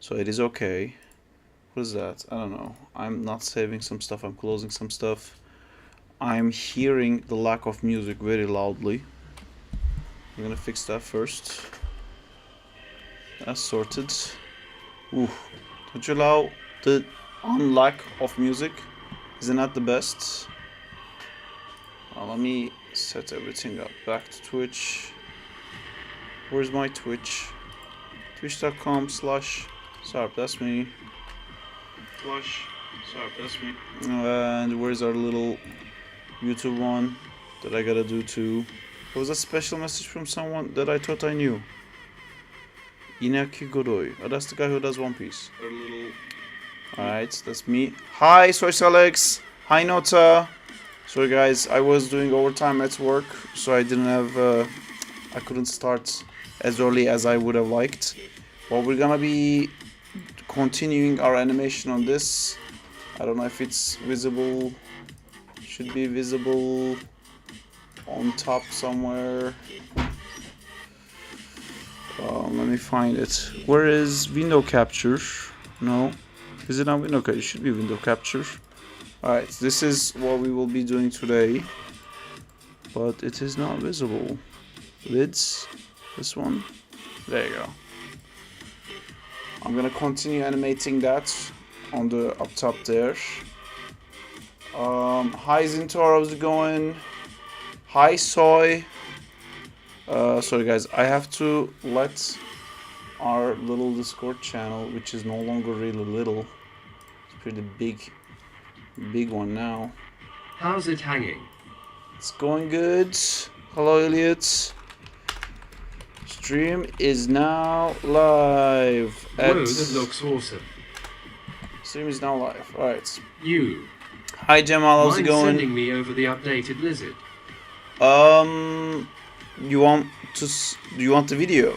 so it is okay. What is that? I don't know. I'm not saving some stuff, I'm closing some stuff. I'm hearing the lack of music very loudly. I'm gonna fix that first. That's sorted. Ooh, don't you allow the lack of music? Isn't that the best? Let me set everything up. Back to Twitch. Where's my Twitch? Twitch.com/Sarp, that's me. Sarp, that's me. And where's our little YouTube one that I gotta do too? There was a special message from someone that I thought I knew. Inaki Godoy. Oh, that's the guy who does One Piece. Alright, that's me. Hi, Soy Alex. Hi, Nota. Sorry, guys, I was doing overtime at work, so I didn't have. I couldn't start as early as I would have liked. But we're gonna be continuing our animation on this. I don't know if it's visible. Should be visible on top somewhere. Let me find it. Where is window capture? No. Is it not window capture? It should be window capture. Alright, this is what we will be doing today. But it is not visible. Lids. This one. There you go. I'm gonna continue animating that on the up top there. Hi Zintor, how's it going? Hi Soy. Sorry guys, I have to let our little Discord channel, which is no longer really little, it's pretty big one now. How's it hanging? It's going good. Hello Elliot. Stream is now live. Whoa, that looks awesome. Stream is now live. Alright. You. Hi Jamal, how's it going? Sending me over the updated lizard? You want to? Do you want the video?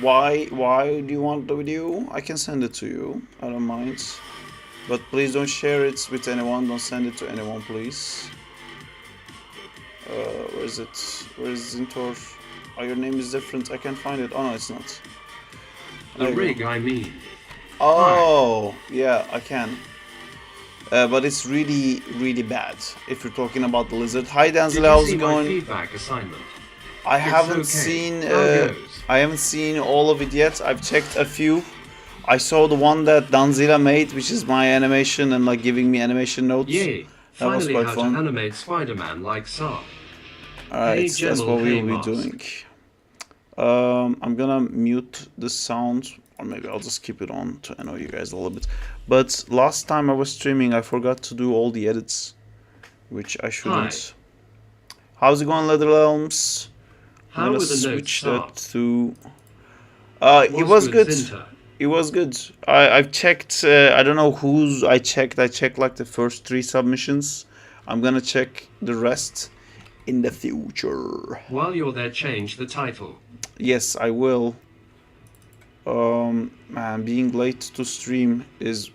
Why do you want the video? I can send it to you. I don't mind. But please don't share it with anyone. Don't send it to anyone, please. Where is it? Where is Zintor? Oh, your name is different. I can't find it. Oh no, it's not. The rig, I mean. Oh, yeah, I can. But it's really bad if you're talking about the lizard. Hi Danzela, how's it going? Feedback assignment? I haven't seen all of it yet. I've checked a few. I saw the one that Danzila made, which is my animation and like giving me animation notes. Yay! That was Finally quite how fun. to animate Spider-Man like Sarp. Alright, that's what we will be doing. I'm gonna mute the sound, or maybe I'll just keep it on to annoy you guys a little bit. But last time I was streaming, I forgot to do all the edits, which I shouldn't. Hi. How's it going, Leather Elms? I'm gonna switch that to. It was good. It was good. I've checked. I don't know whose I checked. I checked like the first 3 submissions. I'm gonna check the rest in the future. While you're there, change the title. Yes, I will. Man, being late to stream is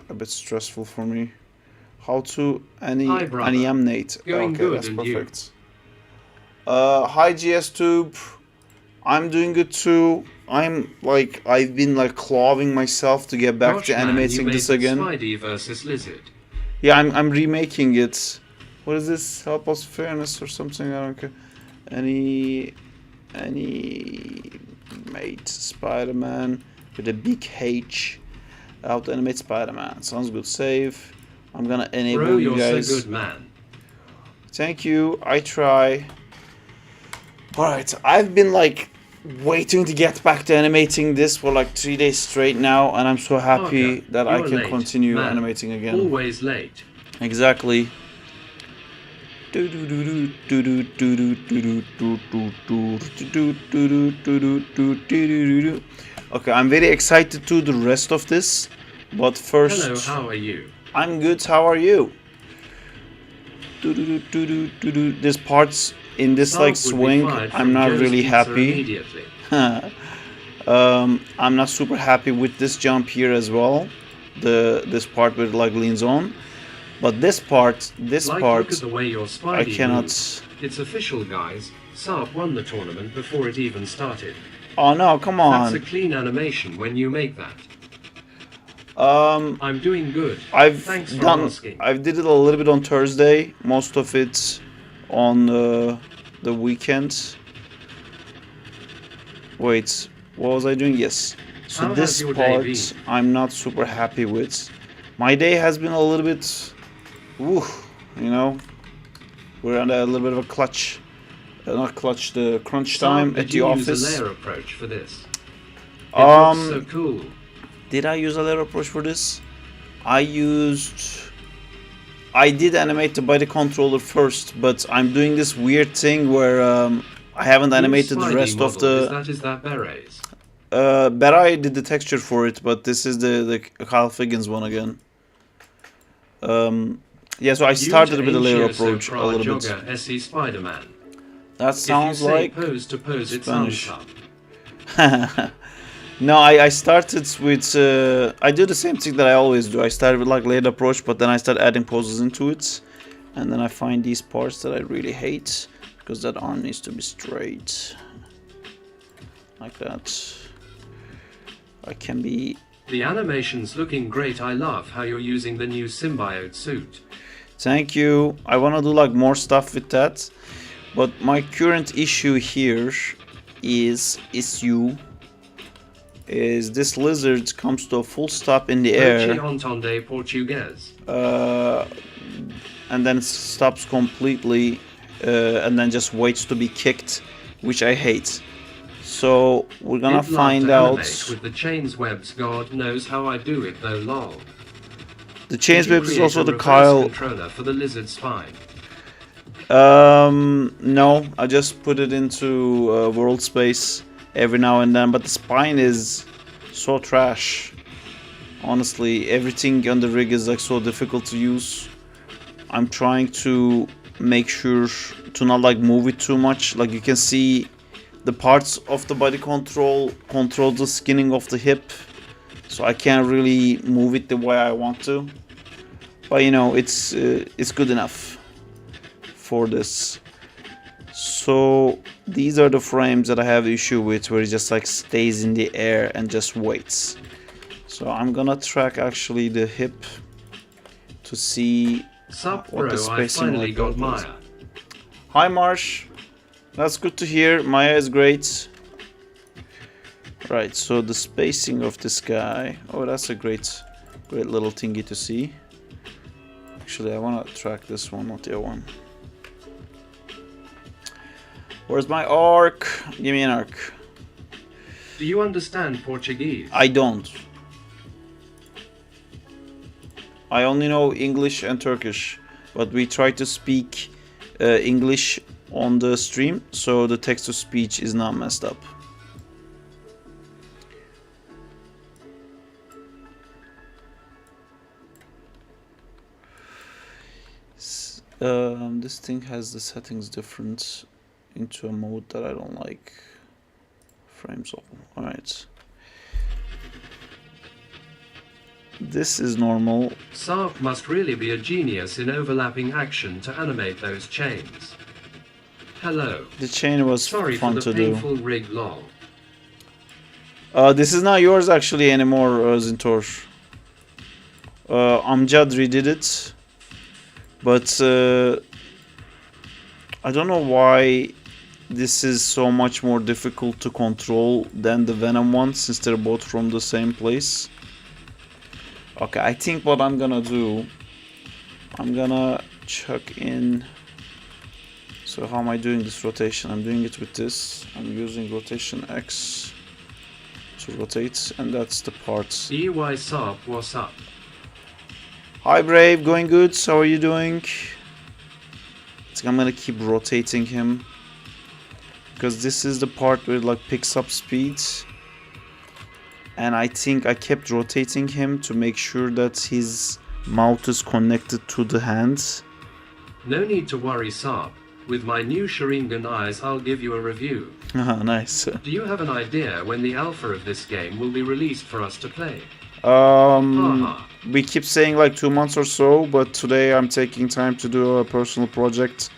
a bit stressful for me. How to animate? Okay, that's perfect. Hi GSTube. I'm doing good too. I've been like clawing myself to get back to animating this again. Spidey versus Lizard. Yeah, I'm remaking it. What is this? Help us fairness or something? I don't care. Animate Spider-Man with a big H. How to animate Spider-Man. Sounds good. Save. I'm gonna enable you guys. So good, man. Thank you. I try. Alright, I've been like waiting to get back to animating this for like 3 days straight now, and I'm so happy that I can continue animating again. Always late. Exactly. Okay, I'm very excited to do the rest of this, but first. Hello, how are you? I'm good. How are you? This parts in this like swing, I'm not really happy. I'm not super happy with this jump here as well. This part where it like leans on. But this part, look at the way your I cannot. Moves. It's official, guys. Sarp won the tournament before it even started. Oh no, come That's a on. clean animation when you make that. Um, I'm doing good. I've Thanks for done. asking. I did it a little bit on Thursday. Most of it on the weekend. Wait, what was I doing? Yes. So How has this your day been? part I'm not super happy with. My day has been a little bit, woo, you know. We're under a little bit of a clutch, not clutch, the crunch time Did at the you office. use a layer approach for this? It looks so cool. Did I use a layer approach for this? I did animate the body controller first, but I'm doing this weird thing where I haven't animated the rest of the. Is that berets? Berai did the texture for it, but this is the Carl Figgins one again. Yeah, so I started with a layer approach a little bit. Spider-Man. That sounds like pose to pose, Spanish. No, I started with. I do the same thing that I always do. I started with like layered approach, but then I start adding poses into it, and then I find these parts that I really hate because that arm needs to be straight, like that. I can be. The animation's looking great. I love how you're using the new symbiote suit. Thank you. I want to do like more stuff with that, but my current issue here is this lizard comes to a full stop in the air, and then stops completely, and then just waits to be kicked, which I hate. So we're gonna find out. With the chains webs, God knows how I do it though. Lol. The chains webs is also the Kyle controller for the lizard spine. No, I just put it into workspace every now and then, but the spine is so trash. Honestly, everything on the rig is like so difficult to use. I'm trying to make sure to not like move it too much. Like you can see the parts of the body control the skinning of the hip, so I can't really move it the way I want to. But you know, it's good enough for this. So these are the frames that I have issue with, where it just like stays in the air and just waits. So I'm gonna track actually the hip to see what the spacing like is. Hi Marsh, that's good to hear. Maya is great. Right, so the spacing of this guy. Oh, that's a great little thingy to see. Actually, I want to track this one, not the other one. Where's my arc? Give me an arc. Do you understand Portuguese? I don't. I only know English and Turkish, but we try to speak English on the stream, so the text to speech is not messed up. This thing has the settings different into a mode that I don't like. Frames all. Alright. This is normal. Sark must really be a genius in overlapping action to animate those chains. Hello. The chain was Sorry fun for the to do. painful rig lol. This is not yours actually anymore, Zintor. Amjad redid it. But I don't know why this is so much more difficult to control than the Venom one, since they're both from the same place. Okay, I think what I'm gonna do, I'm gonna chuck in. So how am I doing this rotation? I'm doing it with this. I'm using rotation X to rotate, and that's the parts. EY Sarp, what's up? Hi Brave, going good? How are you doing? I think I'm gonna keep rotating him, because this is the part where it like picks up speed, and I think I kept rotating him to make sure that his mouth is connected to the hands. No need to worry, Sarp. With my new Sharingan eyes, I'll give you a review. Nice. Do you have an idea when the alpha of this game will be released for us to play? We keep saying like 2 months or so, but today I'm taking time to do a personal project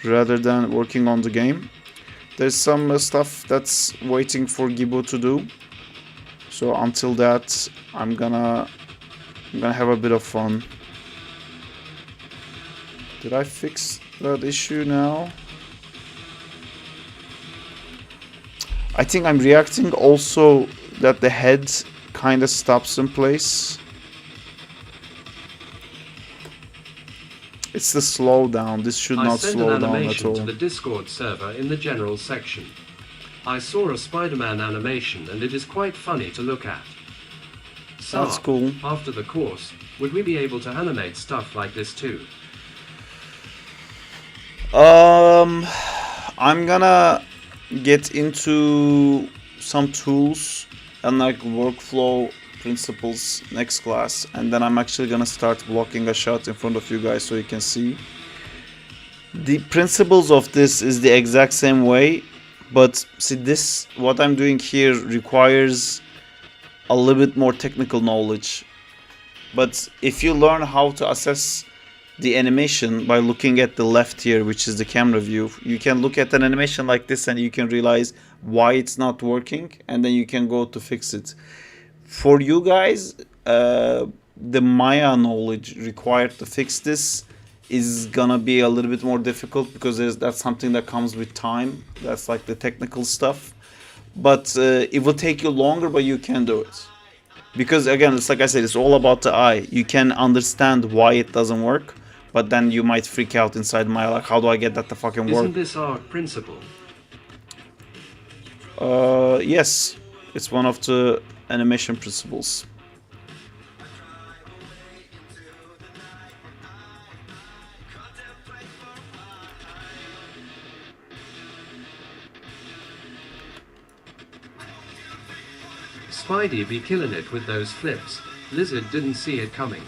rather than working on the game. There's some stuff that's waiting for Gibo to do. So until that, I'm gonna have a bit of fun. Did I fix that issue now? I think I'm reacting also that the head kind of stops in place. It's the slowdown. This should not slow down at all. I sent an animation to the Discord server in the general section. I saw a Spider-Man animation and it is quite funny to look at. So, that's cool. After the course, would we be able to animate stuff like this too? I'm gonna get into some tools and like workflow principles next class, and then I'm actually gonna start blocking a shot in front of you guys so you can see. The principles of this is the exact same way, but see, this what I'm doing here requires a little bit more technical knowledge. But if you learn how to assess the animation by looking at the left here, which is the camera view, you can look at an animation like this and you can realize why it's not working, and then you can go to fix it. For you guys, the Maya knowledge required to fix this is gonna be a little bit more difficult because that's something that comes with time. That's like the technical stuff. But it will take you longer, but you can do it. Because again, it's like I said, it's all about the eye. You can understand why it doesn't work, but then you might freak out inside Maya, like, how do I get that to fucking work? Isn't this our principle? Yes, it's one of the animation principles. Spidey be killing it with those flips. Lizard didn't see it coming.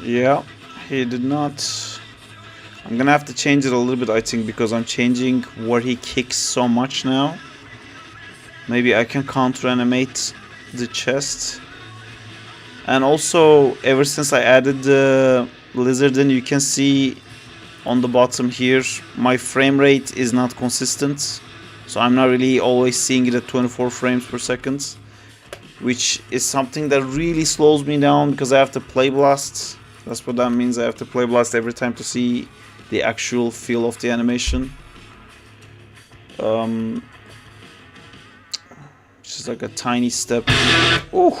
Yeah, he did not. I'm gonna have to change it a little bit, I think, because I'm changing where he kicks so much now. Maybe I can counter animate the chest. And also, ever since I added the lizard in, you can see on the bottom here, my frame rate is not consistent. So I'm not really always seeing it at 24 frames per second, which is something that really slows me down because I have to play blast. That's what that means. I have to play blast every time to see the actual feel of the animation. Just like a tiny step. Ooh.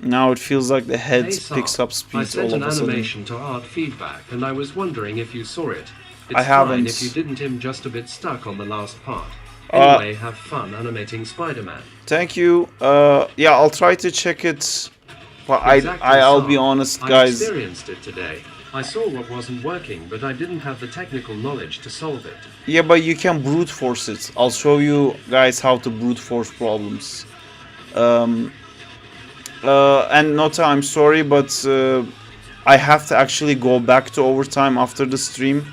Now it feels like the head picks up speed all of a sudden. I sent an animation to Art Feedback and I was wondering if you saw it. It's I haven't. Fine if you didn't. I'm just a bit stuck on the last part. Anyway, have fun animating Spider-Man. Thank you. Yeah, I'll try to check it. But exactly, I'll be honest, guys. I experienced it today. I saw what wasn't working, but I didn't have the technical knowledge to solve it. Yeah, but you can brute force it. I'll show you guys how to brute force problems. And Nota, I'm sorry, but I have to actually go back to overtime after the stream.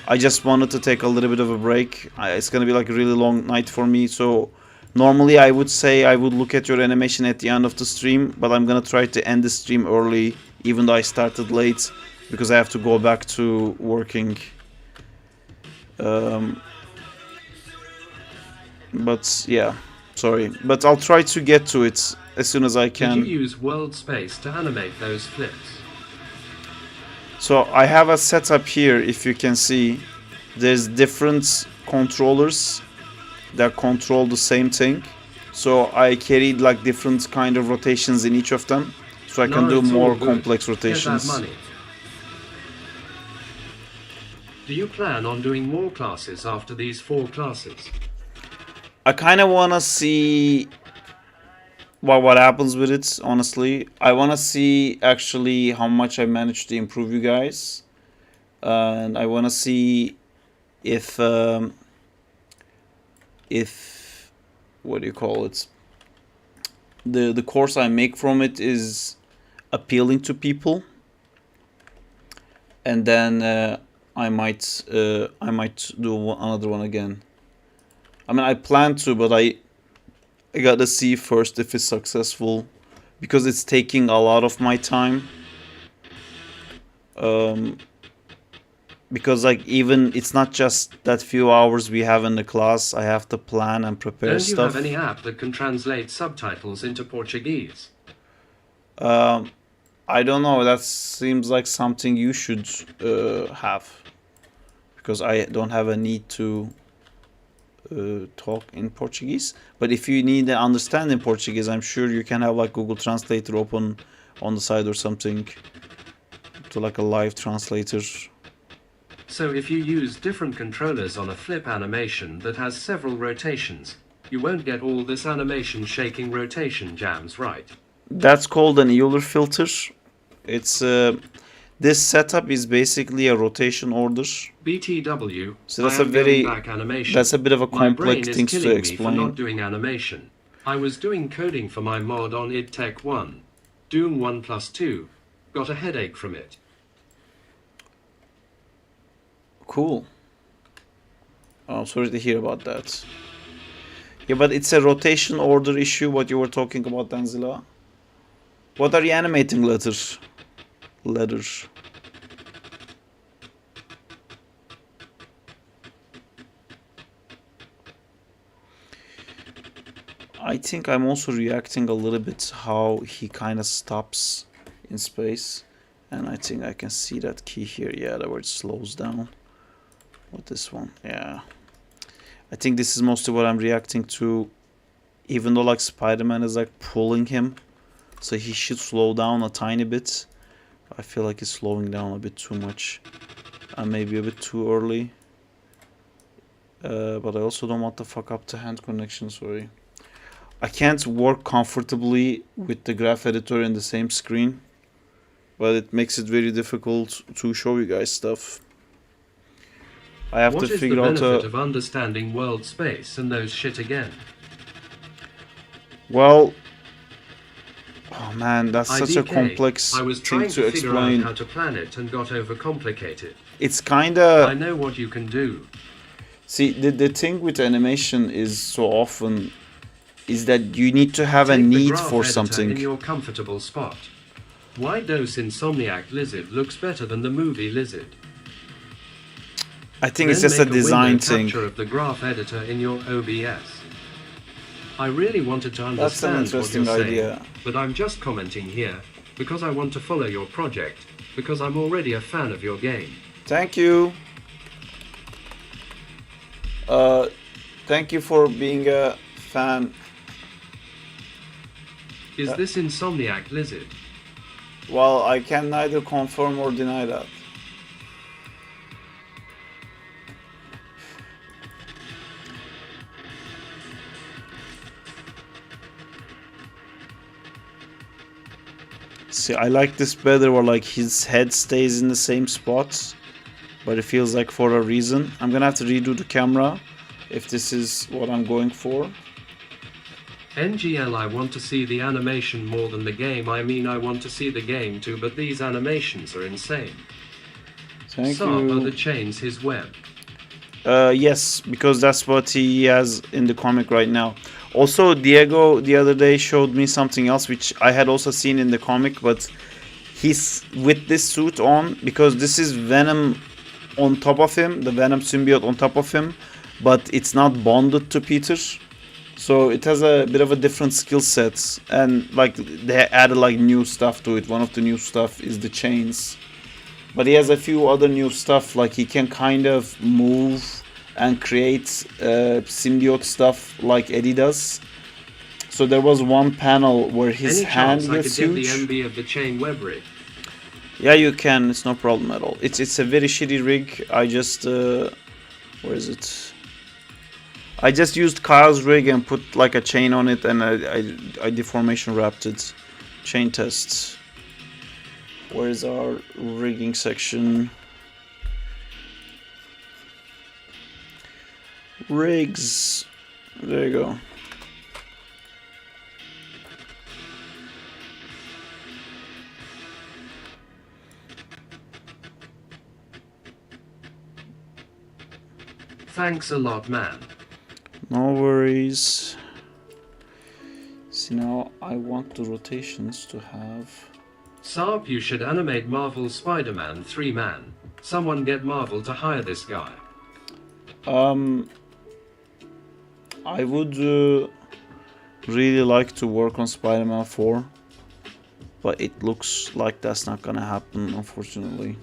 I just wanted to take a little bit of a break. It's gonna be like a really long night for me, so normally I would say I would look at your animation at the end of the stream, but I'm gonna try to end the stream early, even though I started late, because I have to go back to working. But yeah, sorry, but I'll try to get to it as soon as I can. Did you use workspace to animate those flips? So I have a setup here, if you can see. There's different controllers that control the same thing. So I carried like different kind of rotations in each of them, so I can do more complex rotations. Here's that money. Do you plan on doing more classes after these 4 classes? I kind of want to see what happens with it, honestly. I want to see actually how much I managed to improve you guys. And I want to see if what do you call it? The course I make from it is appealing to people. And then I might do another one again. I mean, I plan to, but I gotta see first if it's successful, because it's taking a lot of my time. Because like even it's not just that few hours we have in the class. I have to plan and prepare Don't you stuff. have any app that can translate subtitles into Portuguese? I don't know. That seems like something you should have, because I don't have a need to talk in Portuguese. But if you need to understand in Portuguese, I'm sure you can have like Google Translator open on the side or something to like a live translator. So if you use different controllers on a flip animation that has several rotations, you won't get all this animation shaking rotation jams, right? That's called an Euler filter. It's this setup is basically a rotation order. BTW. So that's that's a bit of a complex thing to explain. Me for not doing animation. I was doing coding for my mod on id Tech 1. Doom 1+2. Got a headache from it. Cool. Oh, sorry to hear about that. Yeah, but it's a rotation order issue, what you were talking about, Danzila. What are you animating letters? I think I'm also reacting a little bit how he kind of stops in space. And I think I can see that key here. Yeah, the word slows down. What this one? Yeah. I think this is mostly what I'm reacting to. Even though like Spider-Man is like pulling him, so he should slow down a tiny bit. I feel like he's slowing down a bit too much. Maybe a bit too early. But I also don't want to fuck up the hand connection, sorry. I can't work comfortably with the graph editor in the same screen, but it makes it very difficult to show you guys stuff. I have to figure out What is the benefit of understanding world space and those shit again? Well, oh man, that's such a complex thing to explain. I was trying to figure out how to plan it and got overcomplicated. It's kinda... I know what you can do. See, the thing with animation is so often is that you need to have a need for something. In your comfortable spot. Why Dose Insomniac Lizard looks better than the movie Lizard? I think it's just a design thing. Capture of the graph editor in your OBS. I really wanted to understand what you're saying, but I'm just commenting here because I want to follow your project, because I'm already a fan of your game. Thank you. Thank you for being a fan. Is this Insomniac Lizard? Well, I can neither confirm or deny that. See, I like this better where like his head stays in the same spot, but it feels like for a reason. I'm gonna have to redo the camera if this is what I'm going for. NGL, I want to see the animation more than the game. I mean, I want to see the game too, but these animations are insane. Thank you. Are the chains his web? Yes, because that's what he has in the comic right now. Also, Diego the other day showed me something else which I had also seen in the comic, but he's with this suit on because this is Venom on top of him, the Venom symbiote on top of him, but it's not bonded to Peter. So it has a bit of a different skill set, and like they added like new stuff to it. One of the new stuff is the chains, but he has a few other new stuff, like he can kind of move and create symbiote stuff like Eddie does. So there was one panel where his hand gets huge. Get the MB of the chain web rig? Yeah, you can. It's no problem at all. It's a very shitty rig. I just where is it? I just used Kyle's rig and put like a chain on it, and I deformation wrapped it. Chain tests. Where is our rigging section? Rigs. There you go. Thanks a lot, man. No worries. See, now I want the rotations to have Sarp, you should animate Marvel Spider-Man 3-man. Someone get Marvel to hire this guy. I would really like to work on Spider-Man 4, but it looks like that's not gonna happen, unfortunately.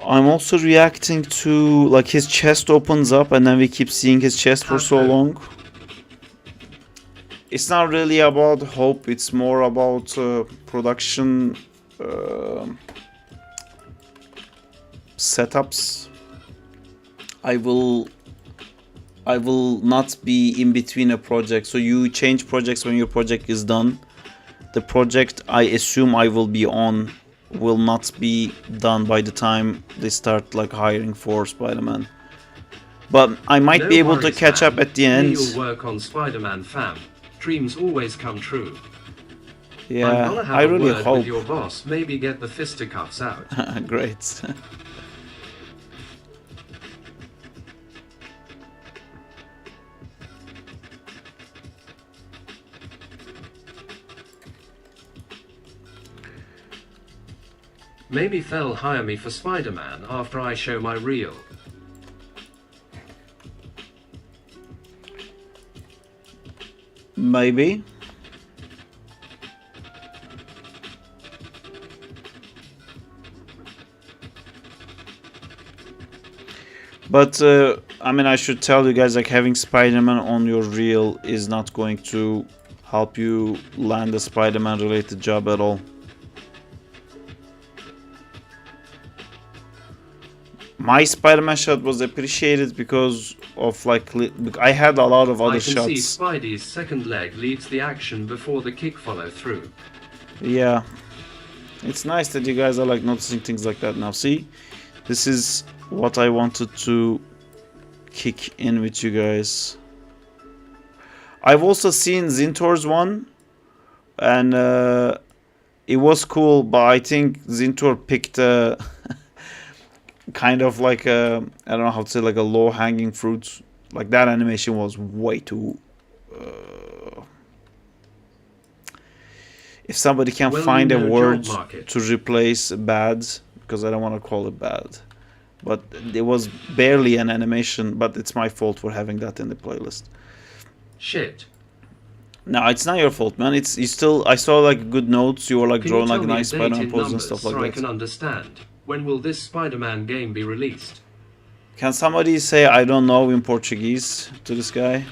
I'm also reacting to, like, his chest opens up and then we keep seeing his chest for so long. It's not really about hope, it's more about production setups. I will not be in between a project, so you change projects when your project is done. The project I assume I will be on will not be done by the time they start like hiring for Spider-Man. But I might be able to catch up at the end. You'll work on Spider-Man, fam. Dreams always come true. Yeah, I'm gonna have I a really word hope. with your boss, maybe get the fisticuffs out. Great. Maybe they'll hire me for Spider-Man after I show my reel. Maybe. But I mean, I should tell you guys, like, having Spider-Man on your reel is not going to help you land a Spider-Man related job at all. My Spider-Man shot was appreciated because of, like, I had a lot of other shots. I can see Spidey's second leg leads the action before the kick follow through. Yeah, it's nice that you guys are like noticing things like that now. See, this is what I wanted to kick in with you guys. I've also seen Zintor's one, and it was cool, but I think Zintor picked a kind of like a, I don't know how to say, like a low-hanging fruit. Like, that animation was way too if somebody can find a word to replace bad, because I don't want to call it bad, but it was barely an animation, but it's my fault for having that in the playlist. Shit. No, it's not your fault, man. It's you still. I saw like good notes. You were like drawing like nice Spider-Man poses and stuff like that. I can understand. When will this Spider-Man game be released? Can somebody say I don't know in Portuguese to this guy?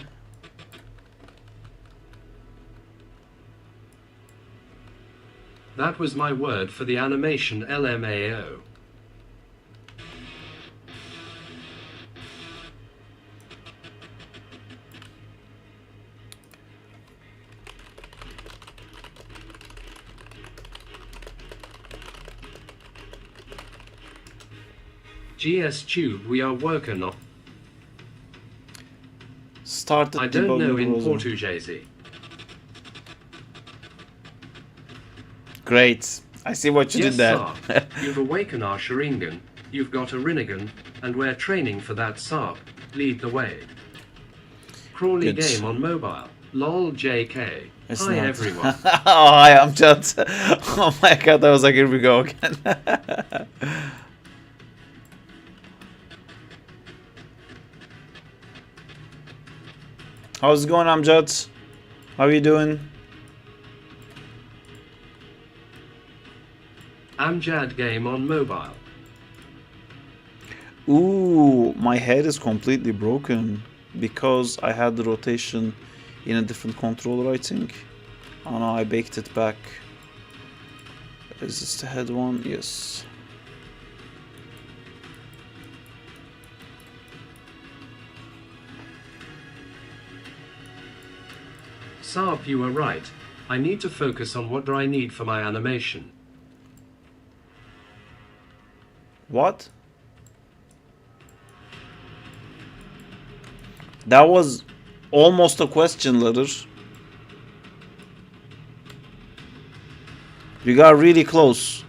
That was my word for the animation LMAO. GS Tube, we are working on. Started. I don't know in Portuguese. Great. I see what you did there. You've awakened our Sharingan, you've got a Rinnegan, and we're training for that Sarp. Lead the way. Crawley game on mobile. Lol JK. It's Hi not. everyone. Oh, hi, I'm Judd. Oh my god, I was like, here we go again. How's it going, Amjad? How are you doing? Amjad game on mobile. Ooh, my head is completely broken because I had the rotation in a different controller, I think. Oh no, I baked it back. Is this the head one? Yes. Sarp, you were right. I need to focus on what do I need for my animation. What? That was almost a question, letter. You got really close.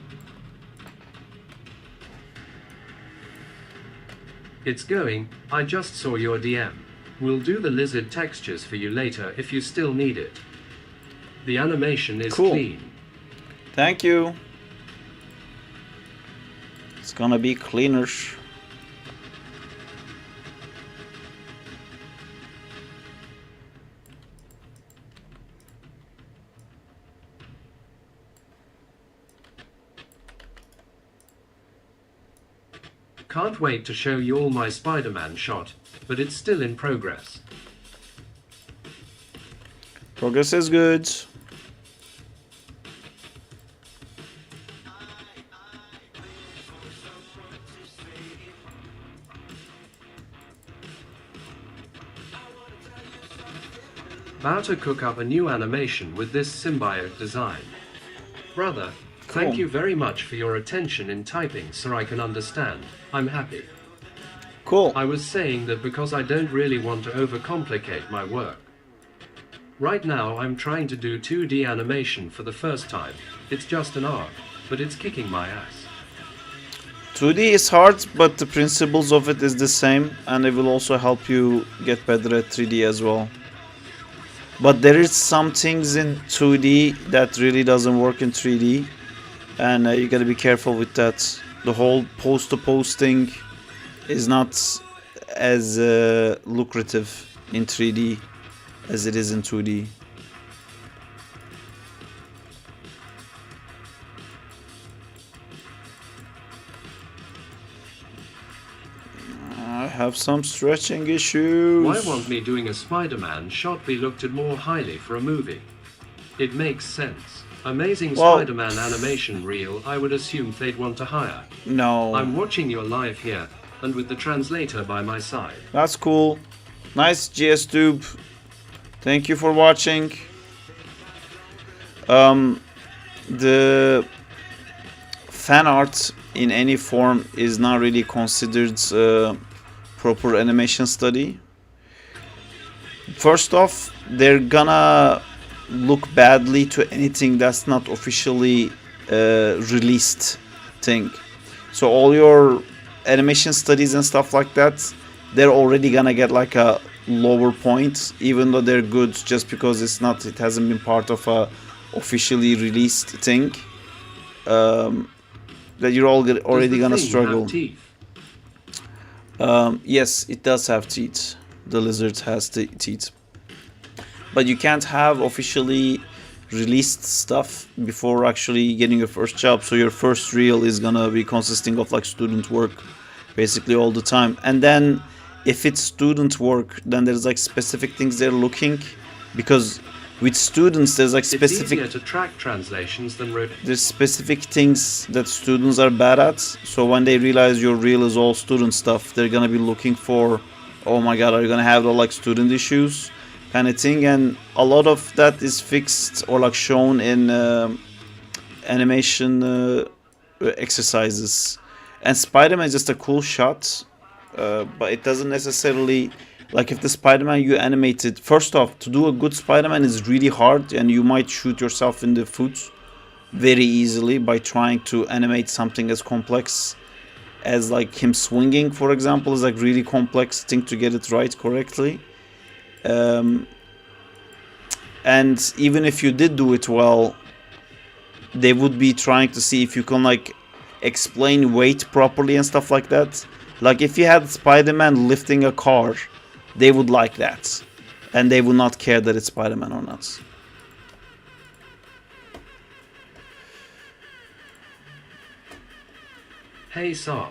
It's going. I just saw your DM. We'll do the lizard textures for you later if you still need it. The animation is clean. Thank you. It's gonna be cleaner. Can't wait to show you all my Spider-Man shot, but it's still in progress. Progress is good. About to cook up a new animation with this symbiote design. Brother, thank you very much for your attention in typing so I can understand. I'm happy. Cool. I was saying that because I don't really want to overcomplicate my work. Right now I'm trying to do 2D animation for the first time. It's just an art, but it's kicking my ass. 2D is hard, but the principles of it is the same, and it will also help you get better at 3D as well. But there is some things in 2D that really doesn't work in 3D, and you gotta be careful with that. The whole post-to-post thing is not as lucrative in 3D as it is in 2D. I have some stretching issues. Why won't me doing a Spider-Man shot be looked at more highly for a movie? It makes sense. Amazing Spider-Man animation reel, I would assume they'd want to hire. No. I'm watching your live here, and with the translator by my side. That's cool. Nice, GSTube. Thank you for watching. The fan art in any form is not really considered proper animation study. First off, they're gonna look badly to anything that's not officially released thing. So all your animation studies and stuff like that, they're already gonna get like a lower point, even though they're good, just because it hasn't been part of a officially released thing. That you're already gonna struggle. Yes, it does have teeth. The lizard has teeth, but you can't have officially released stuff before actually getting your first job. So your first reel is gonna be consisting of like student work basically all the time. And then if it's student work, then there's like specific things they're looking, because with students there's like specific, it's easier to track translations than there's specific things that students are bad at. So when they realize your reel is all student stuff, they're gonna be looking for, oh my god, are you gonna have all like student issues kind of thing. And a lot of that is fixed or like shown in animation exercises. And Spider-Man is just a cool shot, but it doesn't necessarily, like if the Spider-Man you animated, first off, to do a good Spider-Man is really hard, and you might shoot yourself in the foot very easily by trying to animate something as complex as like him swinging, for example, is like really complex thing to get it right correctly. And even if you did do it well, they would be trying to see if you can like explain weight properly and stuff like that. Like if you had Spider-Man lifting a car, they would like that, and they would not care that it's Spider-Man or not. Hey Saab,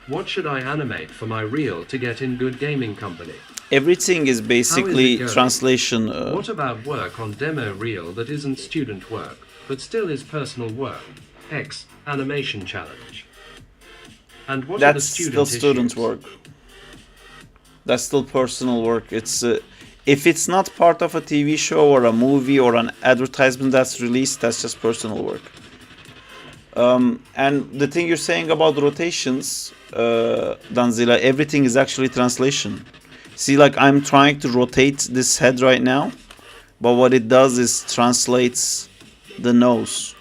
what should I animate for my reel to get in good gaming company? Everything is basically translation. What about work on demo reel that isn't student work, but still is personal work? X animation challenge. And what are the student still student issues? work. That's still personal work. It's if it's not part of a TV show or a movie or an advertisement that's released, that's just personal work. And the thing you're saying about rotations, Danzila, everything is actually translation. See, like I'm trying to rotate this head right now, but what it does is translates the nose.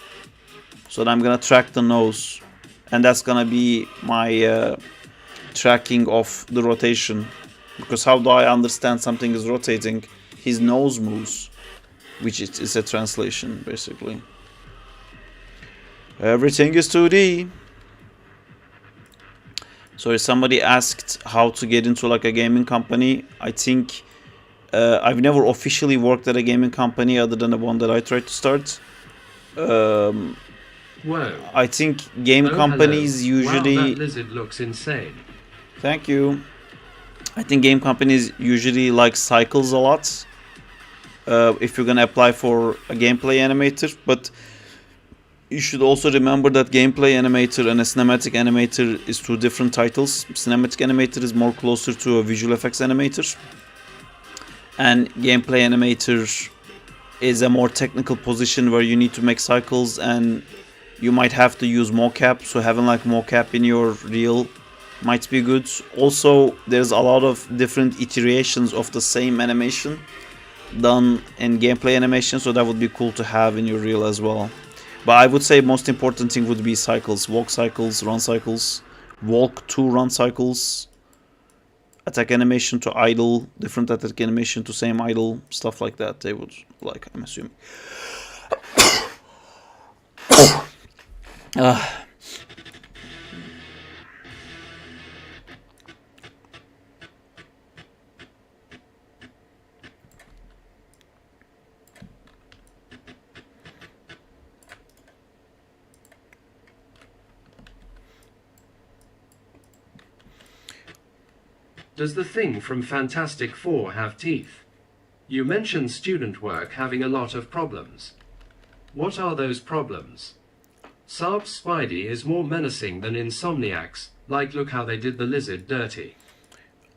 So I'm gonna track the nose, and that's gonna be my tracking of the rotation. Because how do I understand something is rotating? His nose moves, which is a translation, basically. Everything is 2D. So somebody asked how to get into like a gaming company. I think I've never officially worked at a gaming company other than the one that I tried to start. I think game companies usually... Wow, that lizard looks insane. Thank you. I think game companies usually like cycles a lot. If you're gonna apply for a gameplay animator, but you should also remember that gameplay animator and a cinematic animator is two different titles. Cinematic animator is more closer to a visual effects animator, and gameplay animator is a more technical position where you need to make cycles and you might have to use mocap. So having like mocap in your reel might be good. Also, there's a lot of different iterations of the same animation done in gameplay animation, so that would be cool to have in your reel as well. But I would say most important thing would be cycles, walk cycles, run cycles, walk to run cycles, attack animation to idle, different attack animation to same idle, stuff like that. They would like, I'm assuming. Does the thing from Fantastic Four have teeth? You mentioned student work having a lot of problems. What are those problems? Saab's Spidey is more menacing than Insomniac's, like look how they did the lizard dirty.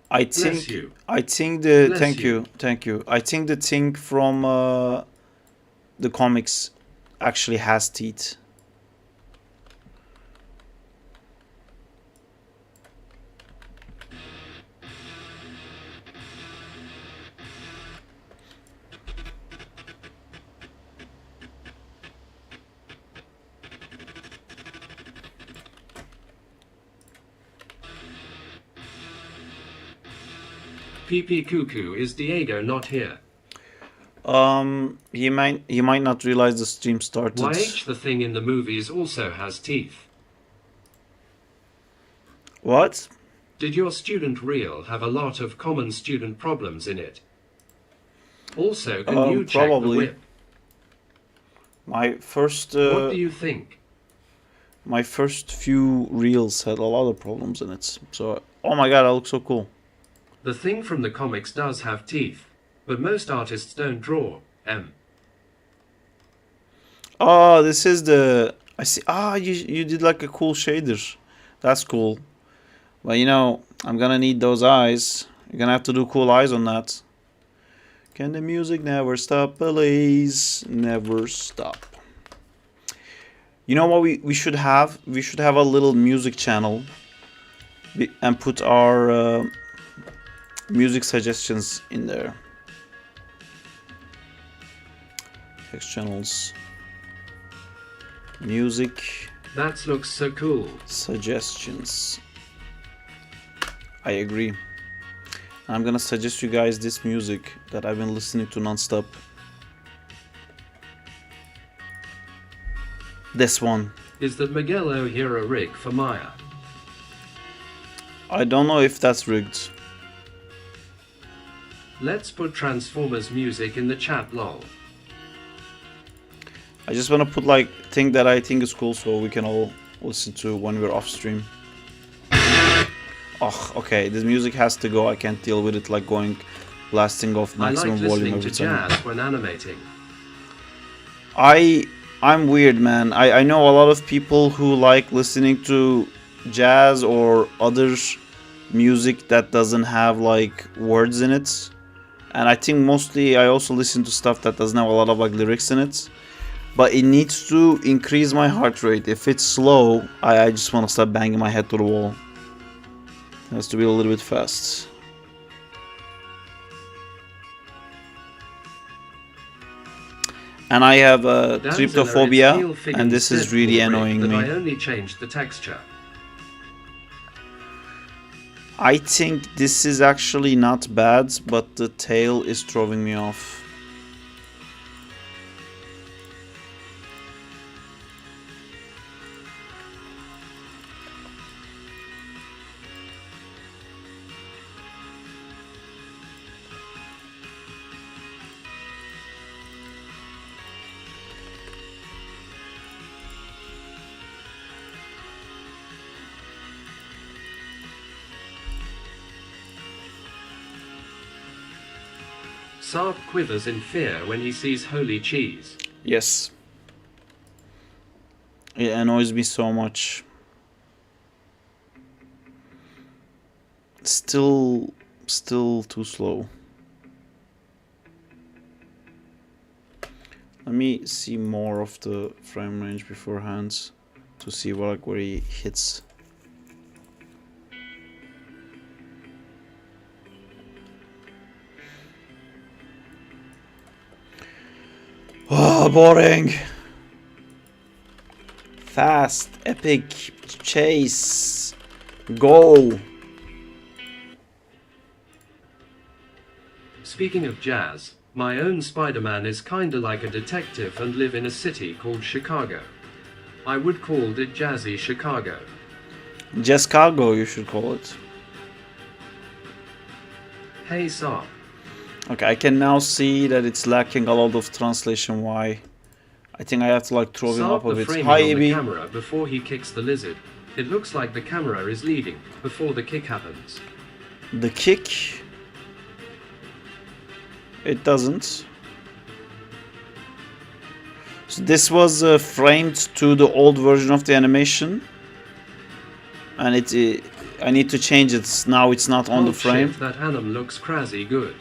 I think the thank you. I think the thing from the comics actually has teeth. PP Cuckoo, is Diego not here? He might not realize the stream started. YH, the thing in the movies also has teeth. What? Did your student reel have a lot of common student problems in it? Also, can you check the whip? My first... what do you think? My first few reels had a lot of problems in it. So, oh my god, I look so cool. The thing from the comics does have teeth, but most artists don't draw. Oh, this is the... I see. Ah, you did like a cool shader. That's cool. Well, you know, I'm gonna need those eyes. You're gonna have to do cool eyes on that. Can the music never stop, please? Never stop. You know what we should have? We should have a little music channel and put our music suggestions in there. Text channels. Music. That looks so cool. Suggestions. I agree. I'm gonna suggest you guys this music that I've been listening to non-stop. This one. Is that Miguel O'Hara rig for Maya? I don't know if that's rigged. Let's put Transformers music in the chat, lol. I just want to put like thing that I think is cool so we can all listen to when we're off stream. Oh, okay, this music has to go. I can't deal with it like going blasting off maximum volume every time. I like listening to jazz when animating. I'm weird, man. I know a lot of people who like listening to jazz or other music that doesn't have like words in it. And I think mostly I also listen to stuff that doesn't have a lot of like lyrics in it. But it needs to increase my heart rate. If it's slow, I just want to start banging my head to the wall. It has to be a little bit fast. And I have tryptophobia, and this is really annoying me. I only changed the texture. I think this is actually not bad, but the tail is throwing me off. Saab quivers in fear when he sees holy cheese. Yes. It annoys me so much. Still too slow. Let me see more of the frame range beforehand to see where he hits. Oh, boring. Fast, epic, chase, go. Speaking of jazz, my own Spider-Man is kinda like a detective and live in a city called Chicago. I would call it Jazzy Chicago. Jescargo, you should call it. Hey Saab. Okay, I can now see that it's lacking a lot of translation. Why? I think I have to like throw him up a bit. Hi, on the camera before he kicks the lizard. It looks like the camera is leading before the kick happens. The kick? It doesn't. So this was framed to the old version of the animation, and I need to change it. Now it's not on the frame. Shit, that anim looks crazy good.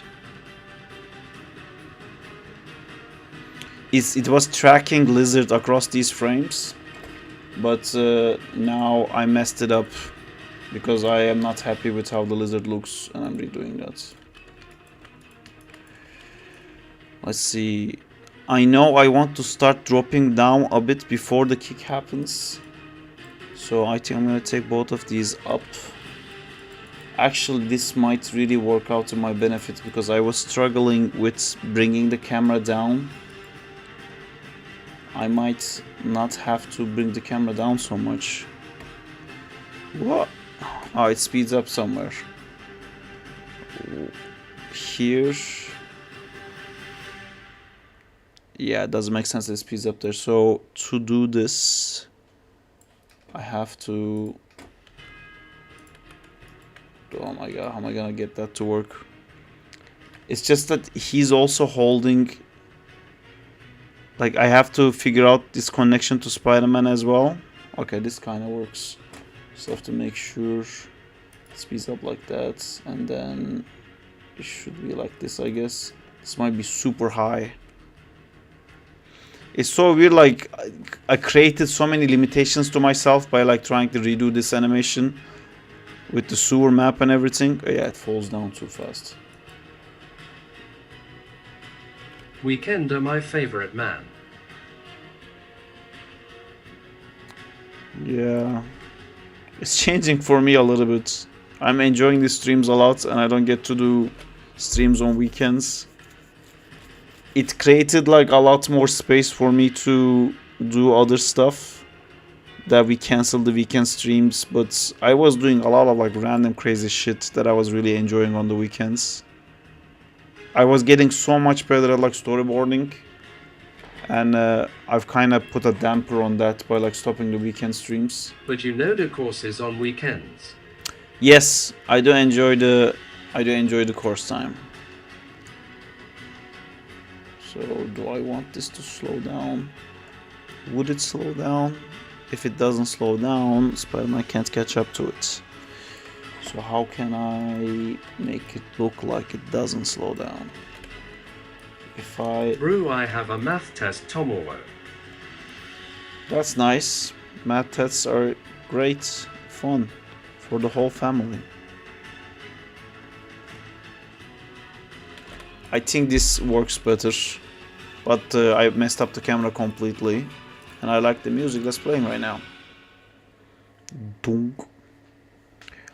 It was tracking lizard across these frames, but now I messed it up because I am not happy with how the lizard looks, and I'm redoing that. Let's see. I know I want to start dropping down a bit before the kick happens, so I think I'm gonna take both of these up. Actually, this might really work out to my benefit because I was struggling with bringing the camera down. I might not have to bring the camera down so much. What? Oh, it speeds up somewhere. Here. Yeah, it doesn't make sense that it speeds up there. So to do this, I have to... Oh my god, how am I gonna get that to work? It's just that he's also holding... Like, I have to figure out this connection to Spider-Man as well. Okay, this kind of works. Just have to make sure it speeds up like that. And then it should be like this, I guess. This might be super high. It's so weird, like, I created so many limitations to myself by, like, trying to redo this animation with the sewer map and everything. Oh, yeah, it falls down too fast. Weekender, my favorite man. Yeah, it's changing for me a little bit. I'm enjoying these streams a lot, and I don't get to do streams on weekends. It created like a lot more space for me to do other stuff that we canceled the weekend streams, but I was doing a lot of like random crazy shit that I was really enjoying on the weekends. I was getting so much better at like storyboarding, and I've kind of put a damper on that by like stopping the weekend streams. But you know the courses on weekends. Yes, I do enjoy the course time. So do I want this to slow down? Would it slow down? If it doesn't slow down, Spider-Man can't catch up to it. So how can I make it look like it doesn't slow down? If I... Brew, I have a math test tomorrow. That's nice. Math tests are great fun for the whole family. I think this works better, but I messed up the camera completely, and I like the music that's playing right now. Dunk.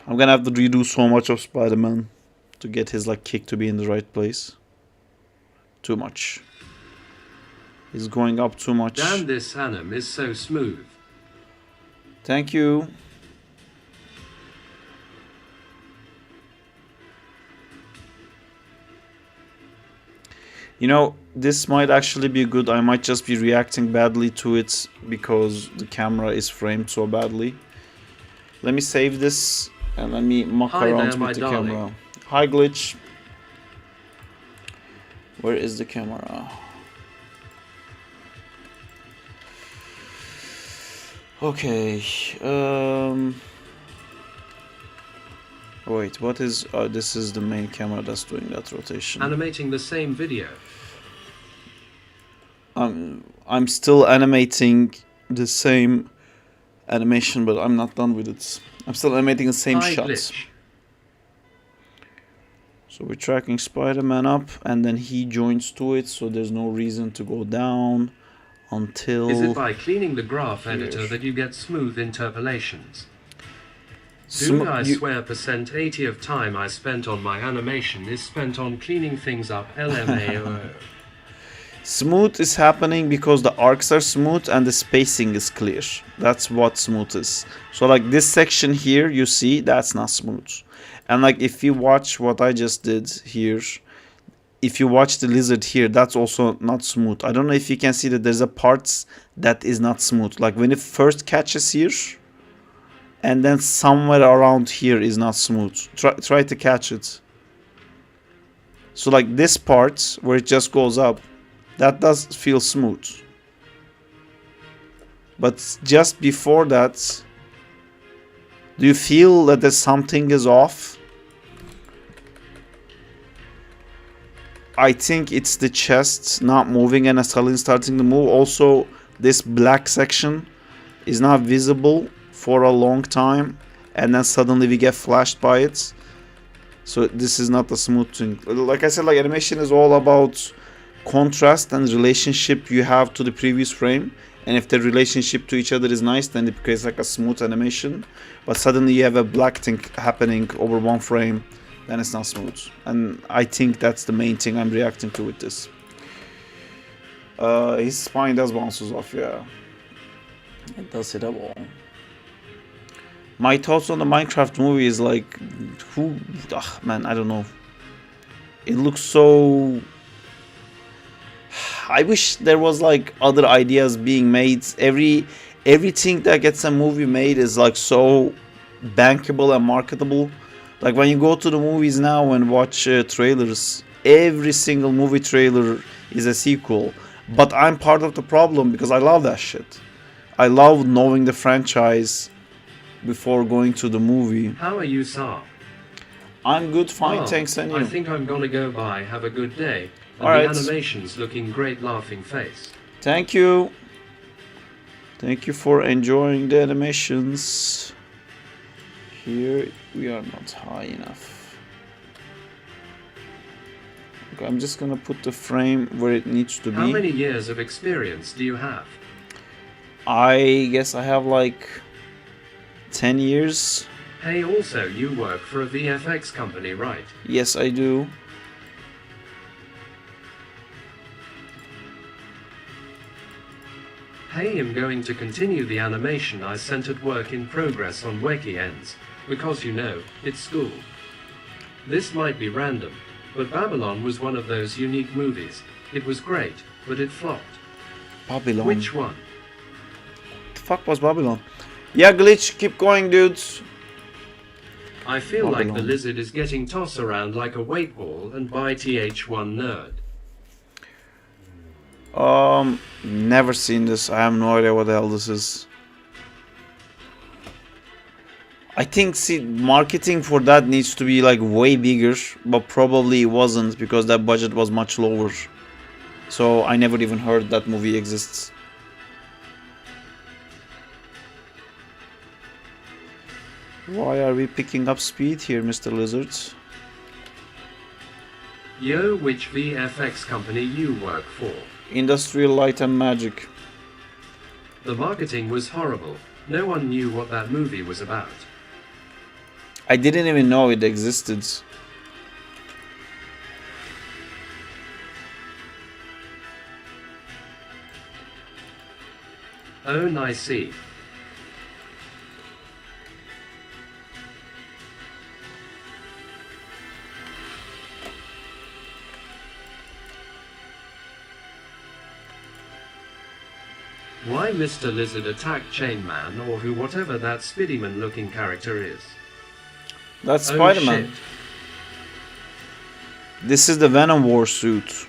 I'm gonna have to redo so much of Spider-Man to get his like kick to be in the right place. Too much. He's going up too much. Damn, this anim is so smooth. Thank you. You know, this might actually be good. I might just be reacting badly to it because the camera is framed so badly. Let me save this and let me muck around with the camera. Hi, Glitch. Where is the camera? Okay. Wait, what is... this is the main camera that's doing that rotation. Animating the same video. I'm still animating the same animation, but I'm not done with it. I'm still animating the same shots. So we're tracking Spider-Man up, and then he joins to it, so there's no reason to go down until... Is it by cleaning the graph editor that you get smooth interpolations? Dude, I swear %80 of time I spent on my animation is spent on cleaning things up. LMAO. Smooth is happening because the arcs are smooth and the spacing is clear. That's what smooth is. So like this section here, you see, that's not smooth. And like if you watch what I just did here, if you watch the lizard here, that's also not smooth. I don't know if you can see that there's a parts that is not smooth. Like when it first catches here, and then somewhere around here is not smooth. Try to catch it. So like this part where it just goes up, that does feel smooth. But just before that, do you feel that there's something is off? I think it's the chest not moving and suddenly starting to move. Also, this black section is not visible for a long time, and then suddenly we get flashed by it. So this is not a smooth thing. Like I said, like animation is all about contrast and relationship you have to the previous frame, and if the relationship to each other is nice, then it creates like a smooth animation. But suddenly you have a black thing happening over one frame, then it's not smooth. And I think that's the main thing I'm reacting to with this. His spine does bounces off, yeah. It does hit a wall. My thoughts on the Minecraft movie is like, man, I don't know. It looks so... I wish there was like other ideas being made. Everything that gets a movie made is like so bankable and marketable. Like when you go to the movies now and watch trailers, every single movie trailer is a sequel. But I'm part of the problem because I love that shit. I love knowing the franchise before going to the movie. How are you, Saab? I'm good, fine, thanks, and you? I think I'm gonna go by. Have a good day. And all right. The animation's looking great, laughing face. Thank you. Thank you for enjoying the animations. Here we are not high enough. Okay, I'm just gonna put the frame where it needs to be. How many years of experience do you have? I guess I have like 10 years. Hey, also you work for a VFX company, right? Yes, I do. Hey, I'm going to continue the animation I sent at work in progress on weekends, because you know, it's school. This might be random, but Babylon was one of those unique movies. It was great, but it flopped. Babylon? Which one? What the fuck was Babylon? Yeah, Glitch, keep going, dudes. I feel Babylon. like the lizard is getting tossed around like a weight ball and by TH1 nerd. Never seen this. I have no idea what the hell this is. I think, see, marketing for that needs to be like way bigger, but probably it wasn't because that budget was much lower. So I never even heard that movie exists. Why are we picking up speed here, Mr. Lizard? Yo, which VFX company you work for? Industrial Light and Magic. The marketing was horrible. No one knew what that movie was about. I didn't even know it existed. Oh, I see. Why Mr. Lizard attacked Chainman or who whatever that Spiderman looking character is? That's Spider-Man. Shit. This is the Venom War suit.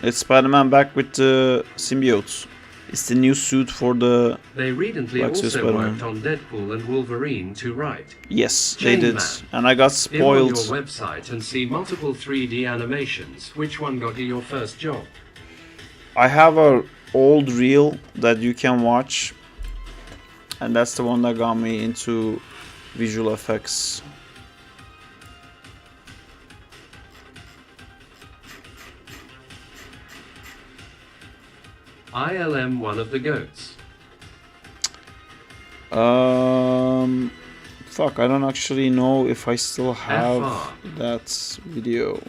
It's Spider-Man back with the symbiotes. It's the new suit for the... They recently also worked on Deadpool and Wolverine too, right? Yes, they did. And I got spoiled. Go on your website and see multiple 3D animations. Which one got you your first job? I have a old reel that you can watch, and that's the one that got me into visual effects. ILM one of the goats. Fuck, I don't actually know if I still have FR. that video.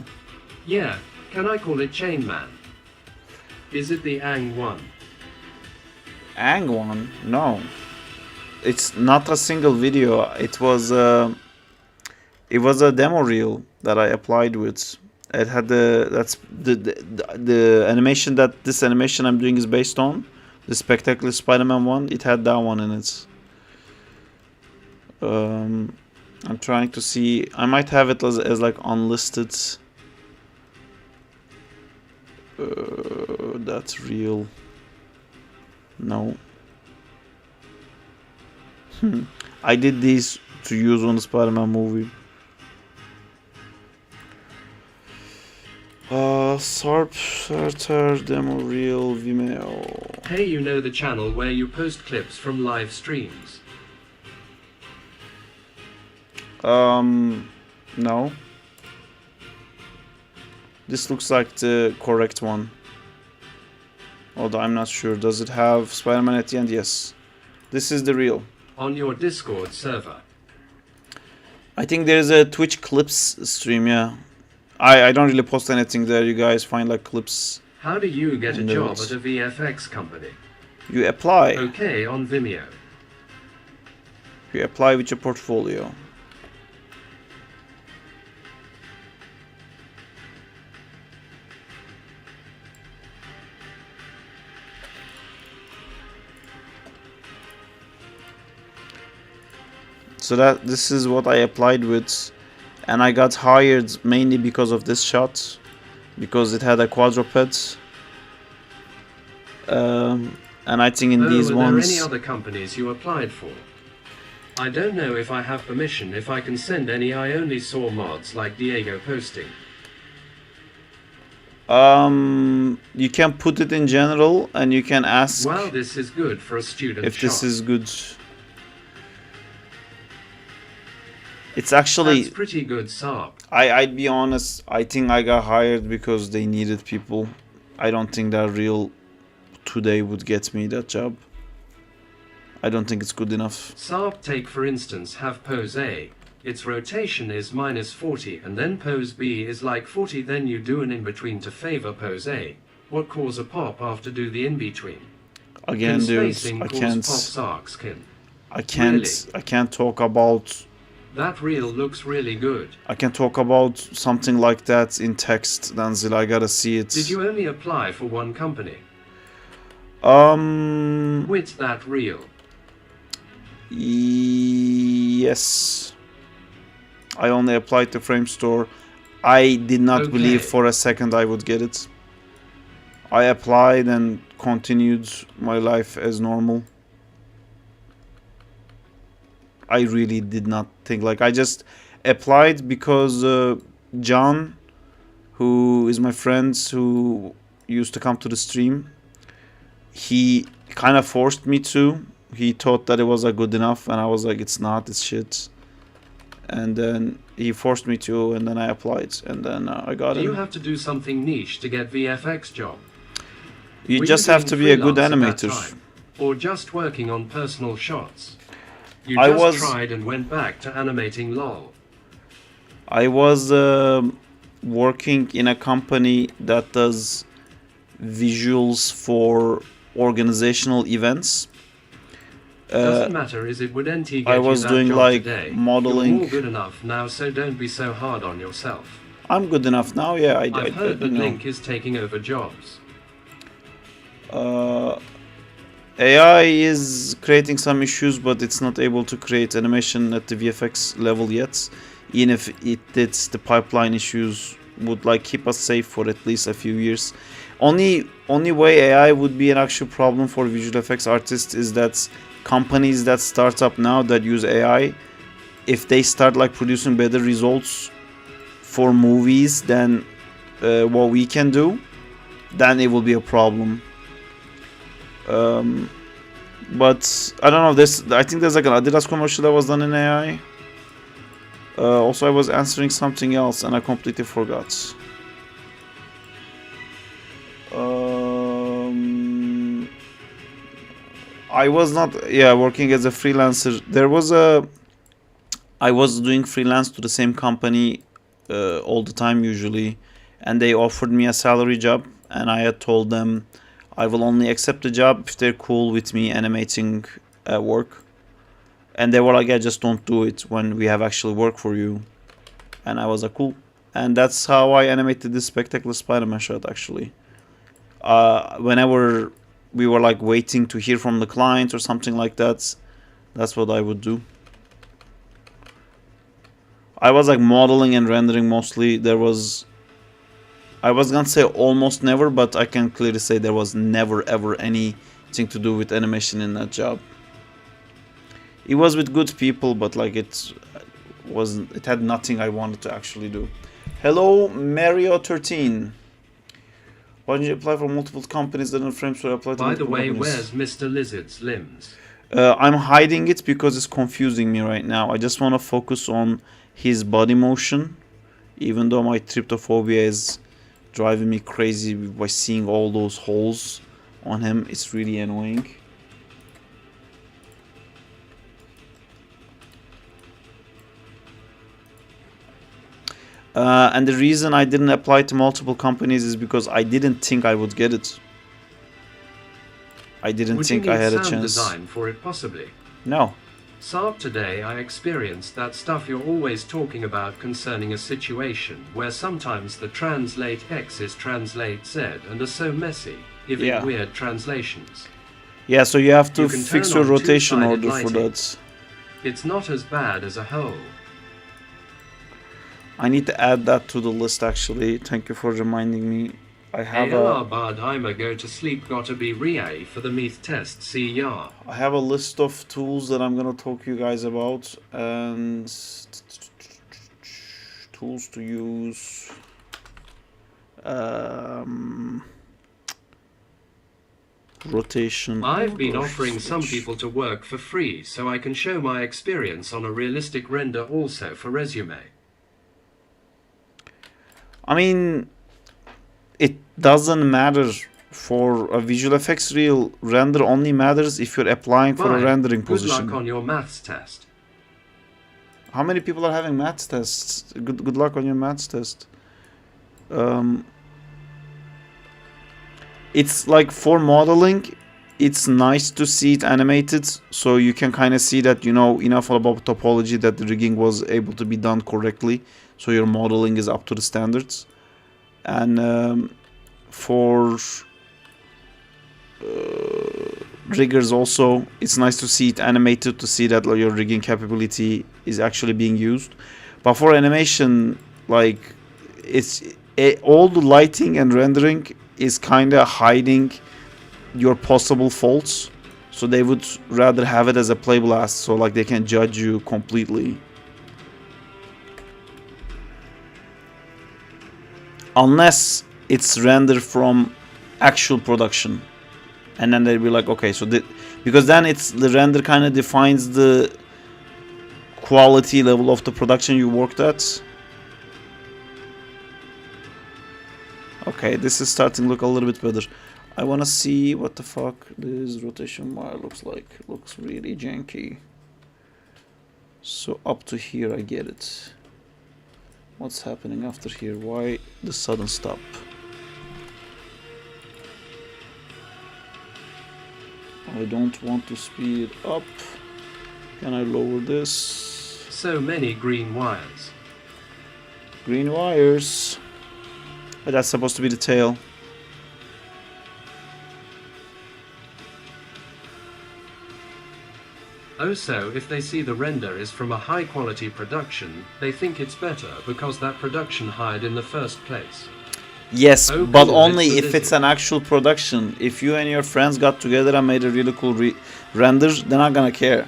Yeah, can I call it Chainman? Is it the Ang one? Ang one? No. It's not a single video. It was a demo reel that I applied with. It had the animation that this animation I'm doing is based on, the Spectacular Spider-Man one. It had that one in it. I'm trying to see. I might have it as like unlisted. That's real. No. I did these to use on the Spider-Man movie. Sartar demo reel Vimeo. Hey, you know the channel where you post clips from live streams? No. This looks like the correct one. Although I'm not sure. Does it have Spider-Man at the end? Yes. This is the real. On your Discord server. I think there's a Twitch clips stream, yeah. I don't really post anything there. You guys find like clips. How do you get a job at a VFX company? You apply. Okay, on Vimeo. You apply with your portfolio. So this is what I applied with, and I got hired mainly because of this shot, because it had a quadruped. And I think in these ones. Are there any other companies you applied for? I don't know if I have permission, if I can send any. I only saw mods like Diego posting. You can put it in general, and you can ask. Well, this is good for a student. If this is good. It's actually... That's pretty good, Saab. I'd be honest, I think I got hired because they needed people. I don't think that reel today would get me that job. I don't think it's good enough. Saab, take for instance, have pose A. Its rotation is -40 and then pose B is like 40, then you do an in-between to favor pose A. What cause a pop after do the in-between? Again, dude, I can't talk about... That reel looks really good. I can talk about something like that in text, Danzil. I gotta see it. Did you only apply for one company? With that reel? Yes. I only applied to Frame Store. I did not believe for a second I would get it. I applied and continued my life as normal. I really did not think, like, I just applied because John, who is my friend who used to come to the stream, he kind of forced me to. He thought that it was good enough, and I was like, it's not, it's shit. And then he forced me to, and then I applied, and then I got it. Do you have to do something niche to get VFX job? You just have to be a good animator. Or just working on personal shots? You just tried and went back to animating lol. I was working in a company that does visuals for organizational events. Doesn't matter, is it would NT get I was you that doing job like today? modeling. You're more good enough now, so don't be so hard on yourself. I'm good enough now, yeah. I've heard that Link is taking over jobs. AI is creating some issues, but it's not able to create animation at the VFX level yet. Even if it did, the pipeline issues would like keep us safe for at least a few years. Only way AI would be an actual problem for visual effects artists is that companies that start up now that use AI, if they start like producing better results for movies than what we can do, then it will be a problem. But I don't know. I think there's like an Adidas commercial that was done in AI. Also, I was answering something else and I completely forgot. I was not, working as a freelancer. I was doing freelance to the same company all the time usually, and they offered me a salary job, and I had told them I will only accept the job if they're cool with me animating at work. And they were like, yeah, just don't do it when we have actually work for you. And I was like, cool. And that's how I animated this spectacular Spider-Man shot, actually. Whenever we were like waiting to hear from the client or something like that, that's what I would do. I was like modeling and rendering mostly. I was gonna say almost never, but I can clearly say there was never ever anything to do with animation in that job. It was with good people, but like it had nothing I wanted to actually do. Hello, Mario13. Why didn't you apply for multiple companies that in frames were applied to multiple companies? By the way, where's Mr. Lizard's limbs? I'm hiding it because it's confusing me right now. I just want to focus on his body motion, even though my tryptophobia is driving me crazy by seeing all those holes on him. It's really annoying. And the reason I didn't apply to multiple companies is because I didn't think I would get it. I didn't think I had a chance. Would you need sound design for it possibly? No. Saab, today I experienced that stuff you're always talking about concerning a situation where sometimes the translate X is translate Z and are so messy, giving weird translations. Yeah, so you have to fix your rotation order for that. It's not as bad as a whole. I need to add that to the list actually. Thank you for reminding me. I have go to sleep gotta be rea for the meath test, see ya. I have a list of tools that I'm gonna talk to you guys about, and tools to use. Rotation. I've been offering some people to work for free so I can show my experience on a realistic render also for resume. I mean, it doesn't matter for a visual effects reel. Render only matters if you're applying for a rendering position. Good luck on your maths test. How many people are having maths tests? Good luck on your maths test. It's like for modeling, it's nice to see it animated, so you can kind of see that you know enough about topology that the rigging was able to be done correctly, so your modeling is up to the standards. And for riggers also, it's nice to see it animated, to see that your rigging capability is actually being used. But for animation, like all the lighting and rendering is kind of hiding your possible faults, so they would rather have it as a play blast, so like they can judge you completely. Unless it's rendered from actual production, and then they'll be like, okay, so because then it's the render kind of defines the quality level of the production you worked at. Okay, this is starting to look a little bit better. I want to see what the fuck this rotation wire looks like. Looks really janky. So up to here I get it. What's happening after here? Why the sudden stop? I don't want to speed up. Can I lower this? So many green wires. Green wires. But that's supposed to be the tail. Also, if they see the render is from a high-quality production, they think it's better because that production hired in the first place. Yes, Oh, but cool, only it's if it's an actual production. If you and your friends got together and made a really cool render, they're not gonna care.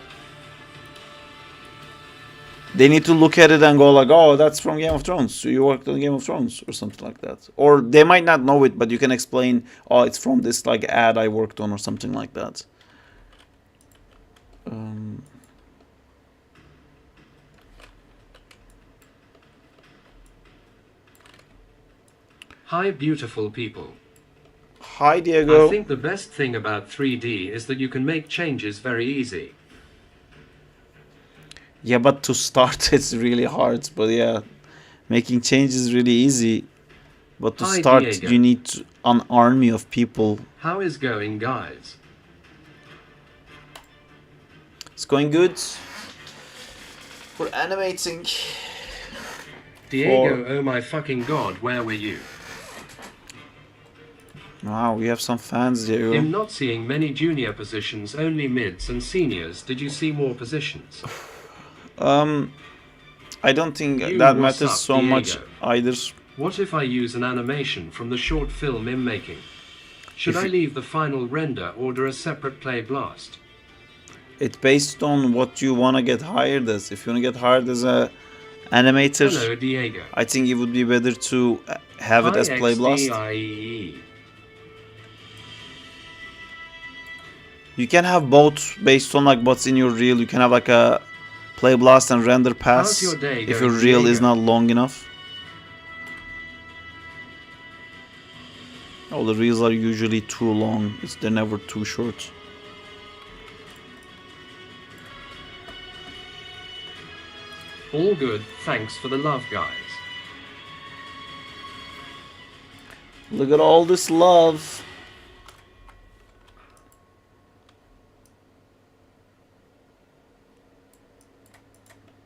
They need to look at it and go like, oh, that's from Game of Thrones. So you worked on Game of Thrones or something like that. Or they might not know it, but you can explain, oh, it's from this like ad I worked on or something like that. Hi, beautiful people. Hi, Diego. I think the best thing about 3D is that you can make changes very easy. Yeah, but to start it's really hard. But yeah, making changes is really easy. But to Hi, start, Diego. you need an army of people. How is going, guys? It's going good. We're animating. Diego, oh my fucking god, where were you? Wow, we have some fans, Diego. In not seeing many junior positions, only mids and seniors, did you see more positions? I don't think You, that what's matters up, so Diego? much either. What if I use an animation from the short film I'm making? Should I leave the final render or do a separate play blast? It's based on what you want to get hired as. If you want to get hired as a animator, Hello, Diego. I think it would be better to have it as play blast. XDIE. You can have both based on like what's in your reel. You can have like a play blast and render pass How's your day if going, your reel is Diego? not long enough. Oh, the reels are usually too long. They're never too short. All good, thanks for the love, guys. Look at all this love.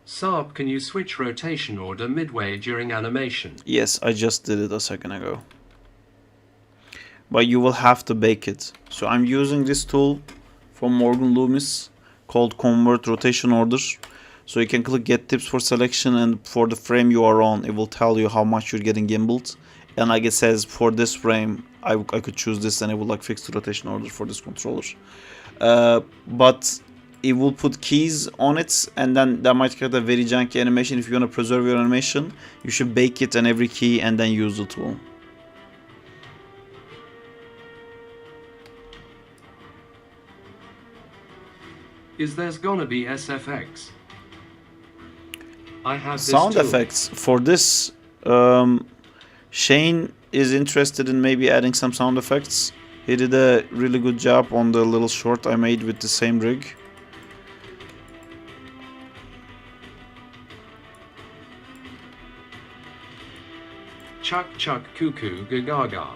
Saab, can you switch rotation order midway during animation? Yes, I just did it a second ago. But you will have to bake it. So I'm using this tool from Morgan Loomis called Convert Rotation Order. So you can click Get Tips for Selection, and for the frame you are on, it will tell you how much you're getting gimbaled. And like it says, for this frame, I could choose this and it will like fix the rotation order for this controller. But it will put keys on it, and then that might create a very janky animation. If you want to preserve your animation, you should bake it on every key and then use the tool. Is there's gonna be SFX? I have this Sound tool. effects for this. Shane is interested in maybe adding some sound effects. He did a really good job on the little short I made with the same rig. Chuck chuck cuckoo gagaga.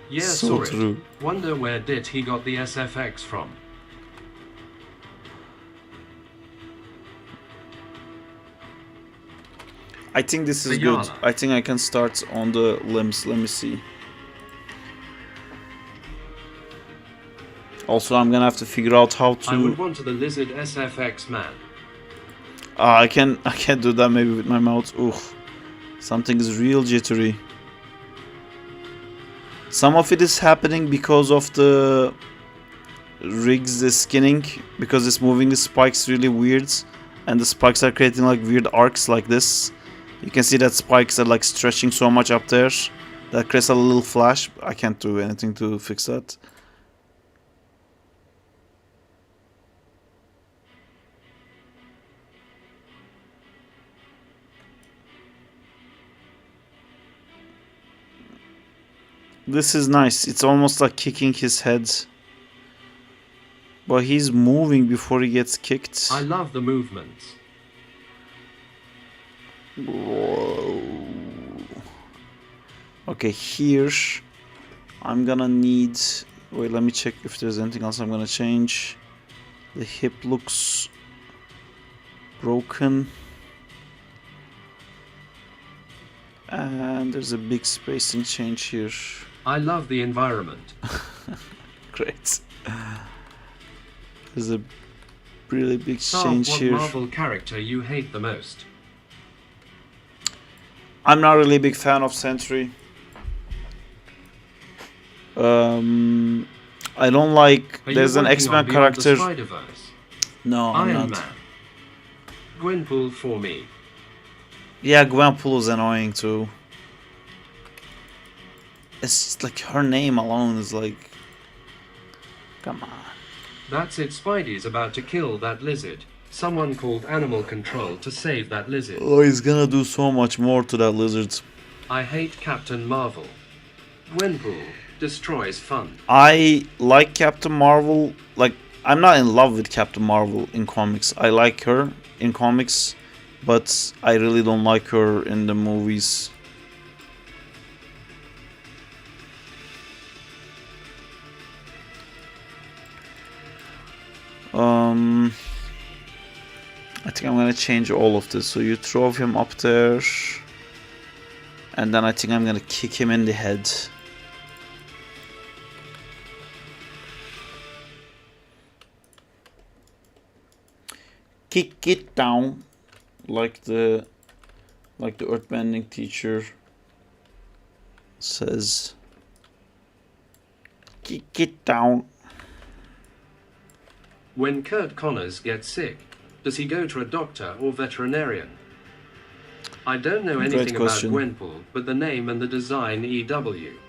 Yeah, So saw true. it. Wonder where did he got the SFX from? I think this is good. Ayala. I think I can start on the limbs. Let me see. Also, I'm gonna have to figure out how to. I would want the lizard SFX man. I can't do that maybe with my mouth. Ugh. Something is real jittery. Some of it is happening because of the rigs, the skinning, because it's moving the spikes really weird, and the spikes are creating like weird arcs like this. You can see that spikes are like stretching so much up there that creates a little flash. I can't do anything to fix that. This is nice. It's almost like kicking his head. But he's moving before he gets kicked. I love the movements. Whoa. Okay, here I'm gonna need... Wait, let me check if there's anything else I'm gonna change. The hip looks broken. And there's a big spacing change here. I love the environment. Great. There's a really big change what here. What Marvel character you hate the most? I'm not really a big fan of Sentry. I don't like... There's an X-Men character... No, I'm Iron not. Man. Gwenpool for me. Yeah, Gwenpool is annoying too. It's just like her name alone is like... Come on. That's it, Spidey's about to kill that lizard. Someone called Animal Control to save that lizard. Oh, he's gonna do so much more to that lizard. I hate Captain Marvel. Gwenpool destroys fun. I like Captain Marvel. Like, I'm not in love with Captain Marvel in comics. I like her in comics, but I really don't like her in the movies. I think I'm gonna change all of this. So you throw him up there, and then I think I'm gonna kick him in the head. Kick it down, like the earthbending teacher says. Kick it down. When Kurt Connors gets sick, does he go to a doctor or veterinarian? I don't know anything about Gwenpool, but the name and the design EW.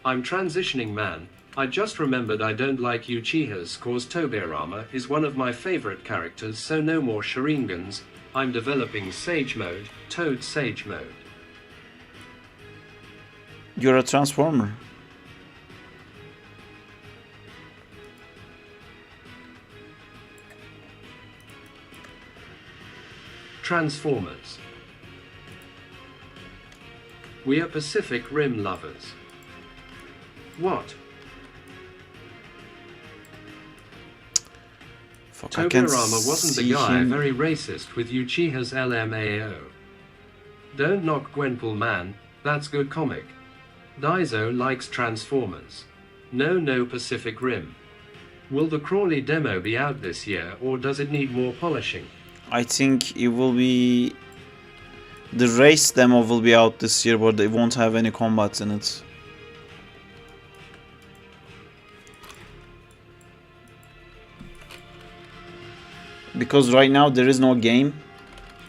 I'm transitioning, man. I just remembered I don't like Uchiha's cause Tobirama is one of my favorite characters, so no more Sharingans. I'm developing Sage Mode, Toad Sage Mode. You're a Transformer. Transformers. We are Pacific Rim lovers. What? Tobirama wasn't the guy very racist with Uchiha's LMAO. Don't knock Gwenpool, man, that's good comic. Daizo likes Transformers. No Pacific Rim. Will the Crawley demo be out this year, or does it need more polishing? I think it will be... The race demo will be out this year, but they won't have any combats in it. Because right now there is no game.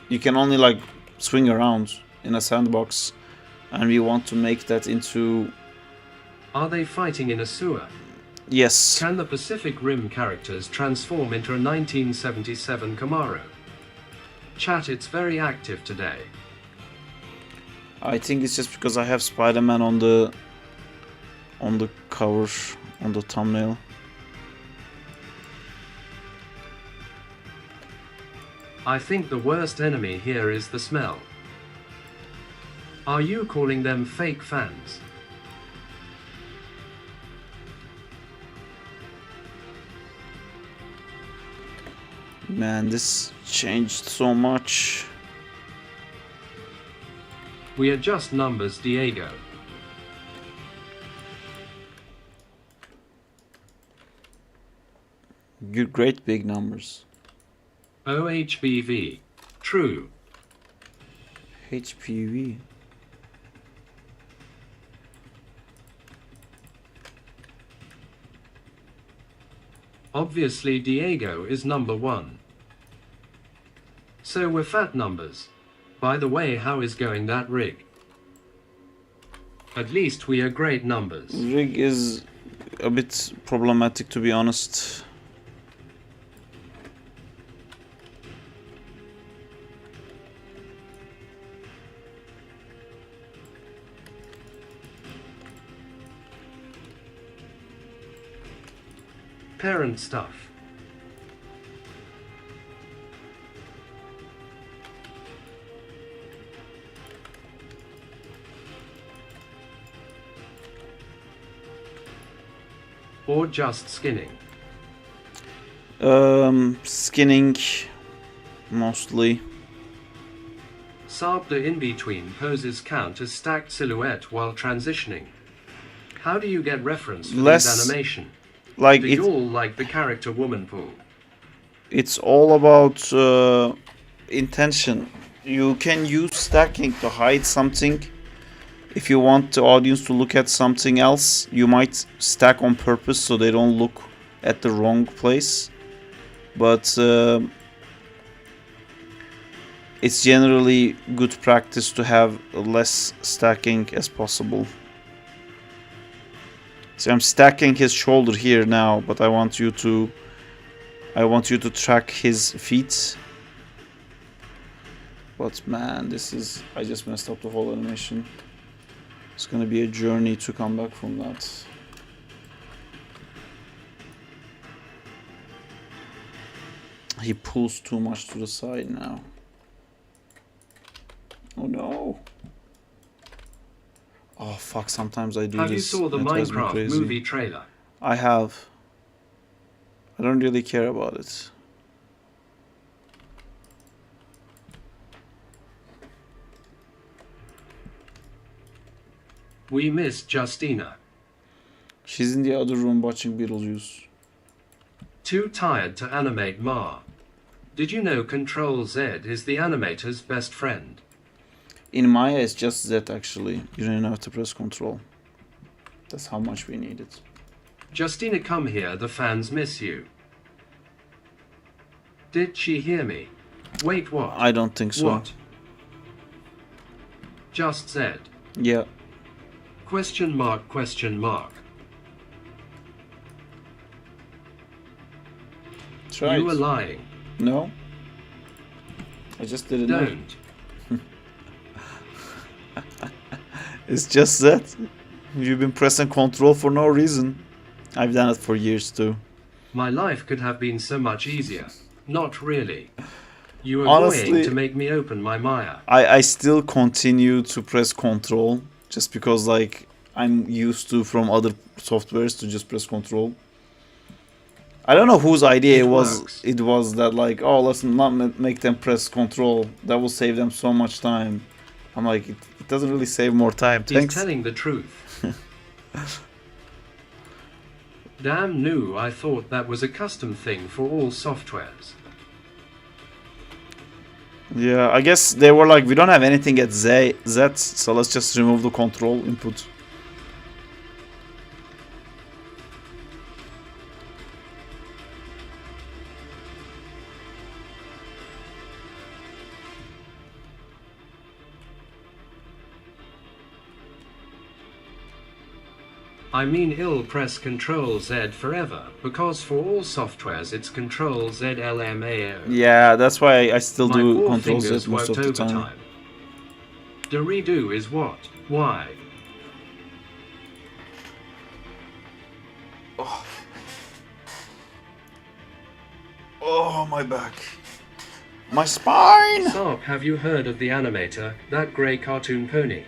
You can only like swing around in a sandbox, and we want to make that into... Are they fighting in a sewer? Yes. Can the Pacific Rim characters transform into a 1977 Camaro? Chat, it's very active today. I think it's just because I have Spider-Man on the cover, on the thumbnail. I think the worst enemy here is the smell. Are you calling them fake fans? Man, this changed so much. We are just numbers, Diego. You're great big numbers. OHBV. True. HPV. Obviously Diego is number 1. So we're fat numbers. By the way, how is going that rig? At least we are great numbers. Rig is a bit problematic, to be honest. parent stuff. Or just skinning? Skinning, mostly. Saab the in-between poses count as stacked silhouette while transitioning. How do you get reference for this animation? Like do you all like the character woman pool? It's all about intention. You can use stacking to hide something. If you want the audience to look at something else, you might stack on purpose so they don't look at the wrong place. But it's generally good practice to have less stacking as possible. So I'm stacking his shoulder here now, but I want you to track his feet. But man, I just messed up the whole animation. It's gonna be a journey to come back from that. He pulls too much to the side now. Oh no. Oh fuck, sometimes I do Have this. You saw the Minecraft movie trailer? I have. I don't really care about it. We miss Justina. She's in the other room watching Beetlejuice. Too tired to animate Ma. Did you know Control-Z is the animator's best friend? In Maya, it's just Z actually. You don't have to press Control. That's how much we need it. Justina, come here, the fans miss you. Did she hear me? Wait, what? I don't think so. What? Just Z. Yeah. Question mark, question mark. Try You it. are lying. No. I just didn't know. Don't. It's just that. You've been pressing Control for no reason. I've done it for years too. My life could have been so much easier. Not really. You are Honestly, going to make me open my Maya. I still continue to press Control just because like I'm used to from other softwares to just press Control. I don't know whose idea it was. Works. It was that like, oh, let's not make them press Control. That will save them so much time. I'm like, it doesn't really save more time. Thanks. He's telling the truth. Damn new, I thought that was a custom thing for all softwares. Yeah, I guess they were like, we don't have anything at Z, so let's just remove the Control input. I mean, I'll press Control-Z forever, because for all softwares it's Control-Z-LMAO. Yeah, that's why I still My do poor Control-Z fingers most of worked the time. overtime. The redo is what? Why? Oh, my back. My spine! Sarp, have you heard of the animator, that grey cartoon pony?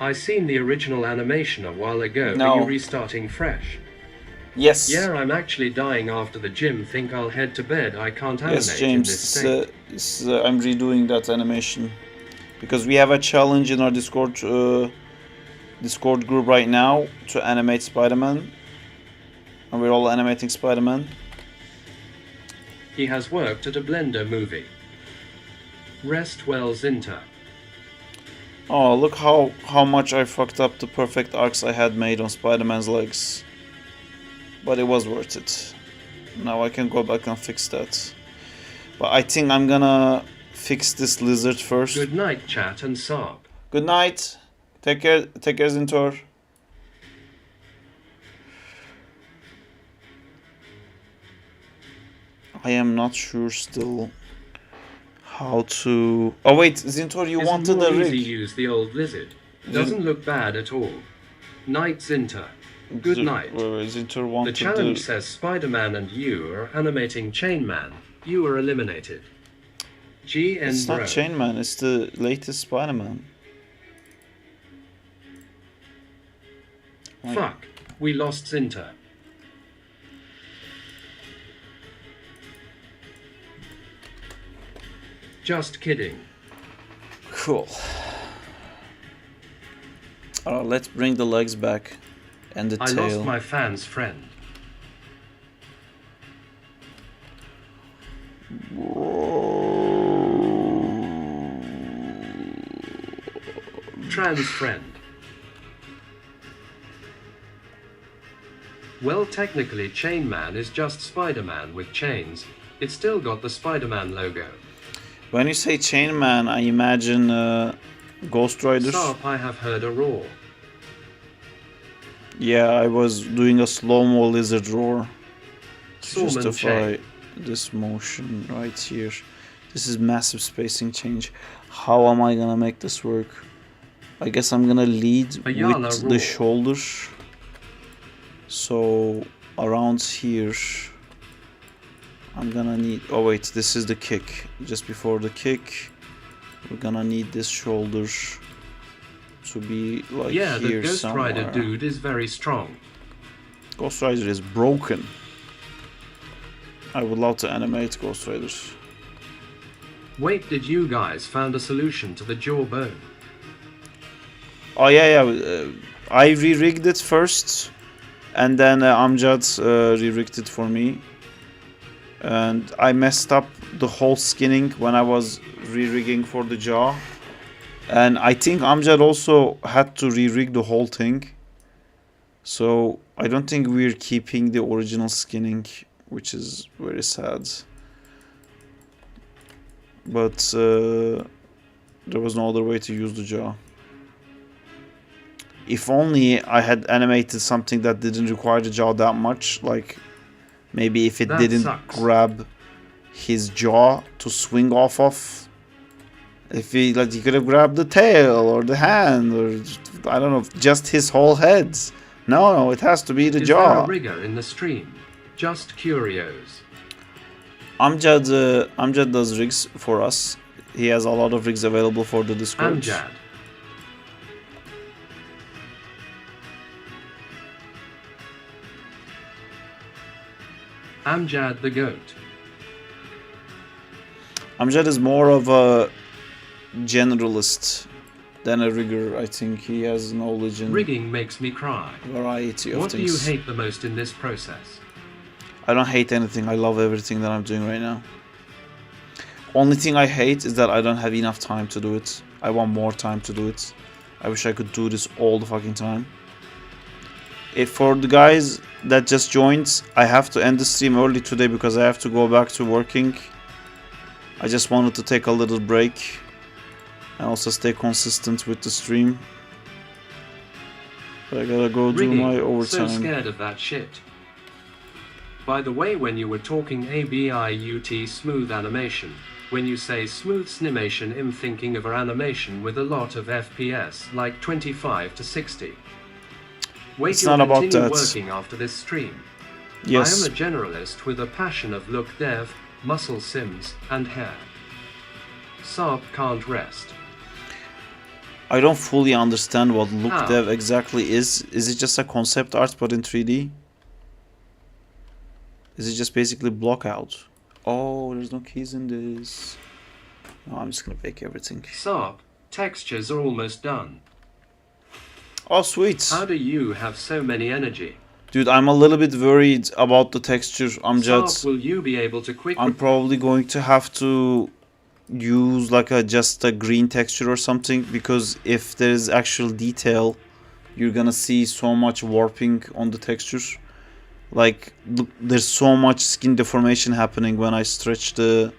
I seen the original animation a while ago. No. Are you restarting fresh? Yes. Yeah, I'm actually dying after the gym. Think I'll head to bed. I can't animate Yes, in James. this state. I'm redoing that animation because we have a challenge in our Discord group right now to animate Spider-Man, and we're all animating Spider-Man. He has worked at a Blender movie. Rest well, Zinta. Oh, look how much I fucked up the perfect arcs I had made on Spider-Man's legs. But it was worth it. Now I can go back and fix that. But I think I'm gonna fix this lizard first. Good night, chat and Sarp. Good night. Take care, Zintor. I am not sure still how to... Oh wait, Zintor, you wanted the rig. Easy use the old lizard. Doesn't look bad at all. Night, Zinta. Good night. The challenge says Spider-Man and you are animating Chain Man. You are eliminated. It's not Chain Man, it's the latest Spider-Man. Fuck, we lost Zinter. Just kidding. Cool. Let's bring the legs back and the tail. I lost my fan's friend. Trans friend. Well, technically Chain Man is just Spider-Man with chains. It's still got the Spider-Man logo. When you say Chain Man, I imagine Ghost Rider. Stop, I have heard a roar. Yeah, I was doing a slow-mo lizard roar to justify this motion right here. This is massive spacing change. How am I gonna make this work? I guess I'm gonna lead with the shoulder. So around here I'm gonna need, oh wait, this is the kick. Just before the kick we're gonna need this shoulder to be like here somewhere. Yeah, the Ghost Rider dude is very strong. Ghost Rider is broken. I would love to animate Ghost Riders. Wait, did you guys found a solution to the jawbone? Oh yeah, I re-rigged it first, and then Amjad re-rigged it for me. And I messed up the whole skinning when I was re-rigging for the jaw. And I think Amjad also had to re-rig the whole thing. So I don't think we're keeping the original skinning, which is very sad. But there was no other way to use the jaw. If only I had animated something that didn't require the jaw that much, like maybe if it didn't grab his jaw to swing off of. If he could have grabbed the tail or the hand or I don't know, just his whole head. No, it has to be the jaw. Is there a rigger in the stream? Just curios. Amjad does rigs for us. He has a lot of rigs available for the Discord. Amjad. Amjad the goat. Amjad is more of a generalist than a rigger. I think he has knowledge in rigging makes me cry. Variety of what things. What do you hate the most in this process? I don't hate anything. I love everything that I'm doing right now. Only thing I hate is that I don't have enough time to do it. I want more time to do it. I wish I could do this all the fucking time. For the guys that just joined, I have to end the stream early today because I have to go back to working. I just wanted to take a little break and also stay consistent with the stream. But I gotta go do my overtime. So scared of that shit. By the way, when you were talking ABIUT smooth animation, when you say smooth snimation, I'm thinking of an animation with a lot of FPS, like 25 to 60. Wait, it's not about that. Working after this stream. Yes. I am a generalist with a passion of look dev, muscle sims, and hair. Saab can't rest. I don't fully understand what look dev exactly is. Is it just a concept art but in 3D? Is it just basically block out? Oh, there's no keys in this. No, I'm just gonna fake everything. Saab, textures are almost done. Oh, sweet. How do you have so many energy? Dude, I'm a little bit worried about the texture. Will you be able to quickly... I'm probably going to have to use like just a green texture or something, because if there is actual detail, you're gonna see so much warping on the texture. Like, look, there's so much skin deformation happening when I stretch the...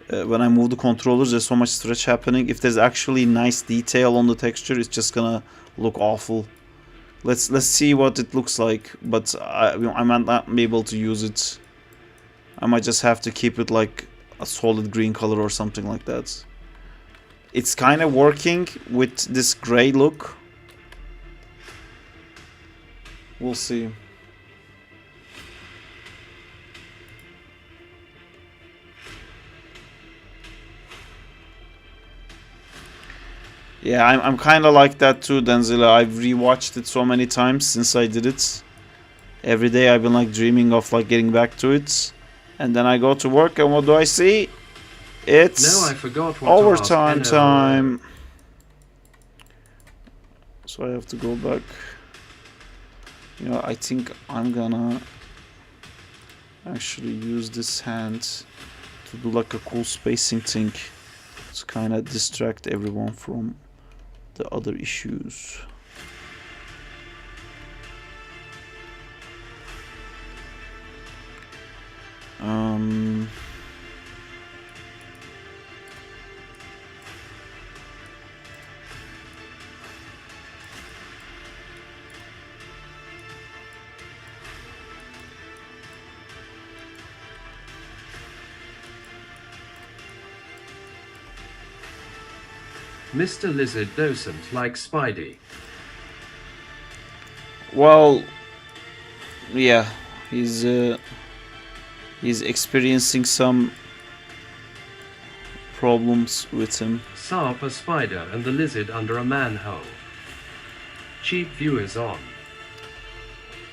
when I move the controllers, there's so much stretch happening. If there's actually nice detail on the texture, it's just gonna look awful. Let's see what it looks like, but I might not be able to use it. I might just have to keep it like a solid green color or something like that. It's kind of working with this gray look, We'll see. Yeah, I'm kind of like that too, Denzilla. I've rewatched it so many times since I did it. Every day I've been like dreaming of like getting back to it. And then I go to work and what do I see? It's I forgot what overtime time. So I have to go back. You know, I think I'm gonna actually use this hand to do like a cool spacing thing to kind of distract everyone from the other issues. Mr. Lizard doesn't like Spidey. Well, yeah, he's experiencing some problems with him. Sarp a spider and the lizard under a manhole. Cheap viewers on.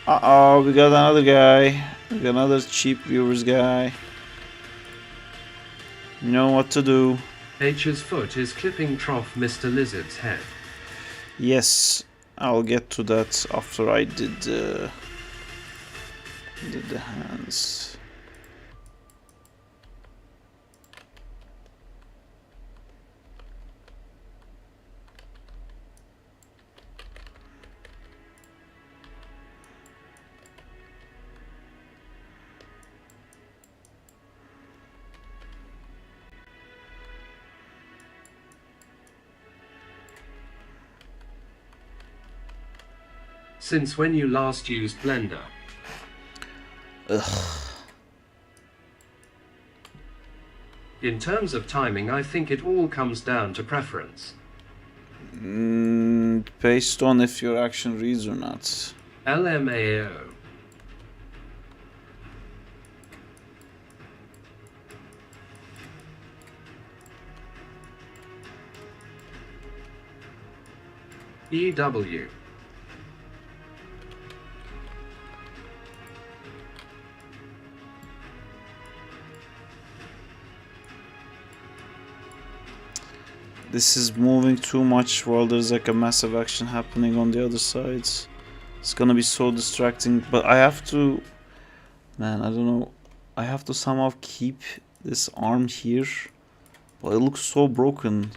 Uh-oh, we got another guy. We got another cheap viewers guy. You know what to do. H's foot is clipping trough Mr. Lizard's head. Yes, I'll get to that after I did the hands. Since when you last used Blender? Ugh. In terms of timing, I think it all comes down to preference. Based on if your action reads or not. LMAO. EW. This is moving too much while there's like a massive action happening on the other sides. It's gonna be so distracting, but I have to... Man, I don't know. I have to somehow keep this arm here. But it looks so broken.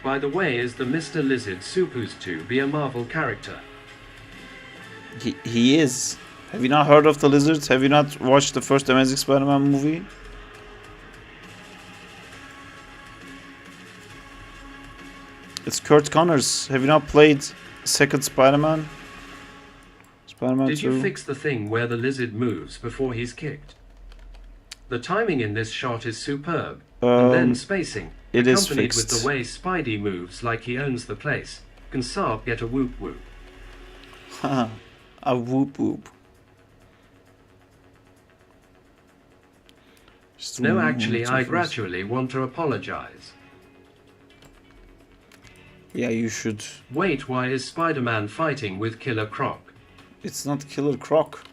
By the way, is the Mr. Lizard supposed to be a Marvel character? He is. Have you not heard of the Lizards? Have you not watched the first Amazing Spider-Man movie? It's Kurt Connors. Have you not played second Spider-Man? Spider-Man 2? Did you fix the thing where the lizard moves before he's kicked? The timing in this shot is superb. And then spacing. It is accompanied fixed. with the way Spidey moves like he owns the place. Can Sarp get a whoop whoop? Haha, a whoop whoop. No, actually, I gradually want to apologize. Yeah, you should. Wait, why is Spider-Man fighting with Killer Croc? It's not Killer Croc.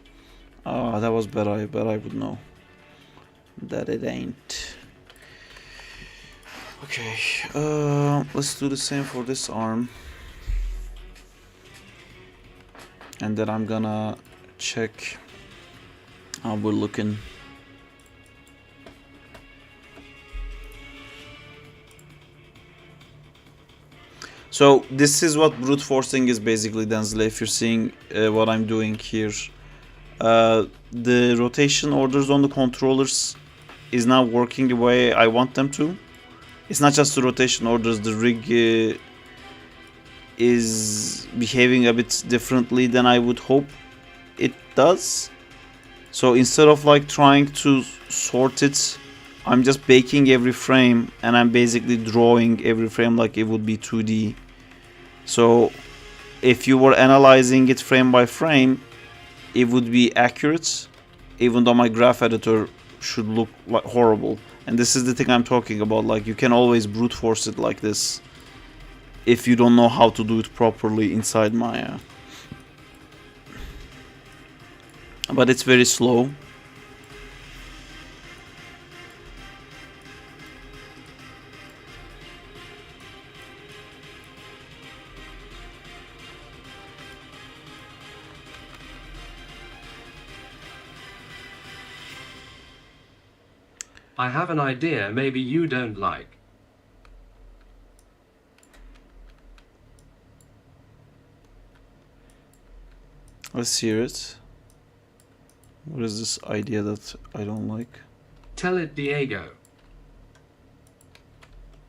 Ah, that was better. I bet I would know that it ain't. Okay, let's do the same for this arm. And then I'm gonna check how we're looking. So this is what brute forcing is basically, Denzel, if you're seeing what I'm doing here. The rotation orders on the controllers is now working the way I want them to. It's not just the rotation orders, the rig is behaving a bit differently than I would hope it does. So instead of like trying to sort it, I'm just baking every frame and I'm basically drawing every frame like it would be 2D. So if you were analyzing it frame by frame, it would be accurate, even though my graph editor should look like horrible. And this is the thing I'm talking about, like you can always brute force it like this if you don't know how to do it properly inside Maya. But it's very slow. I have an idea maybe you don't like. Let's hear it. What is this idea that I don't like? Tell it, Diego.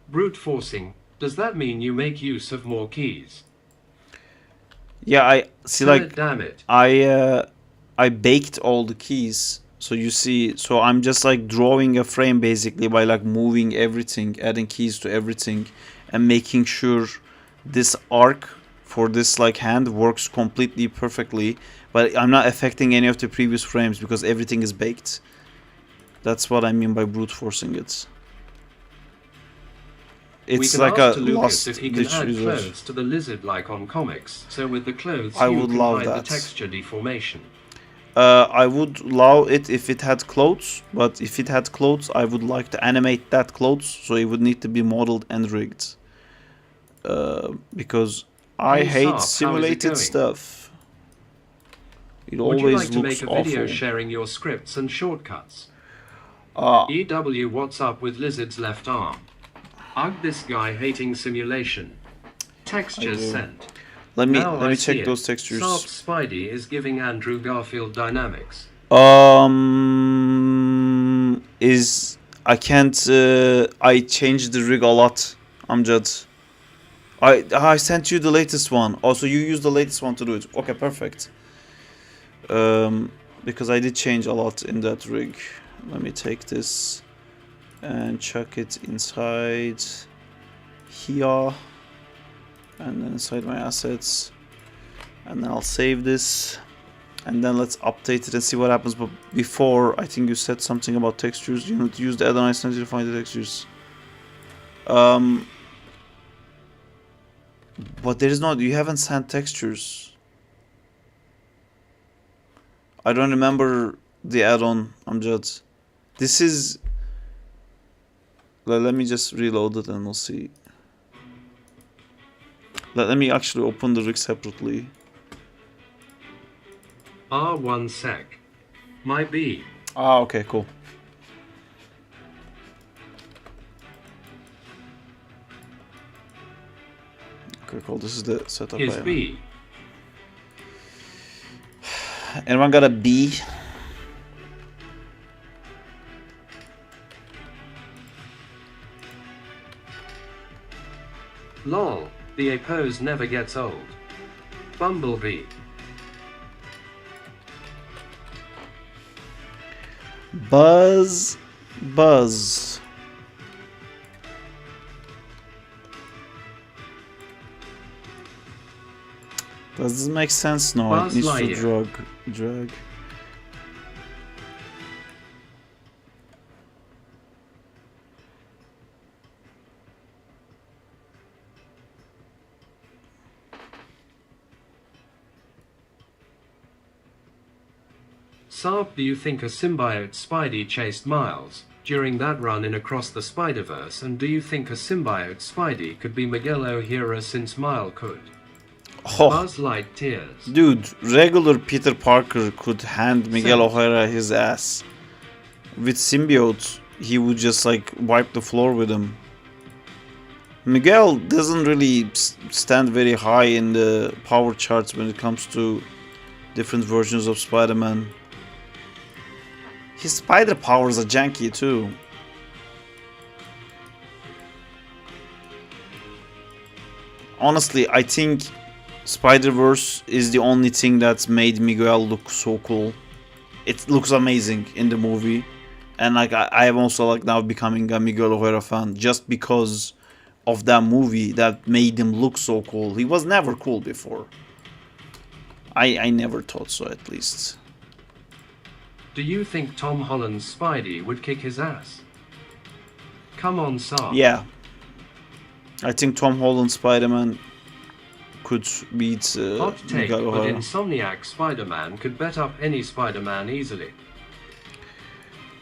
Brute forcing, does that mean you make use of more keys? Yeah, I see. Tell Like it, damn it. I baked all the keys. So you see, so I'm just like drawing a frame basically by like moving everything, adding keys to everything, and making sure this arc for this like hand works completely perfectly. But I'm not affecting any of the previous frames because everything is baked. That's what I mean by brute forcing it. It's like a lost if he can add clothes to the lizard like on comics. So with the clothes I you would can love hide that. the texture deformation. I would love it if it had clothes, but if it had clothes, I would like to animate that clothes, so it would need to be modeled and rigged. Because I hate simulated stuff. It always would you like to looks make a video awful. sharing your scripts and shortcuts? EW, what's up with Lizard's left arm? Ugh, this guy hating simulation. Textures sent. Let me check those textures. Soft Spidey is giving Andrew Garfield dynamics. I can't I changed the rig a lot, Amjad. I sent you the latest one. Also, you used the latest one to do it. Okay, perfect. Because I did change a lot in that rig. Let me take this and chuck it inside here, and then inside my assets, and then I'll save this, and then let's update it and see what happens. But before, I think you said something about textures. You need to use the add-on to find the textures. But there is no, you haven't sent textures. I don't remember the add-on, Amjad. This is... Let me just reload it and we'll see. Let me actually open the rig separately. R1 sec. My B. Ah, okay, cool. Okay, cool. This is the setup. Is B. Anyone got a B? Lol, the A pose never gets old. Bumblebee. Buzz. Does this make sense? No, it needs to drag. Sarp, do you think a symbiote Spidey chased Miles during that run in Across the Spider-Verse, and do you think a symbiote Spidey could be Miguel O'Hara since Miles could? Oh, Buzz Light tears. Dude, regular Peter Parker could hand Miguel O'Hara his ass. With symbiote, he would just like wipe the floor with him. Miguel doesn't really stand very high in the power charts when it comes to different versions of Spider-Man. His spider powers are janky too. honestly, I think Spider-Verse is the only thing that's made Miguel look so cool. It looks amazing in the movie, and like I am also like now becoming a Miguel O'Hara fan just because of that movie that made him look so cool. He was never cool before. I never thought so, at least. Do you think Tom Holland's Spidey would kick his ass? Come on, Saab. Yeah. I think Tom Holland Spider-Man could beat Hot take, Miguel but O'Hara. Insomniac Spider-Man could bet up any Spider-Man easily.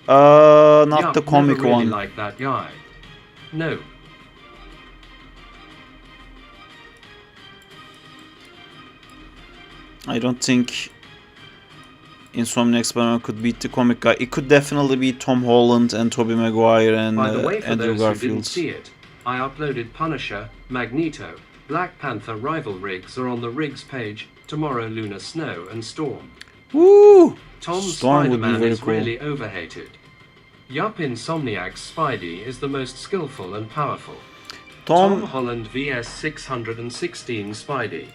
Not the comic never really one. like that guy. No. I don't think Insomniac Spider-Man could beat the comic guy. It could definitely be Tom Holland and Tobey Maguire and By the way, for Andrew those who didn't Garfield. see it, I uploaded Punisher, Magneto, Black Panther rival rigs are on the rigs page. Tomorrow, Lunar Snow and Storm. Woo! Tom's Storm would be Spider-Man very is cool. really overhated. Yup, Insomniac's Spidey is the most skillful and powerful. Tom Holland vs 616 Spidey.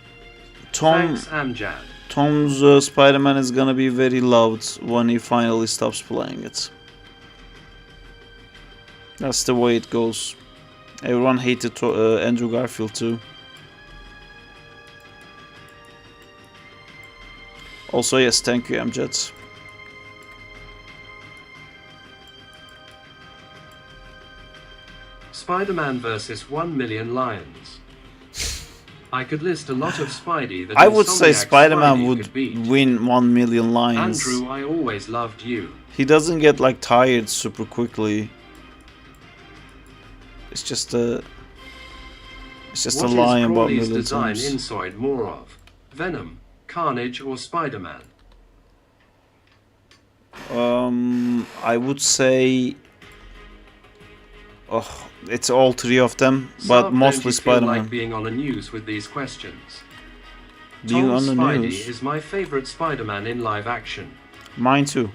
Thanks, Amjad. Tom's Spider-Man is gonna be very loud when he finally stops playing it. That's the way it goes. Everyone hated Andrew Garfield too. Also, yes, thank you, Amjad. Spider-Man vs 1 Million Lions. I could list a lot of Spidey that I would say Insomniac Spider-Man Spidey would could beat. win 1 million lions. Andrew, I always loved you. He doesn't get like tired super quickly. It's just a lie about What is million design times. inside more of? Venom, Carnage, or Spider-Man? I would say, it's all three of them, but Saab, mostly don't you Spider-Man. feel like being on the news with these questions? Being Tom on the Spidey news. is my favorite Spider-Man in live action. Mine too.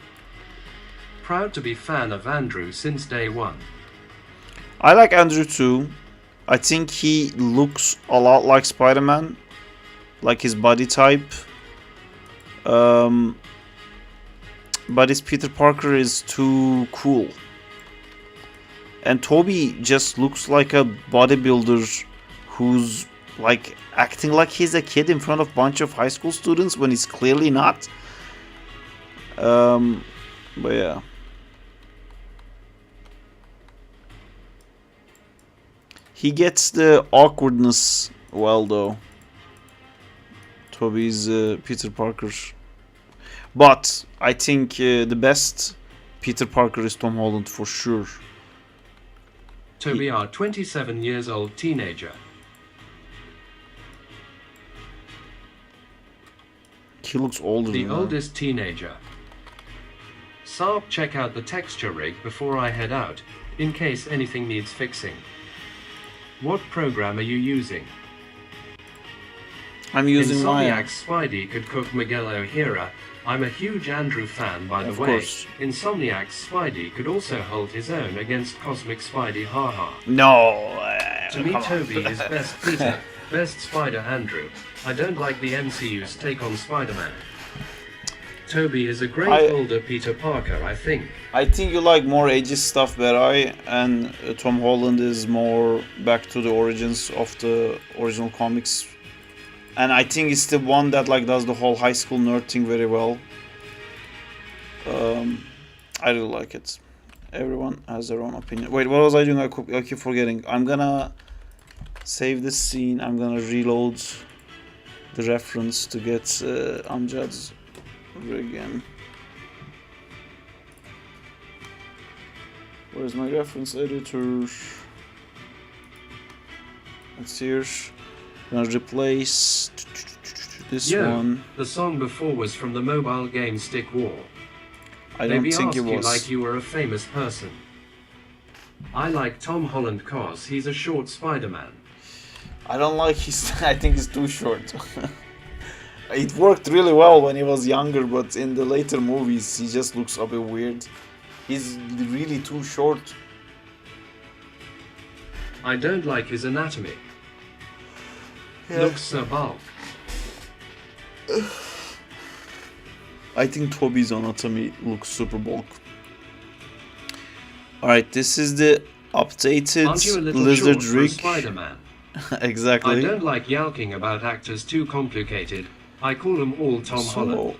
Proud to be fan of Andrew since day one. I like Andrew too. I think he looks a lot like Spider-Man, like his body type. But his Peter Parker is too cool. And Toby just looks like a bodybuilder who's like acting like he's a kid in front of a bunch of high school students when he's clearly not. But yeah. He gets the awkwardness well though. Toby's Peter Parker. But I think the best Peter Parker is Tom Holland for sure. Toby, our 27 years old teenager. He looks older The than that. oldest teenager. Saab, check out the texture rig before I head out, in case anything needs fixing. What program are you using? I'm using mine. Insomniac's Spidey could cook Miguel O'Hara. I'm a huge Andrew fan, by the Of way. course. Insomniac's Spidey could also hold his own against Cosmic Spidey, haha. No. To me, come on. Toby is best Peter, best Spider Andrew. I don't like the MCU's take on Spider-Man. Toby is a great older Peter Parker, I think. I think you like more ages stuff better, and Tom Holland is more back to the origins of the original comics. And I think it's the one that like does the whole high school nerd thing very well. I really like it. Everyone has their own opinion. Wait, what was I doing? I keep forgetting. I'm gonna save this scene. I'm gonna reload the reference to get Amjad's again. Where's my reference editor? It's here. I'm gonna replace this one. The song before was from the mobile game Stick War. I don't Maybe think ask it you was. like you were a famous person. I like Tom Holland cause he's a short Spider-Man. I don't like his. I think he's too short. It worked really well when he was younger, but in the later movies, he just looks a bit weird. He's really too short. I don't like his anatomy. Looks so bulk. I think Toby's anatomy looks super bulk. Alright, this is the updated Aren't you a little lizard short for a rig. Spider-Man? Exactly. I don't like yowking about actors too complicated. I call them all Tom Holland.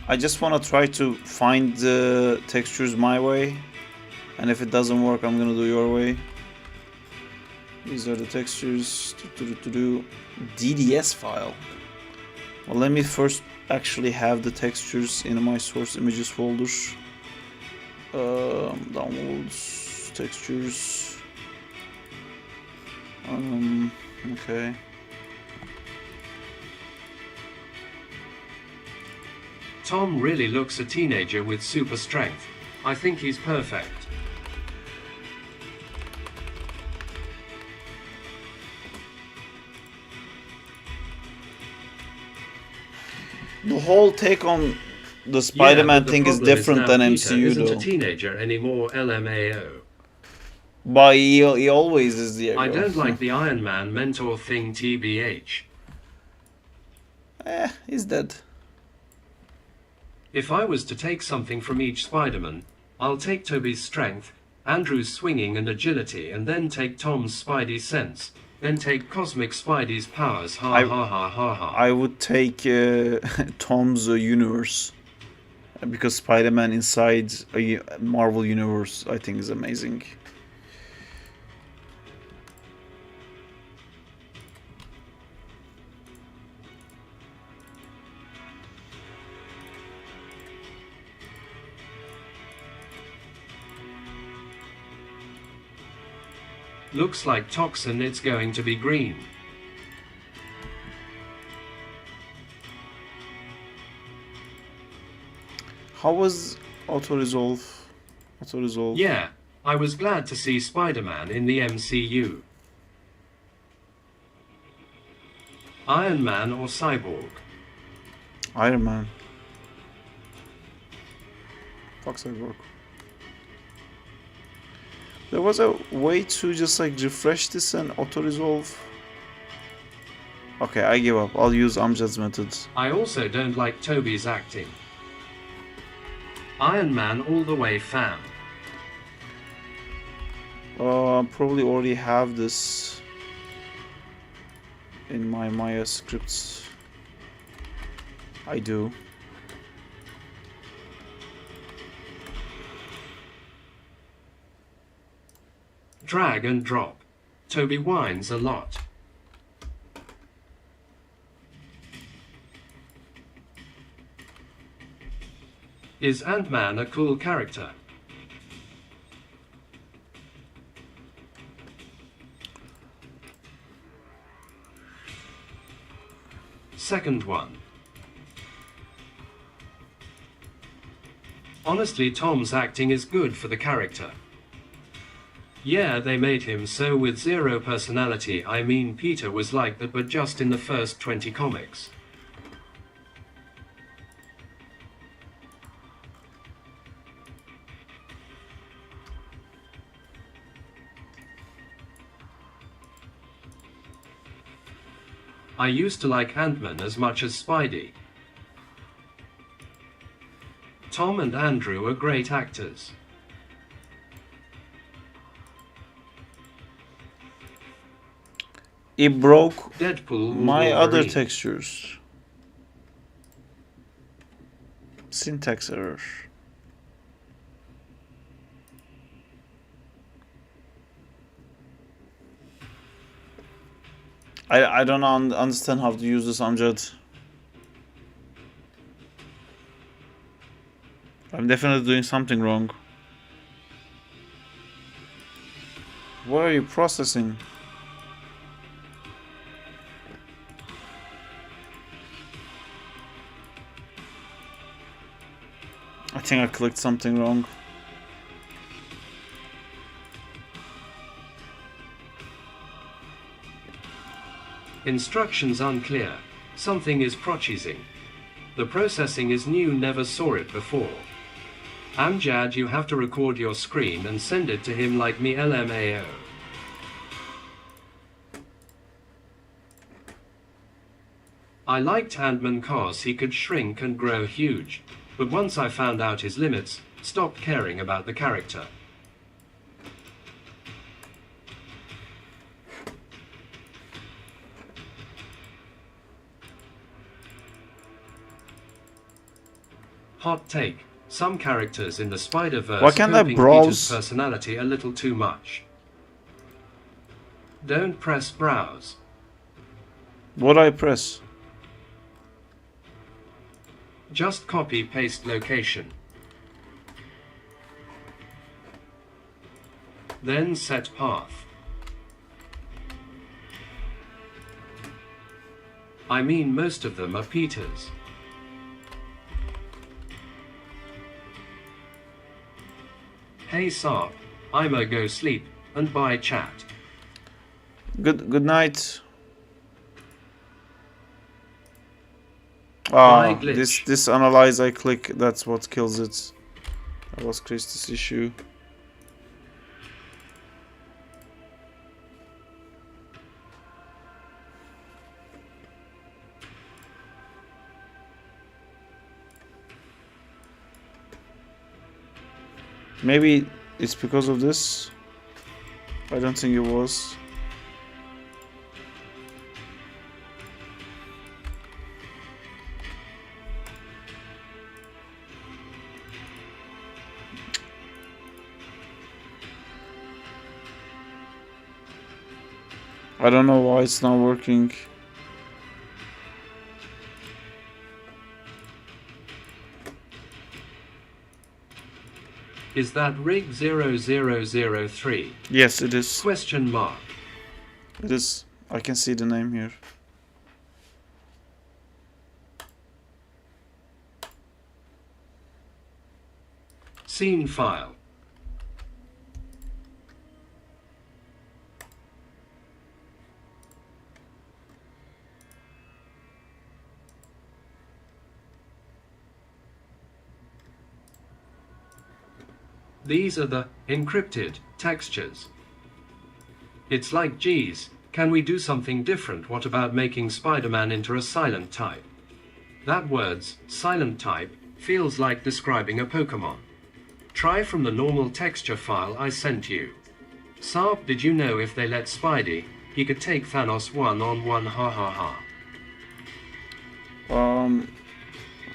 I just wanna try to find the textures my way, and if it doesn't work, I'm gonna do your way. These are the textures. DDS file. Well, let me first actually have the textures in my source images folder. Downloads, textures. Okay. Tom really looks a teenager with super strength. I think he's perfect. The whole take on the Spider-Man thing is different than MCU isn't though. A teenager anymore, LMAO. But he always is the I don't like the Iron Man mentor thing, TBH. He's dead. If I was to take something from each Spider-Man, I'll take Toby's strength, Andrew's swinging and agility, and then take Tom's Spidey sense. Then take Cosmic Spidey's powers, ha ha ha ha ha. I would take Tom's universe. Because Spider-Man inside a Marvel universe, I think, is amazing. Looks like Toxin, it's going to be green. How was auto-resolve? Auto-resolve? Yeah, I was glad to see Spider-Man in the MCU. Iron Man or Cyborg? Iron Man. Fuck Cyborg. There was a way to just like refresh this and auto-resolve. Okay, I give up. I'll use Amjad's methods. I also don't like Toby's acting. Iron Man all the way, fam. Probably already have this in my Maya scripts. I do. Drag and drop. Toby whines a lot. Is Ant-Man a cool character? Second one. Honestly, Tom's acting is good for the character. Yeah, they made him so with zero personality. I mean, Peter was like that, but just in the first 20 comics. I used to like Ant-Man as much as Spidey. Tom and Andrew are great actors. It broke Deadpool my other textures. Syntax error. I don't understand how to use this, Amjad. I'm definitely doing something wrong. What are you processing? I think I clicked something wrong. Instructions unclear. Something is processing. The processing is new, never saw it before. Amjad, you have to record your screen and send it to him like me, LMAO. I liked Ant-Man cause he could shrink and grow huge, but once I found out his limits, stopped caring about the character. Hot take. Some characters in the Spider-Verse coping Peter's personality a little too much. Don't press browse. What I press? Just copy-paste location. Then set path. I mean, most of them are Peter's. Hey Sarp, I'ma go sleep, and bye chat. Good night. Ah, this analyze I click, that's what kills it. That was Chris's issue. Maybe it's because of this. I don't think it was. I don't know why it's not working. Is that rig 0003? Yes, it is. Question mark. It is. I can see the name here. Scene file. These are the encrypted textures. It's like, geez, can we do something different? What about making Spider-Man into a silent type? That word's silent type feels like describing a Pokemon. Try from the normal texture file I sent you. Sarp, did you know if they let Spidey, he could take Thanos one-on-one, ha ha ha.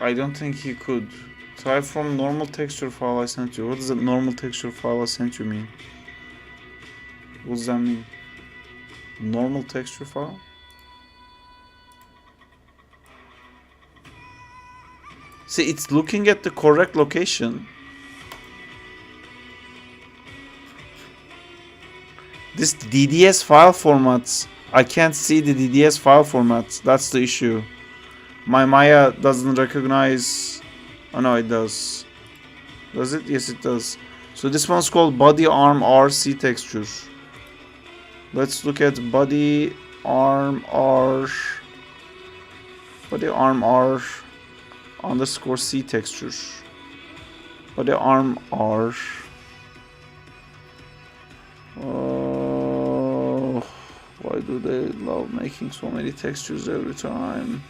I don't think he could. Try from normal texture file I sent you. What does the normal texture file I sent you mean? What does that mean? Normal texture file? See, it's looking at the correct location. This DDS file formats, I can't see the DDS file formats. That's the issue. My Maya doesn't recognize. Oh no, it does. Does it? Yes, it does. So this one's called body arm RC texture. Let's look at body arm R underscore C texture. Body arm R. Oh, why do they love making so many textures every time?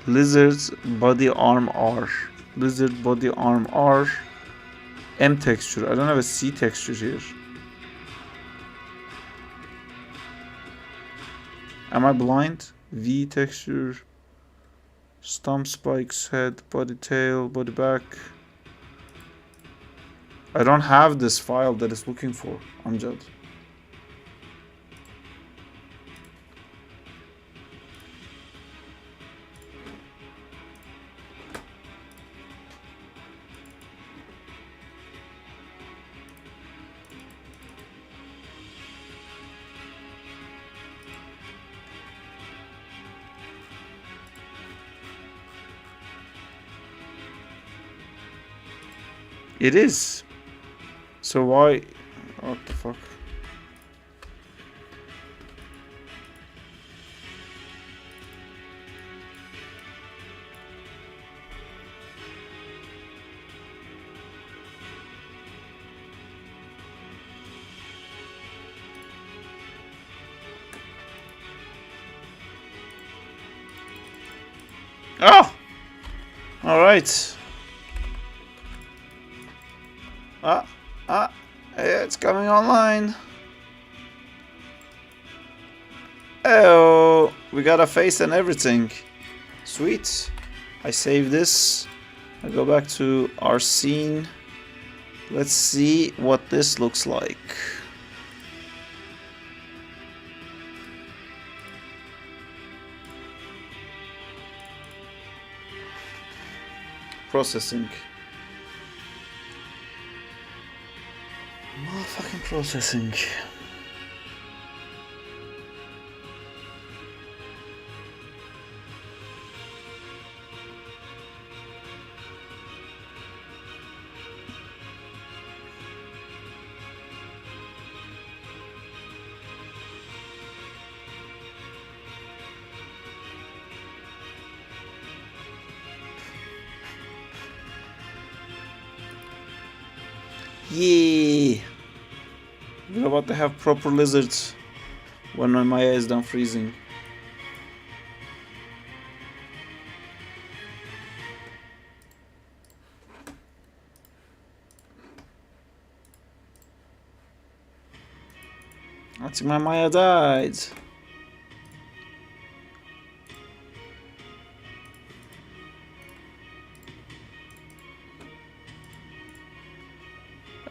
Lizard's body arm R. Lizard body arm R. M texture. I don't have a C texture here. Am I blind? V texture. Stump spikes, head, body tail, body back. I don't have this file that it's looking for, Amjad. It is. So why? What the fuck? Oh! Alright. It's coming online. Oh, we got a face and everything. Sweet. I save this. I go back to our scene. Let's see what this looks like. Processing. Motherfucking processing. Yeah, we're about to have proper lizards when my Maya is done freezing. I think my Maya died.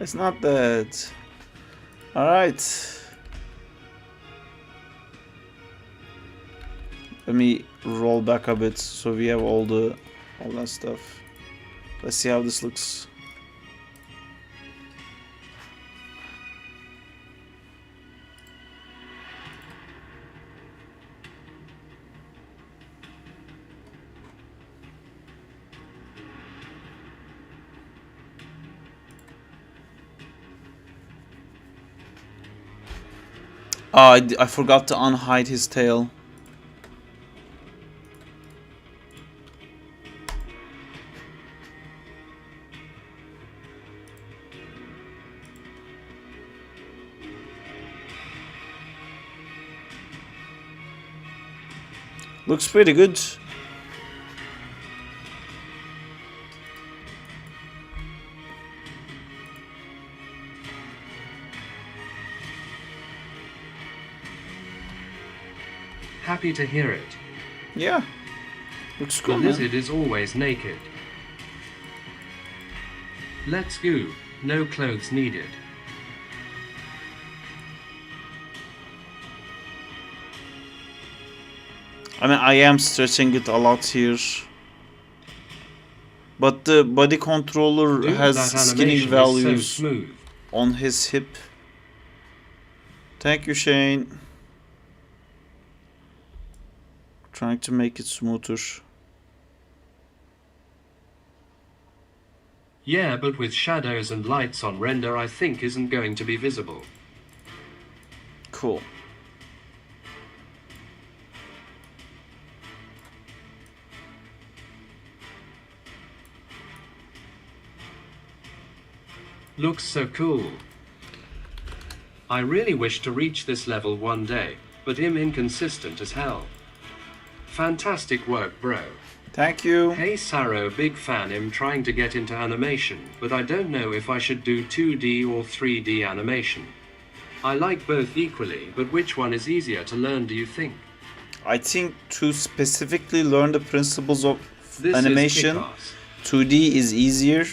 It's not dead. Alright. Let me roll back a bit so we have all that stuff. Let's see how this looks. Oh, I forgot to unhide his tail. Looks pretty good. Happy to hear it. Yeah. Looks cool, the lizard is always naked. Let's go. No clothes needed. I mean, I am stretching it a lot here. But the body controller has skinny values so on his hip. Thank you, Shane. Trying to make it smoother. Yeah, but with shadows and lights on render, I think isn't going to be visible. Cool. Looks so cool. I really wish to reach this level one day, but I'm inconsistent as hell. Fantastic work, bro. Thank you. Hey Saro, big fan. I'm trying to get into animation, but I don't know if I should do 2D or 3D animation. I like both equally, but which one is easier to learn, do you think? I think to specifically learn the principles of This animation, 2D is easier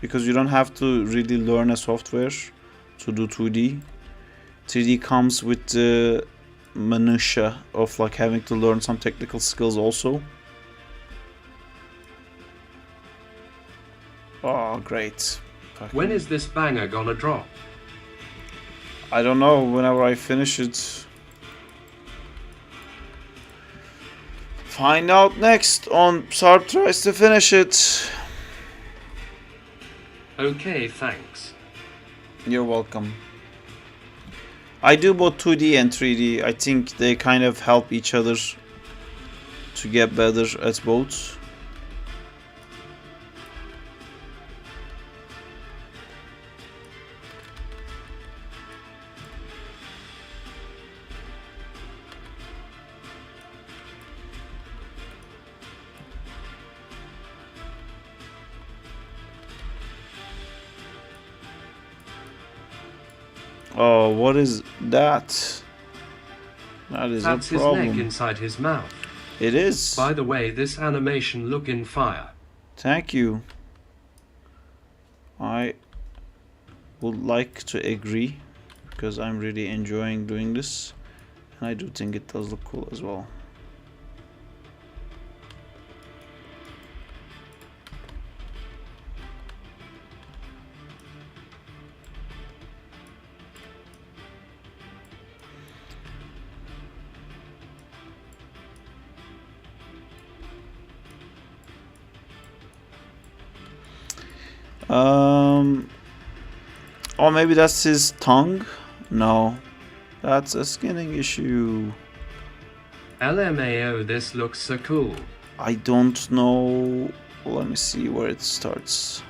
because you don't have to really learn a software to do 2D. 3D comes with the minutia of like having to learn some technical skills also. Oh, great. When is this banger gonna drop? I don't know, whenever I finish it. Find out next on Sarp Tries to Finish It. Okay, thanks. You're welcome. I do both 2D and 3D. I think they kind of help each other to get better at both. Oh, what is that? That is That's a problem. his neck inside his mouth. It is. By the way, this animation look in fire. Thank you. I would like to agree because I'm really enjoying doing this, and I do think it does look cool as well. Or maybe that's his tongue? No, that's a skinning issue. LMAO, this looks so cool. I don't know. Let me see where it starts.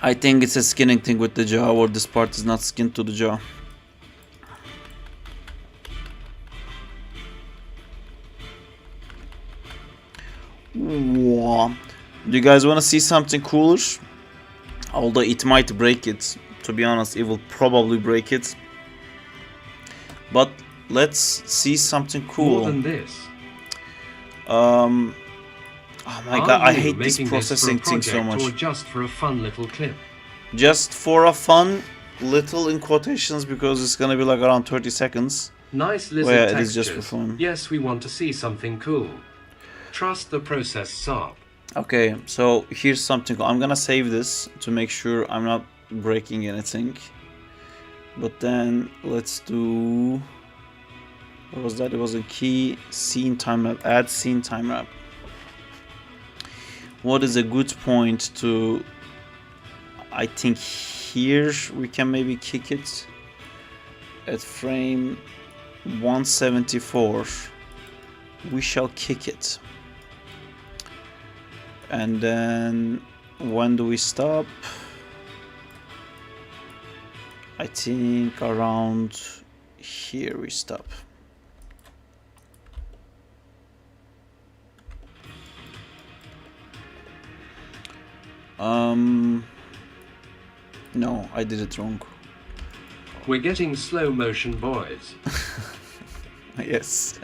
I think it's a skinning thing with the jaw, or this part is not skinned to the jaw. Do you guys want to see something cooler? Although it might break it. To be honest, it will probably break it. But let's see something cool. More than this. Oh my god, I hate this processing thing so much. Or just for a fun little clip? Just for a fun little in quotations, because it's gonna be like around 30 seconds. Nice lizard textures. It is just for fun. Yes, we want to see something cool. Trust the process, Saab. Okay, so here's something. I'm gonna save this to make sure I'm not breaking anything. But then let's do... What was that? It was a key scene time wrap. Add scene time wrap. What is a good point to... I think here we can maybe kick it at frame 174. We shall kick it. And then when do we stop? I think around here we stop. No, I did it wrong. We're getting slow motion, boys. Yes.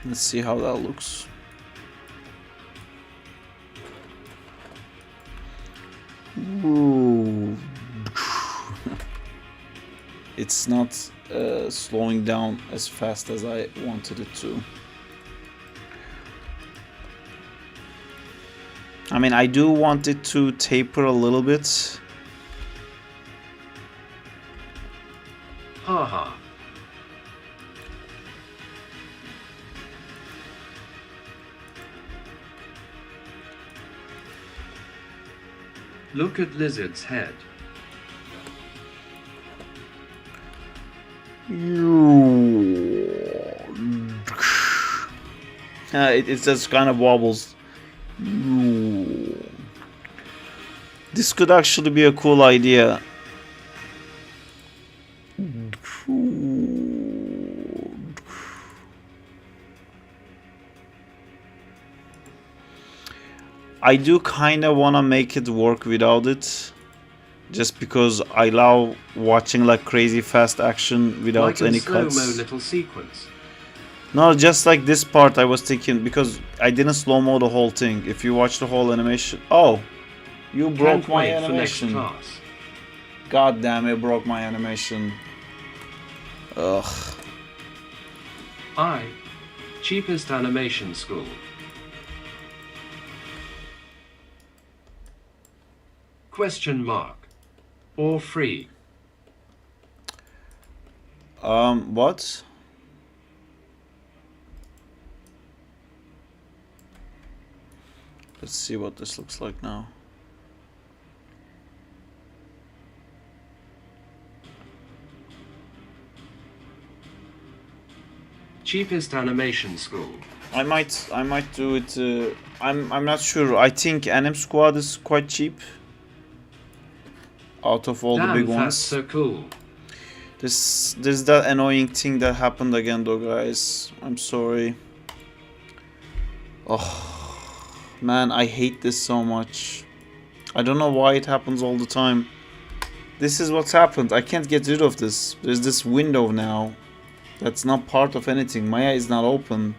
Let's see how that looks. Ooh. It's not slowing down as fast as I wanted it to. I mean, I do want it to taper a little bit. Haha. Look at lizard's head. It just kind of wobbles. This could actually be a cool idea. I do kind of want to make it work without it, just because I love watching like crazy fast action without like any slow-mo cuts. little sequence. No, just like this part I was thinking, because I didn't slow-mo the whole thing. If you watch the whole animation... Oh! You broke my animation. God damn, it broke my animation. Ugh. Cheapest animation school. Question mark. Or free. What? Let's see what this looks like now. Cheapest animation school. I might do it. I'm not sure. I think Anim Squad is quite cheap. Out of all the big ones. That's so cool. There's that annoying thing that happened again though, guys. I'm sorry. Oh, man, I hate this so much. I don't know why it happens all the time. This is what's happened. I can't get rid of this. There's this window now that's not part of anything. Maya is not open.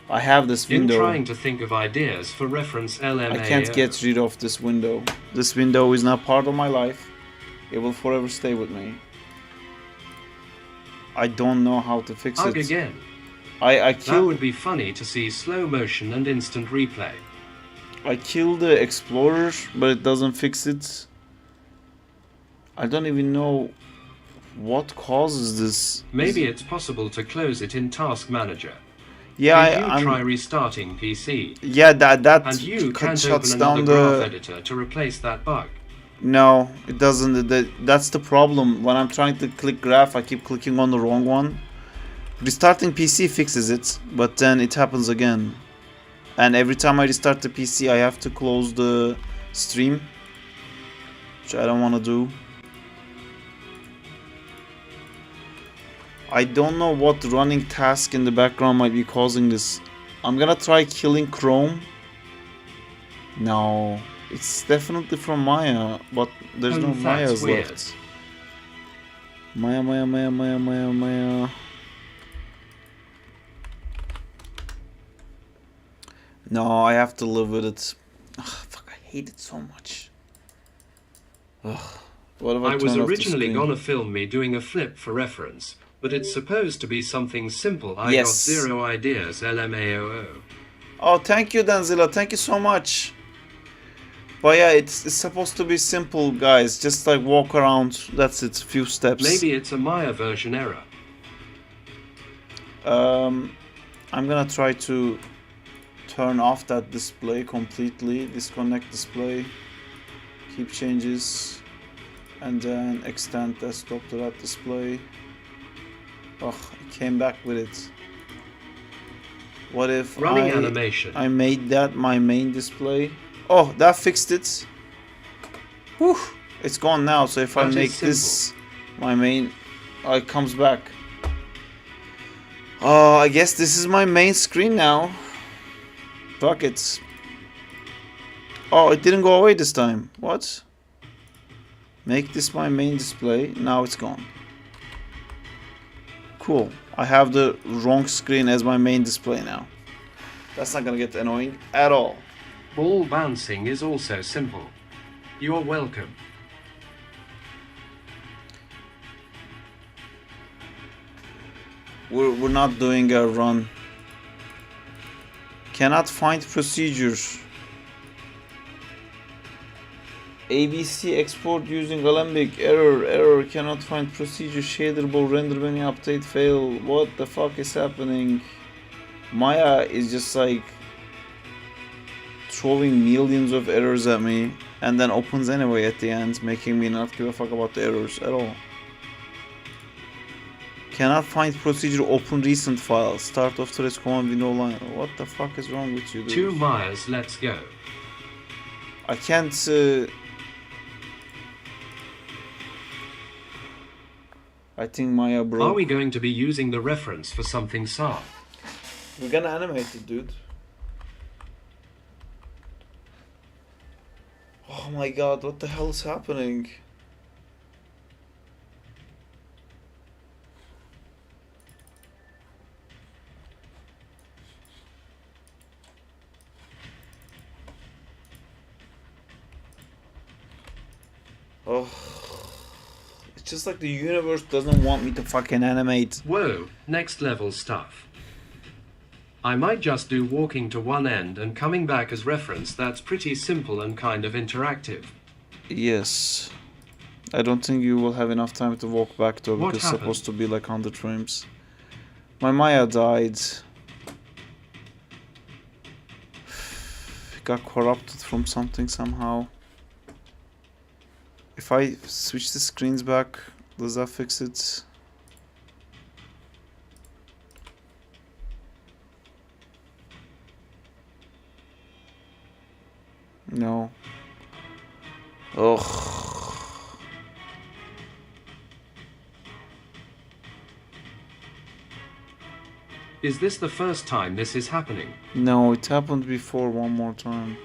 I have this window. In trying to think of ideas for reference LMAO, I can't get rid of this window. This window is not part of my life. It will forever stay with me. I don't know how to fix it. Again. I That would be funny to see slow motion and instant replay. I killed the Explorer, but it doesn't fix it. I don't even know what causes this. Maybe it's possible to close it in Task Manager. Yeah, I'm try restarting PC. Yeah, that and you can't shuts open down another the graph editor to replace that bug. No, it doesn't. That's the problem. When I'm trying to click graph, I keep clicking on the wrong one. Restarting PC fixes it, but then it happens again. And every time I restart the PC, I have to close the stream, which I don't want to do. I don't know what running task in the background might be causing this. I'm gonna try killing Chrome. No, it's definitely from Maya, but there's no Mayas left. Maya. No, I have to live with it. Ugh, fuck, I hate it so much. Ugh. What if I was originally gonna film me doing a flip for reference, but it's supposed to be something simple. I got zero ideas, LMAO. Oh, thank you, Danzilla. Thank you so much. But yeah, it's supposed to be simple, guys. Just like walk around. That's it. Few steps. Maybe it's a Maya version error. I'm gonna try to turn off that display completely. Disconnect display. Keep changes. And then extend desktop to that display. Oh, I came back with it. What if animation. I made that my main display? Oh, that fixed it. Whew, it's gone now. So if I make this my main, it comes back. Oh, I guess this is my main screen now. Fuck it. Oh, it didn't go away this time. What? Make this my main display. Now it's gone. Cool. I have the wrong screen as my main display now. That's not gonna get annoying at all. Ball bouncing is also simple. You're welcome. We're not doing a run. Cannot find procedure. ABC export using Alembic. Error. Cannot find procedure. Shader ball render menu update fail. What the fuck is happening? Maya is just like throwing millions of errors at me and then opens anyway at the end, making me not give a fuck about the errors at all. Cannot find procedure, open recent file. Start of threads, command window line. What the fuck is wrong with you, dude? 2 Mayas, let's go. I can't I think Maya broke. Are we going to be using the reference for something soft? We're gonna animate it, dude. Oh my god, what the hell is happening? Oh, it's just like the universe doesn't want me to fucking animate. Whoa, next level stuff. I might just do walking to one end and coming back as reference. That's pretty simple and kind of interactive. Yes. I don't think you will have enough time to walk back though, because it's supposed to be like 100 frames. My Maya died. It got corrupted from something somehow. If I switch the screens back, does that fix it? No. Ugh. Is this the first time this is happening? No, it happened before one more time.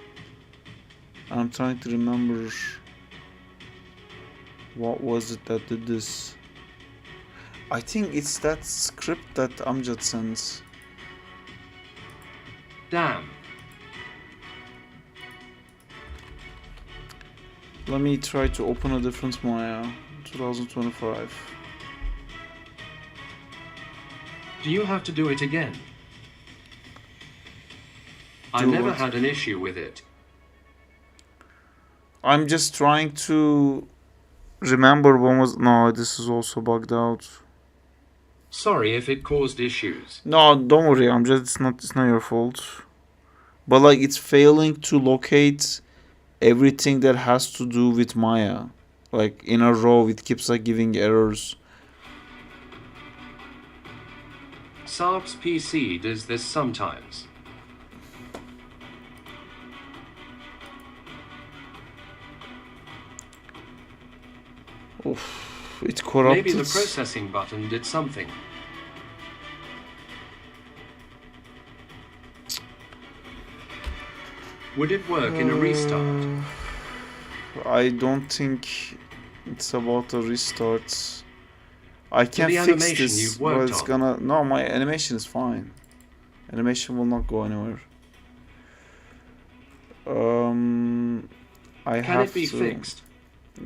I'm trying to remember what was it that did this. I think it's that script that Amjad sends. Damn. Let me try to open a different Maya. 2025. Do you have to do it again? I never had an issue with it. I'm just trying to remember when was... No, this is also bugged out. Sorry if it caused issues. No, don't worry. It's not your fault. But like it's failing to locate everything that has to do with Maya. Like in a row, it keeps like giving errors. Saab's PC does this sometimes. Oof, it's corrupted. Maybe the processing button did something. Would it work in a restart? I don't think it's about a restart. I can fix this, but it's gonna... No, my animation is fine. Animation will not go anywhere. I can it be fixed?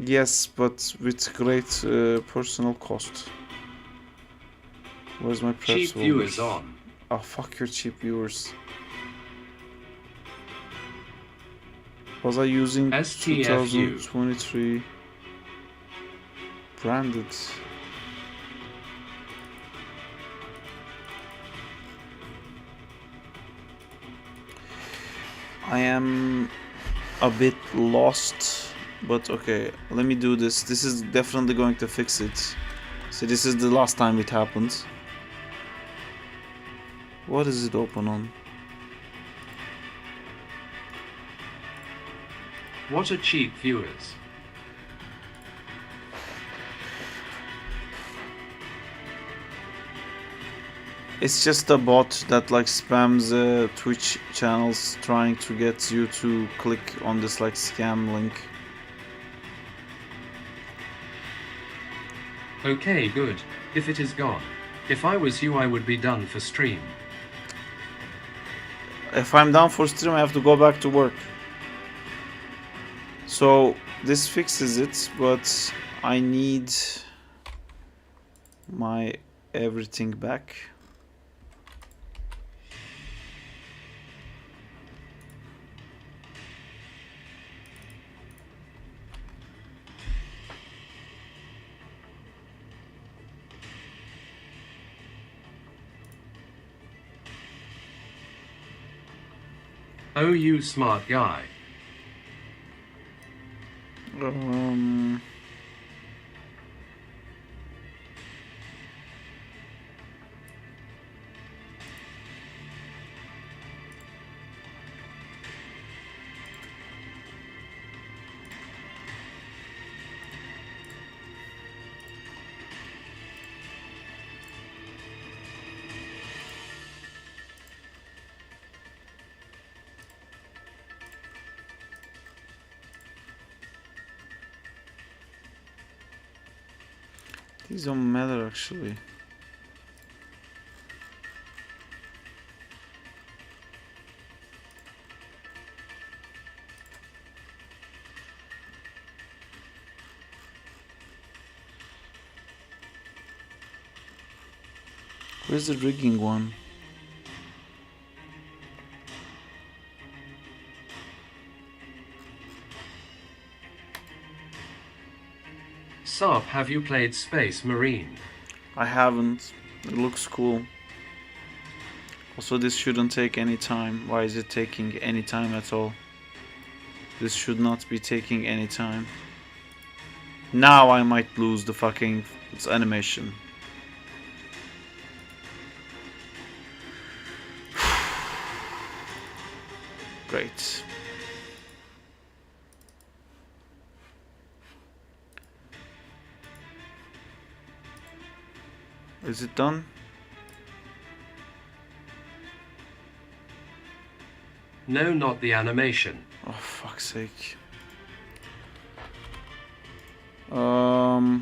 Yes, but with great personal cost. Where's my cheap viewers on? Oh, fuck your cheap viewers. Was I using STFU 2023 branded? I am a bit lost, but okay, let me do this. This is definitely going to fix it. So this is the last time it happened. What is it open on? What are cheap viewers? It's just a bot that like spams Twitch channels trying to get you to click on this like scam link. Okay, good. If it is gone. If I was you, I would be done for stream. If I'm done for stream, I have to go back to work. So this fixes it, but I need my everything back. Oh, you smart guy. These don't matter actually. Where's the rigging one? Saab, have you played Space Marine? I haven't. It looks cool. Also, this shouldn't take any time. Why is it taking any time at all? This should not be taking any time. Now I might lose the fucking animation. Great. Is it done? No, not the animation. Oh, fuck's sake. Oh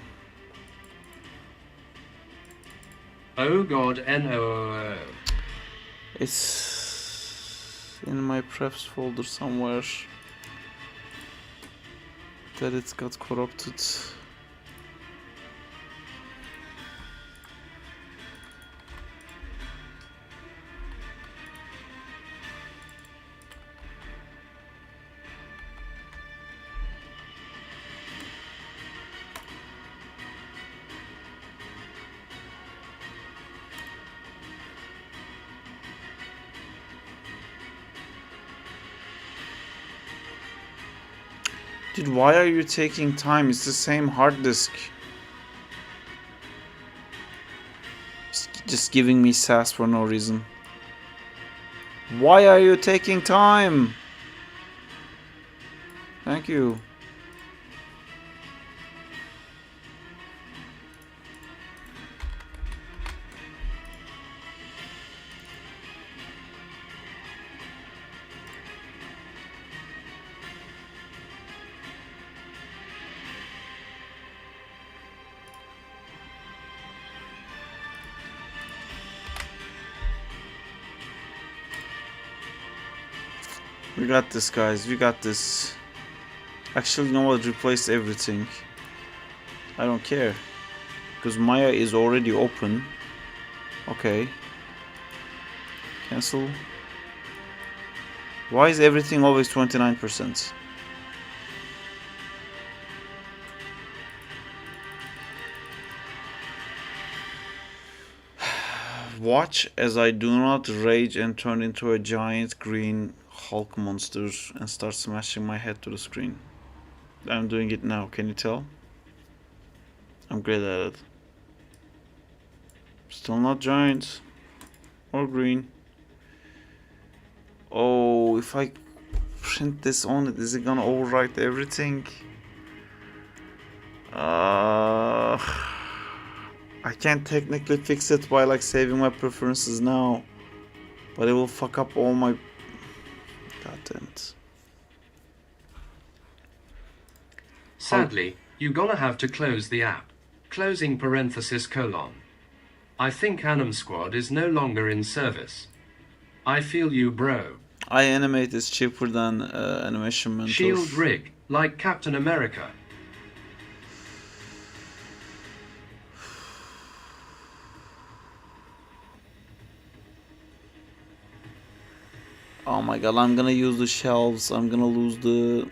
god, no. It's in my preps folder somewhere that it got corrupted. Dude, why are you taking time? It's the same hard disk. Just giving me sass for no reason. Why are you taking time? Thank you. We got this, guys. We got this. Actually, you know what? Replace everything. I don't care. Because Maya is already open. Okay. Cancel. Why is everything always 29%? Watch as I do not rage and turn into a giant green Hulk monster and start smashing my head to the screen. I'm doing it now, can you tell? I'm great at it. Still not giant or green. Oh, if I print this on it, is it gonna overwrite everything? I can't technically fix it by like saving my preferences now, but it will fuck up all my... God damn it. Sadly, you're gonna have to close the app. Closing parenthesis colon. I think Anim Squad is no longer in service. I feel you, bro. Animate is cheaper than Animation Mentor. Shield rig, like Captain America. Oh my god, I'm gonna use the shelves. I'm gonna lose the...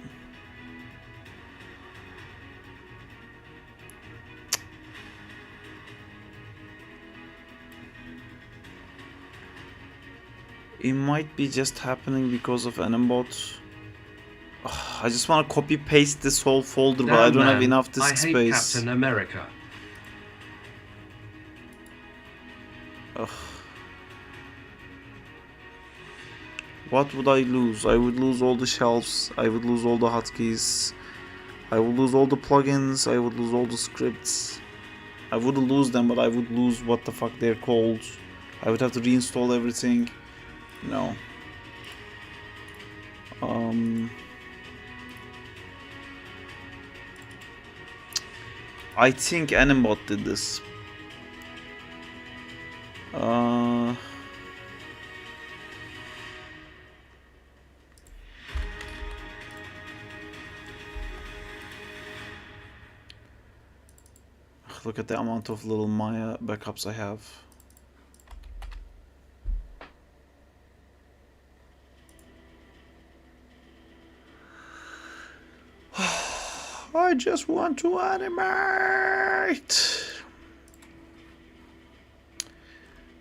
It might be just happening because of Animbot. I just want to copy paste this whole folder, but I don't have enough disk space. I hate Captain America. Ugh. What would I lose? I would lose all the shelves. I would lose all the hotkeys. I would lose all the plugins. I would lose all the scripts. I wouldn't lose them, but I would lose what the fuck they're called. I would have to reinstall everything. No. I think Animbot did this. Look at the amount of little Maya backups I have. I just want to animate.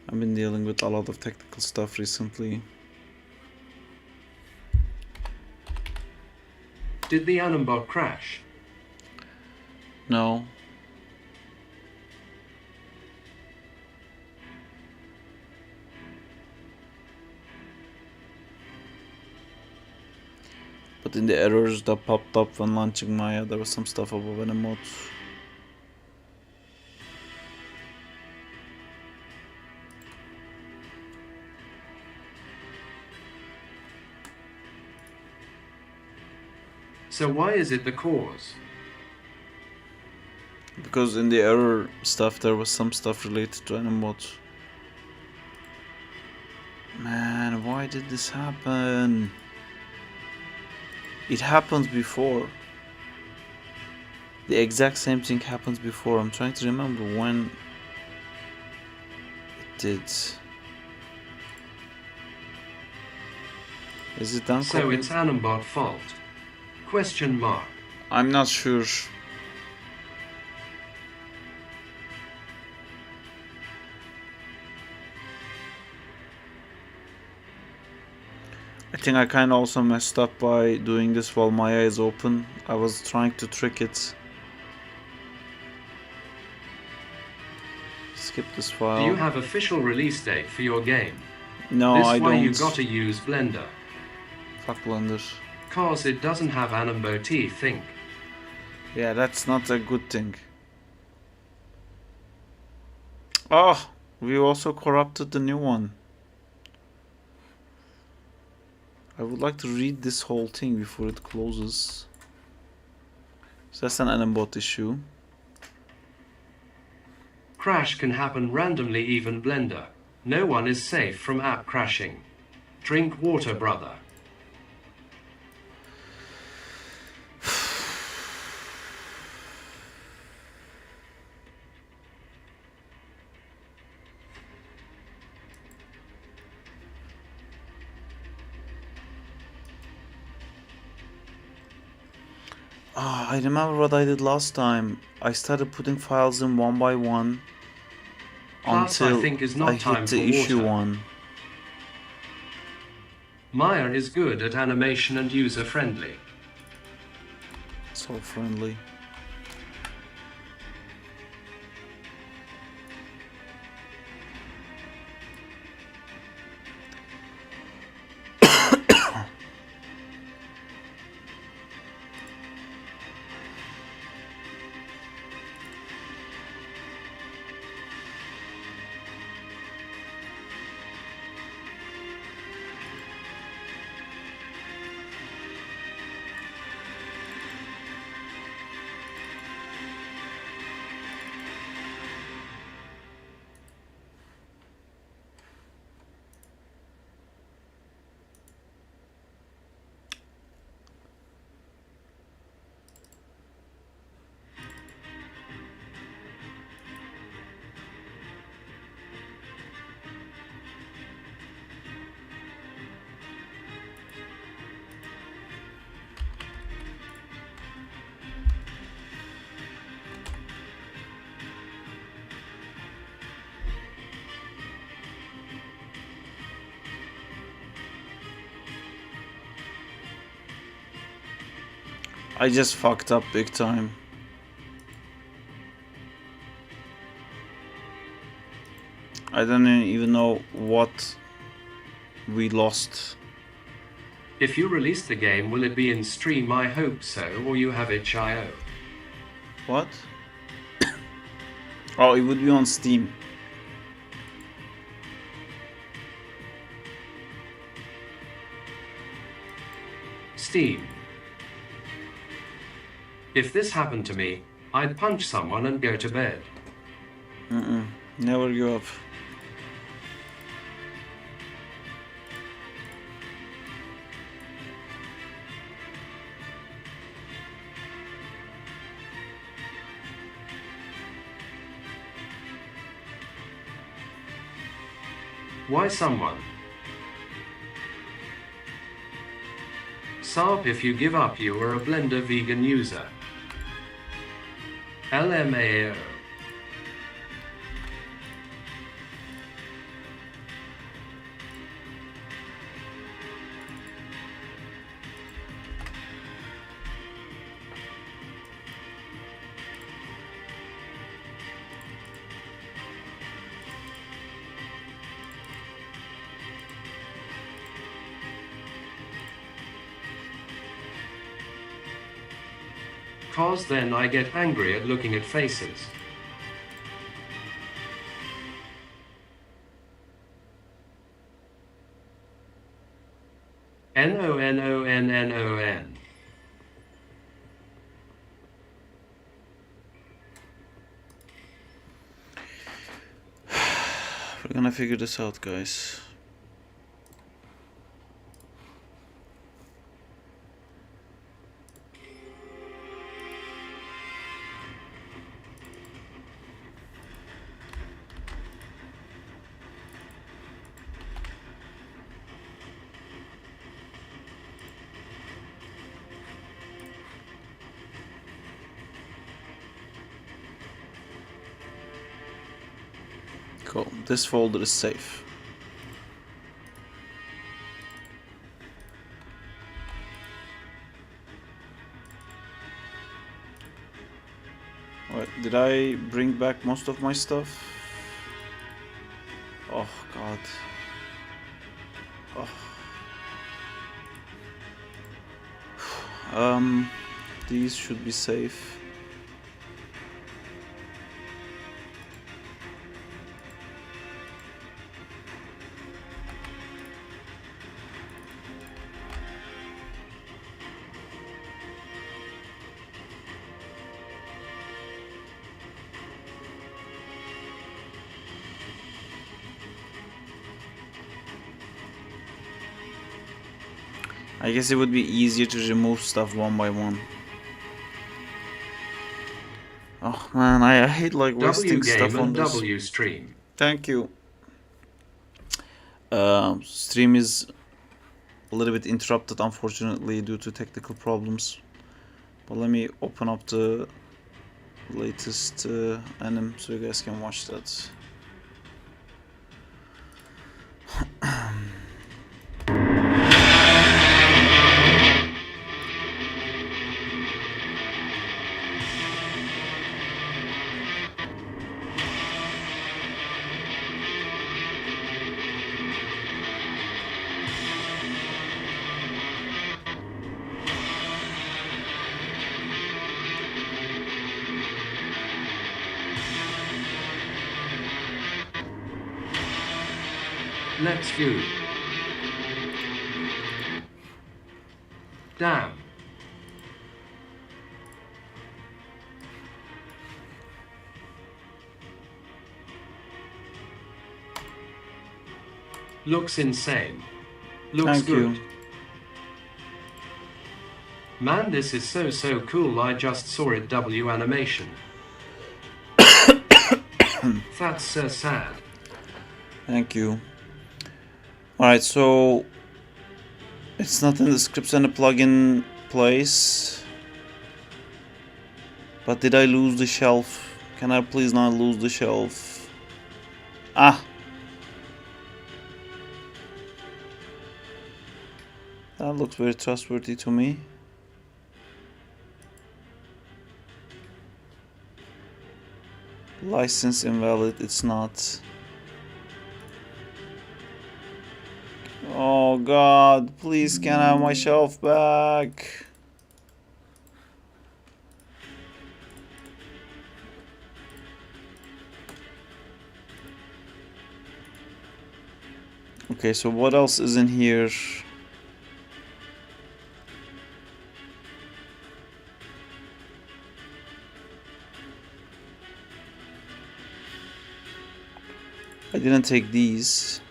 I've been dealing with a lot of technical stuff recently. Did the Animbot crash? No. But in the errors that popped up when launching Maya, there was some stuff above Animate. So why is it the cause? Because in the error stuff there was some stuff related to Animate. Man, why did this happen? It happened before. The exact same thing happened before. I'm trying to remember when it did. Is it done? So it's Animate fault? Question mark. I'm not sure. I think I kinda also messed up by doing this while my eye is open. I was trying to trick it. Skip this file. Do you have official release date for your game? No, I don't. This why you gotta use Blender. Fuck Blender. Cause it doesn't have Animate think. Yeah, that's not a good thing. Oh, we also corrupted the new one. I would like to read this whole thing before it closes. So that's an Animate issue. Crash can happen randomly, even Blender. No one is safe from app crashing. Drink water, brother. I remember what I did last time. I started putting files in one by one until I hit the issue one. Maya is good at animation and user-friendly. So friendly. I just fucked up big time. I don't even know what we lost. If you release the game, will it be in stream? I hope so, or you have itch.io. What? Oh, it would be on Steam. Steam. If this happened to me, I'd punch someone and go to bed. Never give up. Why someone? Sarp, if you give up, you are a Blender vegan user. LMAO. Cause then I get angry at looking at faces. NONONNON. We're gonna figure this out, guys. Cool. This folder is safe. Wait, did I bring back most of my stuff? Oh god. Oh. These should be safe. I guess it would be easier to remove stuff one by one. Oh man, I hate like wasting stuff on this. W stream. Thank you. Stream is a little bit interrupted, unfortunately, due to technical problems. But let me open up the latest anime so you guys can watch that. Let's view. Damn. Looks insane. Looks Thank good. you. Man, this is so cool. I just saw it. W animation. That's so sad. Thank you. Alright, so it's not in the scripts and the plugin place. But did I lose the shelf? Can I please not lose the shelf? Ah! That looks very trustworthy to me. License invalid, it's not. Oh god, please can I have my shelf back? Okay, so what else is in here? I didn't take these.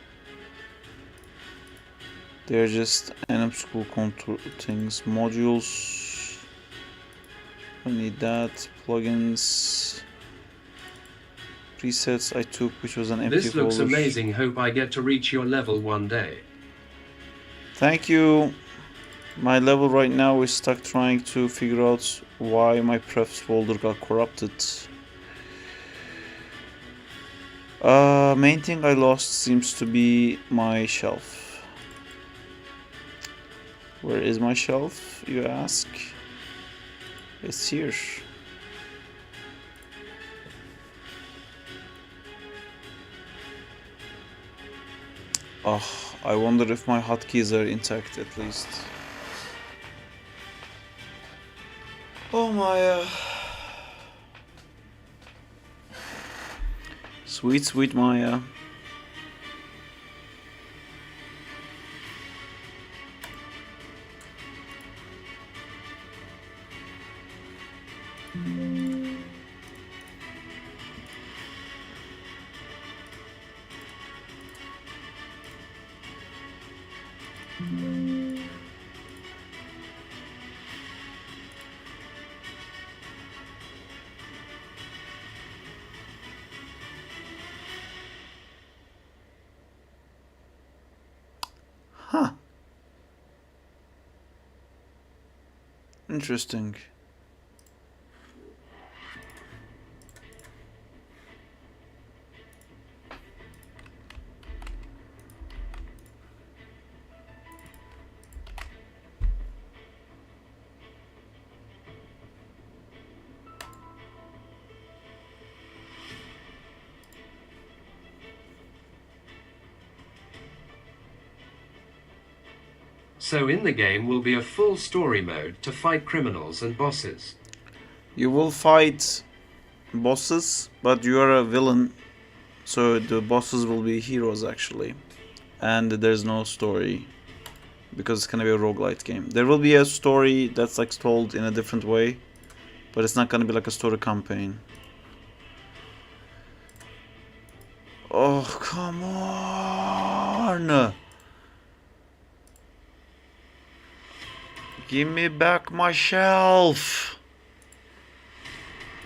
They're just Anim School contour things. Modules. I need that. Plugins. Presets I took, which was an empty This looks folder. amazing. Hope I get to reach your level one day. Thank you. My level right now is stuck trying to figure out why my prefs folder got corrupted. Main thing I lost seems to be my shelf. Where is my shelf, you ask? It's here. Oh, I wonder if my hotkeys are intact at least. Oh my... Sweet, sweet Maya. Huh. Interesting. So in the game will be a full story mode to fight criminals and bosses. You will fight bosses, but you are a villain, so the bosses will be heroes actually. And there's no story, because it's gonna be a roguelite game. There will be a story that's like told in a different way, but it's not gonna be like a story campaign. Oh, come on! Give me back my shelf!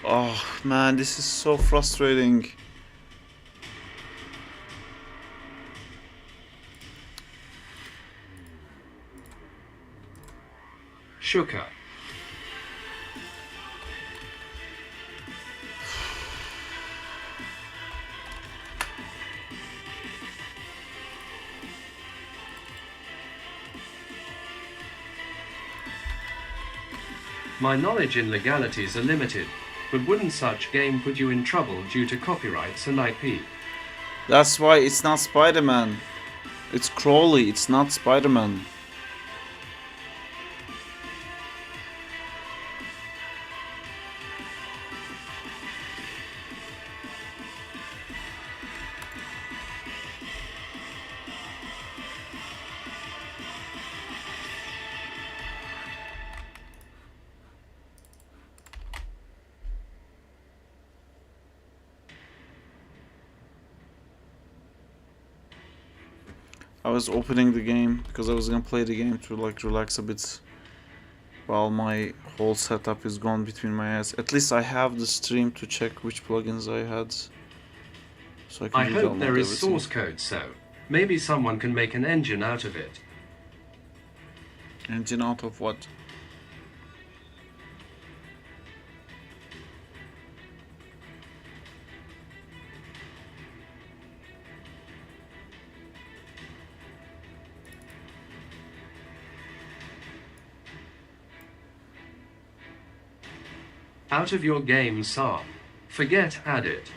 Oh man, this is so frustrating. Shuka. My knowledge in legalities are limited, but wouldn't such game put you in trouble due to copyrights and IP? That's why it's not Spider-Man. It's Crowley, it's not Spider-Man. I was opening the game because I was gonna play the game to like relax a bit while my whole setup is gone between my eyes. At least I have the stream to check which plugins I had, so I can I hope download there is everything. source code, so maybe someone can make an engine out of it. Engine out of what? Out of your game, Saab. Forget add it.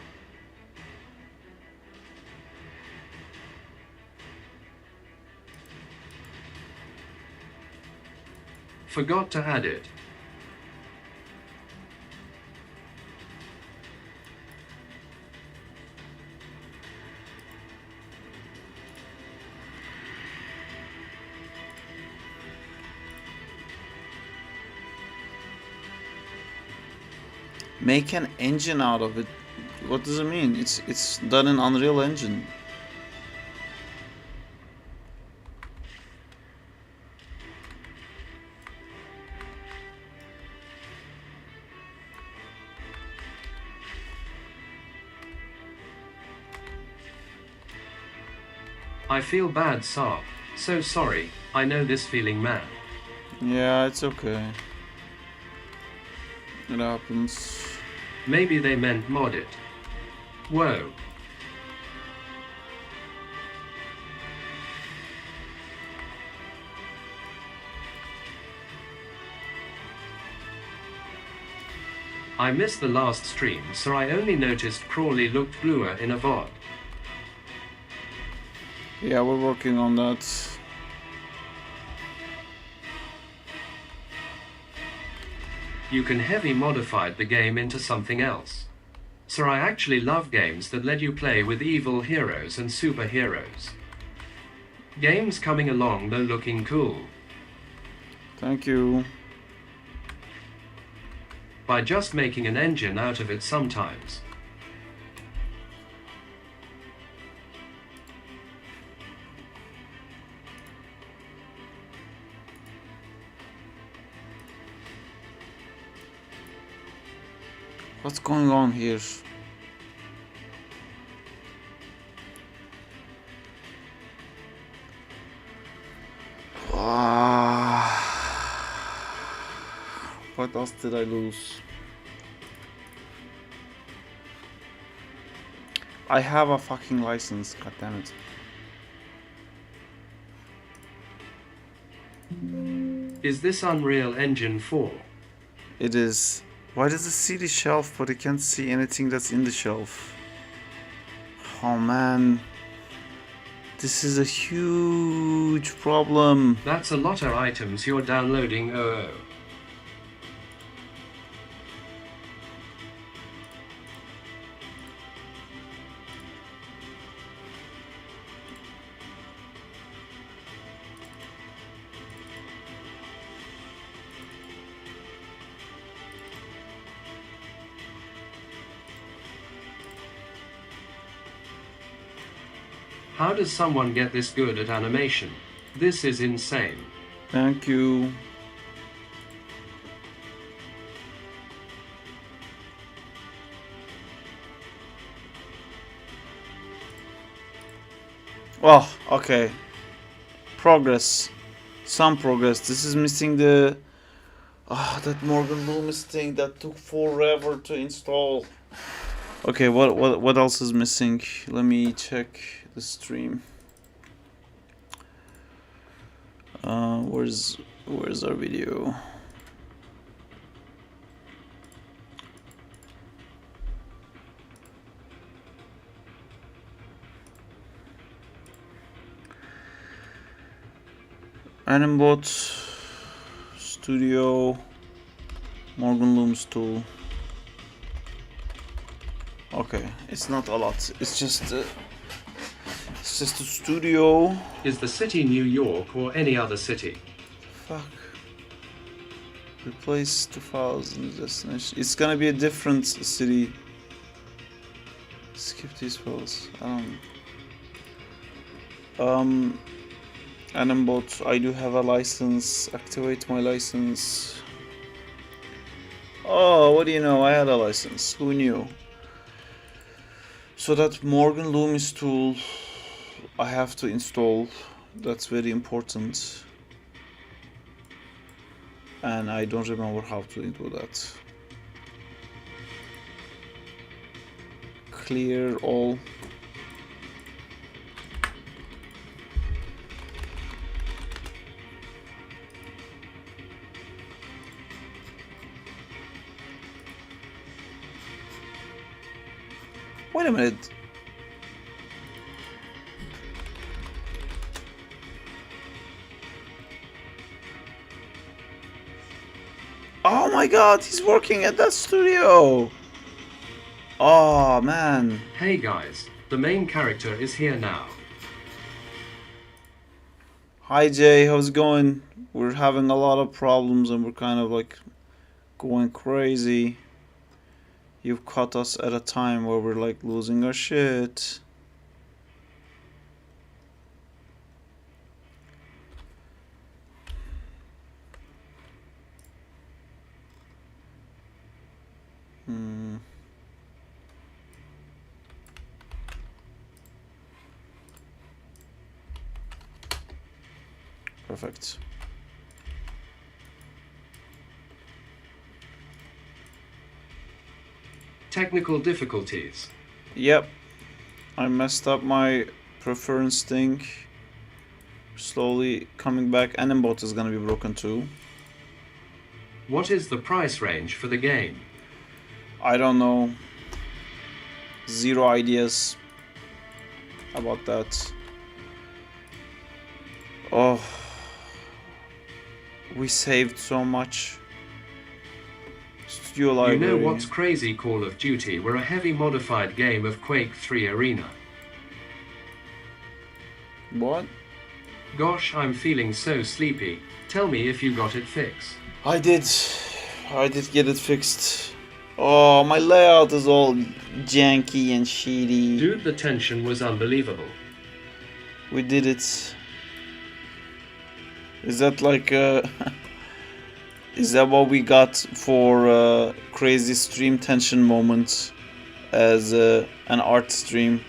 Forgot to add it. Make an engine out of it. What does it mean? It's done in Unreal Engine. I feel bad, Saab. So sorry. I know this feeling, man. Yeah, it's okay. It happens. Maybe they meant mod it. Whoa. I missed the last stream, so I only noticed Crawley looked bluer in a VOD. Yeah, we're working on that. You can heavy modify the game into something else. So I actually love games that let you play with evil heroes and superheroes. Games coming along though looking cool. Thank you. By just making an engine out of it sometimes. What's going on here? What else did I lose? I have a fucking license, goddammit. Is this Unreal Engine 4? It is. Why does it see the shelf but it can't see anything that's in the shelf? Oh man. This is a huge problem. That's a lot of items you're downloading. Oh. How does someone get this good at animation? This is insane. Thank you. Oh, okay. Progress. Some progress. This is missing the... that Morgan Loomis thing that took forever to install. Okay, what else is missing? Let me check the stream. Where's our video? Animate Studio, Morgan Loomis tool. Okay, it's not a lot. It's just a studio. Is the city New York or any other city? Fuck. Replace the files in the destination. It's gonna be a different city. Skip these files. Animate, I do have a license. Activate my license. Oh, what do you know? I had a license. Who knew? So that Morgan Loomis tool I have to install. That's very important. And I don't remember how to do that. Clear all. Wait a minute. Oh my god, he's working at that studio. Oh man. Hey guys, the main character is here now. Hi Jay, how's it going? We're having a lot of problems and we're kind of like going crazy. You've caught us at a time where we're like losing our shit. Perfect. Technical difficulties. Yep. I messed up my preference thing. Slowly coming back. Animate is gonna be broken too. What is the price range for the game? I don't know. Zero ideas about that. Oh. We saved so much. Studio library. You know what's crazy? Call of Duty were a heavy modified game of Quake 3 Arena. What? Gosh, I'm feeling so sleepy. Tell me if you got it fixed. I did get it fixed. Oh, my layout is all janky and shitty. Dude, the tension was unbelievable. We did it. Is that like Is that what we got for crazy stream tension moments as an art stream?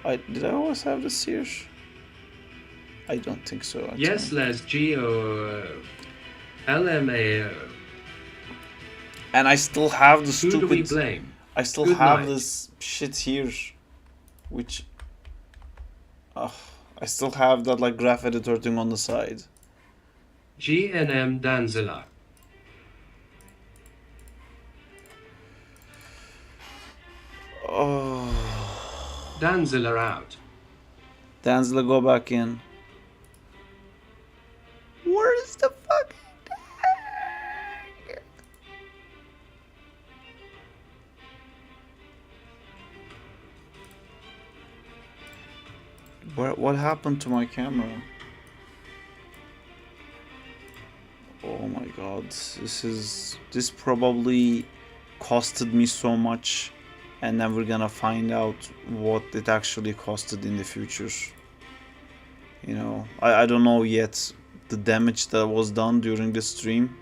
Did I always have this here? I don't think so. Yes, Les G-O-L-M-A-O. And I still have the stupid... Who do we blame? I still have this shit here, which... I still have that like graph editor thing on the side. GNM Danzilla. Oh. Danzilla out. Danzilla, go back in. Where is the fucking tag? What happened to my camera? Oh my god, this probably costed me so much, and then we're gonna find out what it actually costed in the future. You know, I don't know yet the damage that was done during the stream.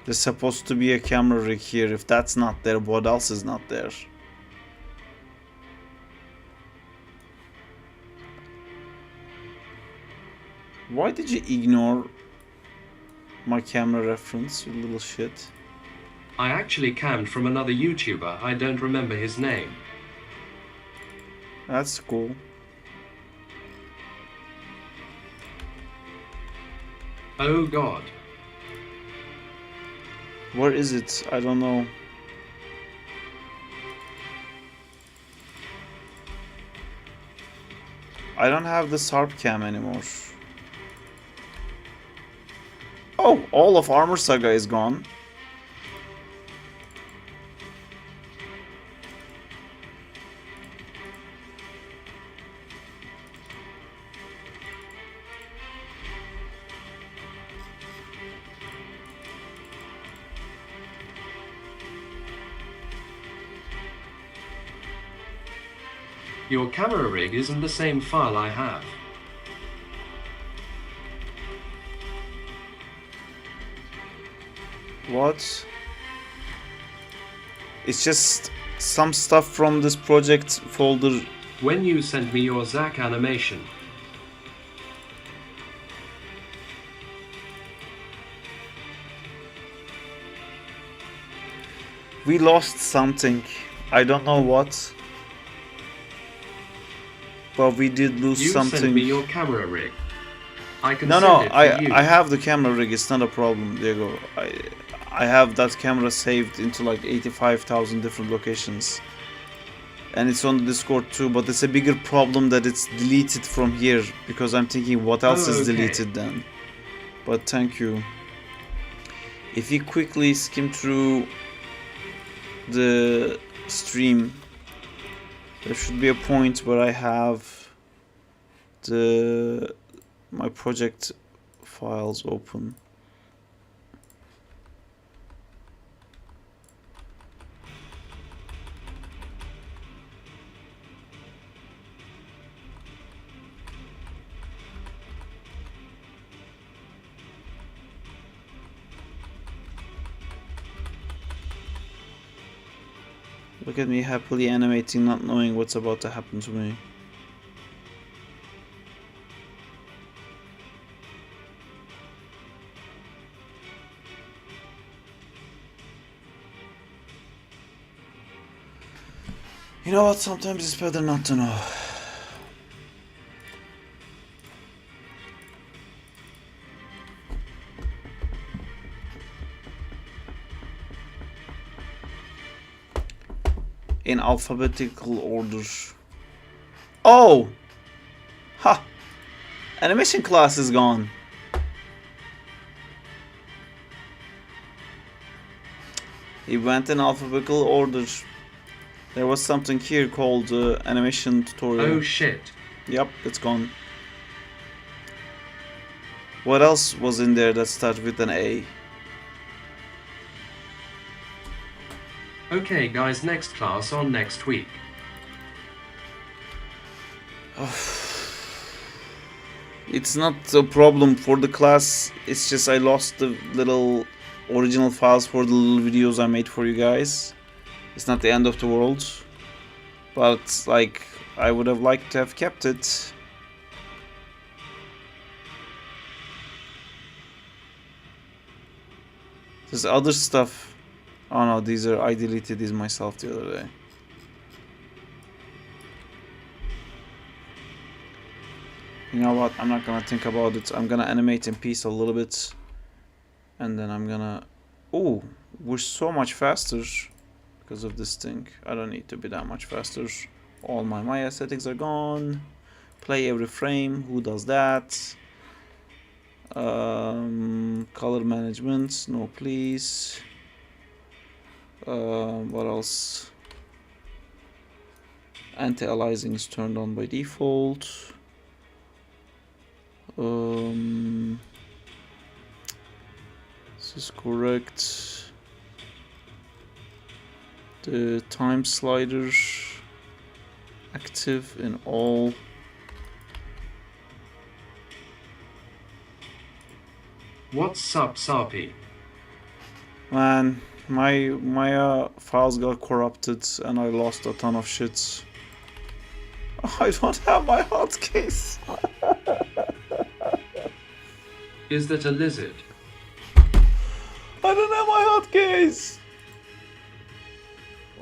There's supposed to be a camera rig here. If that's not there, what else is not there? Why did you ignore my camera reference, you little shit? I actually cammed from another YouTuber. I don't remember his name. That's cool. Oh god. Where is it? I don't know. I don't have the SARP cam anymore. Oh, all of Armor Saga is gone. Your camera rig isn't the same file I have. What? It's just some stuff from this project folder. When you sent me your Zack animation. We lost something. I don't know what. But we did lose something. You sent me your camera rig. I can No, send it to you. I have the camera rig. It's not a problem, Diego. I have that camera saved into like 85,000 different locations. And it's on the Discord too, but it's a bigger problem that it's deleted from here, because I'm thinking what else is deleted then. But thank you. If you quickly skim through the stream, there should be a point where I have my project files open. Look at me happily animating, not knowing what's about to happen to me. You know what, sometimes it's better not to know. In alphabetical order. Oh! Ha! Animation class is gone. He went in alphabetical order. There was something here called animation tutorial. Oh shit. Yep, it's gone. What else was in there that started with an A? Okay guys, next class on next week. It's not a problem for the class. It's just I lost the little original files for the little videos I made for you guys. It's not the end of the world. But, like, I would have liked to have kept it. There's other stuff. Oh no, these are... I deleted these myself the other day. You know what? I'm not gonna think about it. I'm gonna animate in peace a little bit. And then I'm gonna... Oh, we're so much faster because of this thing. I don't need to be that much faster. All my aesthetics are gone. Play every frame. Who does that? Color management. No, please. What else? Anti-aliasing is turned on by default. This is correct. The time slider active in all. What's up, Sarpy? Man, my files got corrupted and I lost a ton of shit. I don't have my hotkeys. Is that a lizard? I don't have my hotkeys.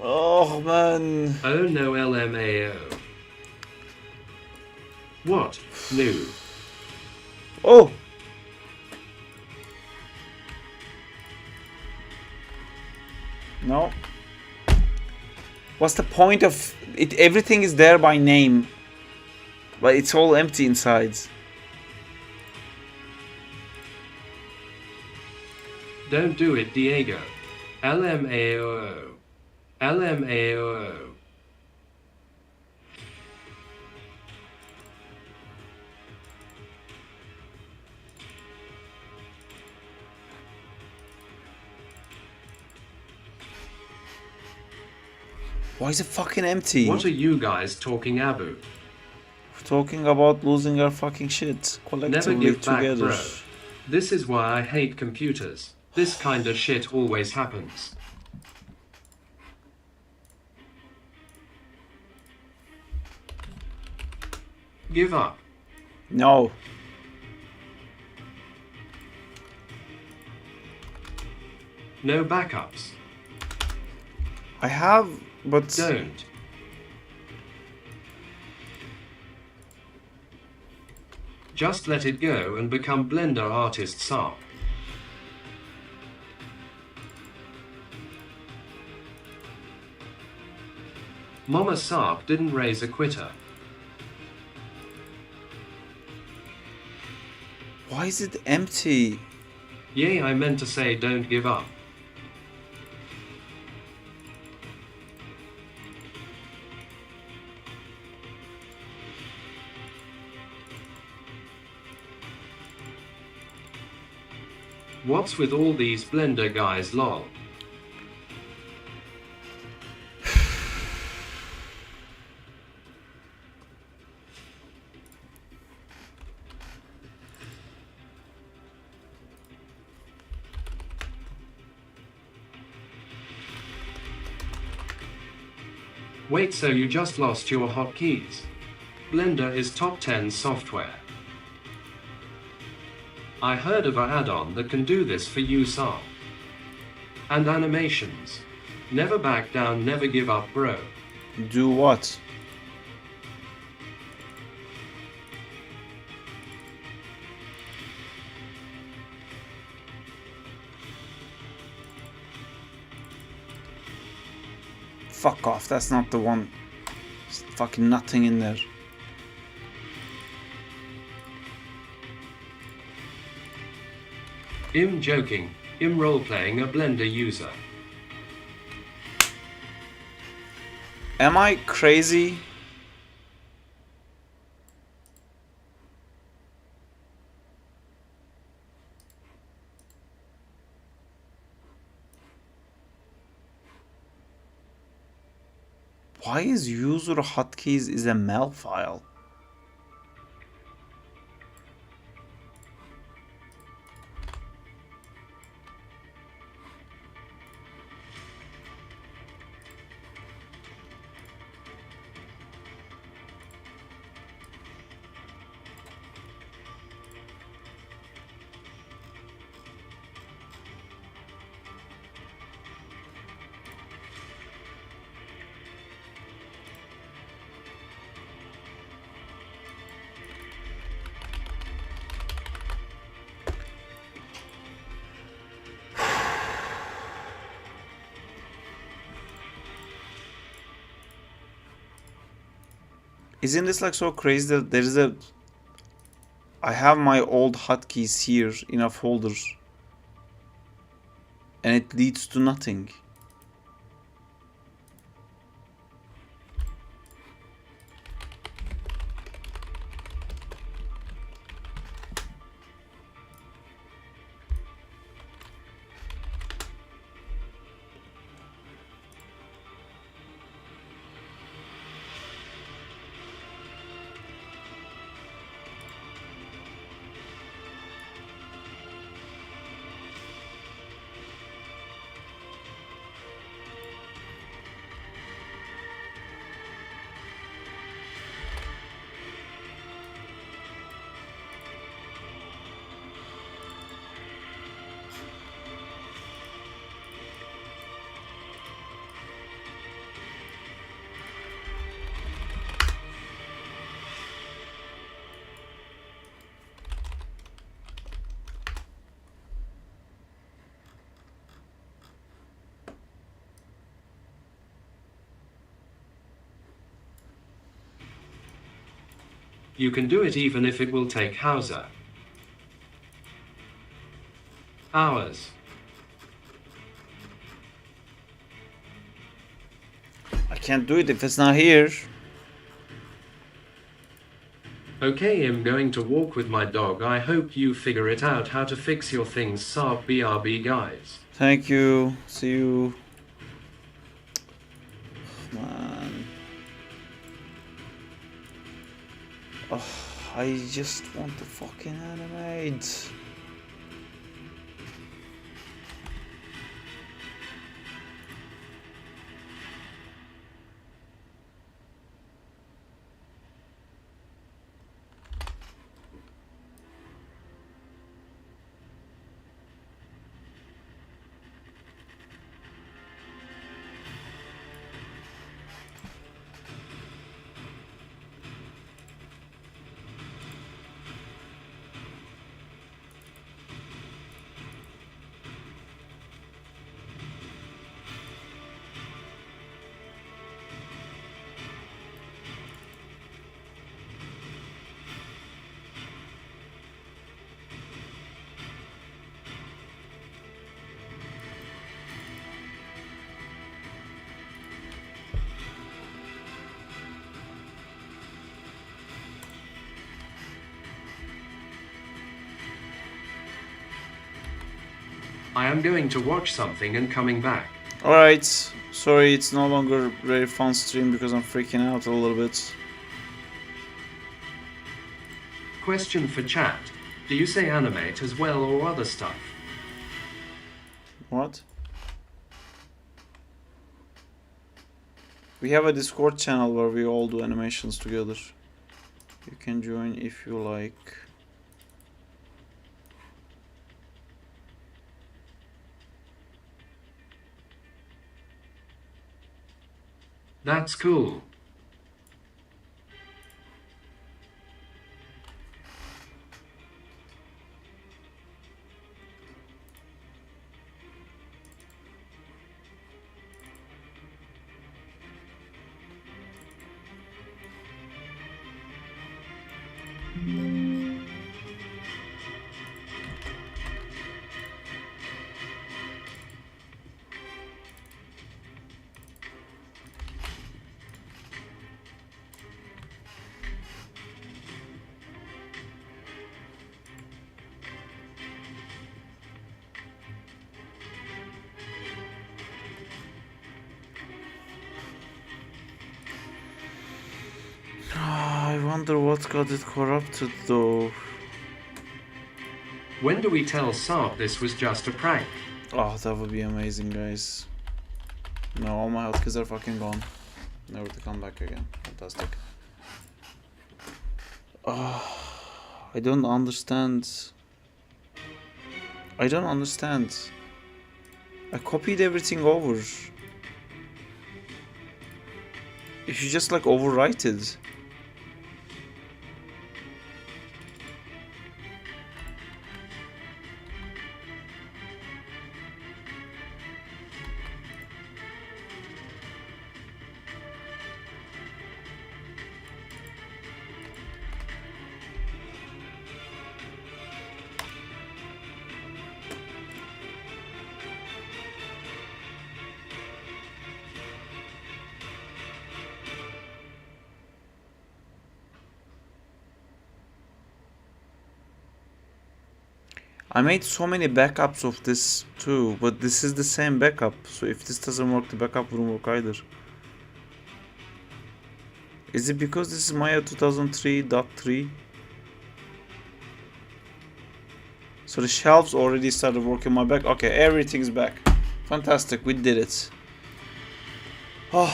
Oh man. Oh no, LMAO. What? New. Oh. No. What's the point of it? Everything is there by name, but it's all empty inside. Don't do it, Diego. LMAO. LMAO. Why is it fucking empty? What are you guys talking about? We're talking about losing our fucking shit collectively Never give together. back, bro. This is why I hate computers. This kind of shit always happens. Give up. No. No backups. I have, but Don't. Just let it go and become Blender artist Sarp. Mama Sarp didn't raise a quitter. why is it empty? Yay, I meant to say don't give up. What's with all these Blender guys, lol? Wait, so you just lost your hotkeys? Blender is top 10 software. I heard of an add-on that can do this for you, Sarp. And animations. Never back down, never give up, bro. Do what? Fuck off, that's not the one. There's fucking nothing in there. I'm joking. I'm role-playing a Blender user. Am I crazy? Why is user hotkeys is a mel file? Isn't this like so crazy that there is a... I have my old hotkeys here in a folder. And it leads to nothing. You can do it even if it will take hours. I can't do it if it's not here. Okay, I'm going to walk with my dog. I hope you figure it out how to fix your things. Sarp BRB guys. Thank you. See you. Man. Oh, I just want to fucking animate. I am going to watch something and coming back. Alright, sorry it's no longer a very fun stream because I'm freaking out a little bit. Question for chat. Do you say animate as well or other stuff? What? We have a Discord channel where we all do animations together. You can join if you like. That's cool. I wonder what got it corrupted though. When do we tell Sarp this was just a prank? Oh, that would be amazing, guys. No, all my hotkeys are fucking gone. Never to come back again. Fantastic. I don't understand. I don't understand. I copied everything over. If you just like overwrite it. I made so many backups of this too, but this is the same backup. So if this doesn't work, the backup wouldn't work either. Is it because this is Maya 2003.3? So the shelves already started working my back. Okay, everything's back. Fantastic, we did it. Oh,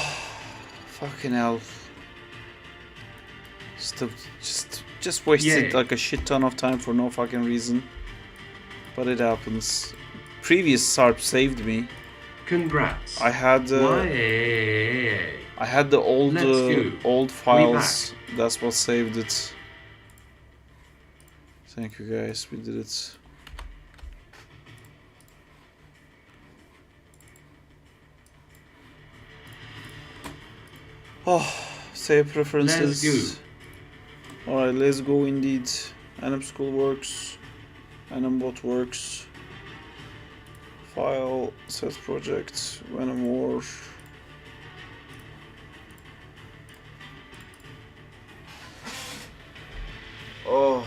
fucking hell. Just wasted like a shit ton of time for no fucking reason. But it happens. Previous SARP saved me. Congrats. I had the old files. That's what saved it. Thank you guys, we did it. Oh, save preferences. Let's go. Alright, let's go indeed. Anim school works. Animbot works. File, set project, Venom War. Oh.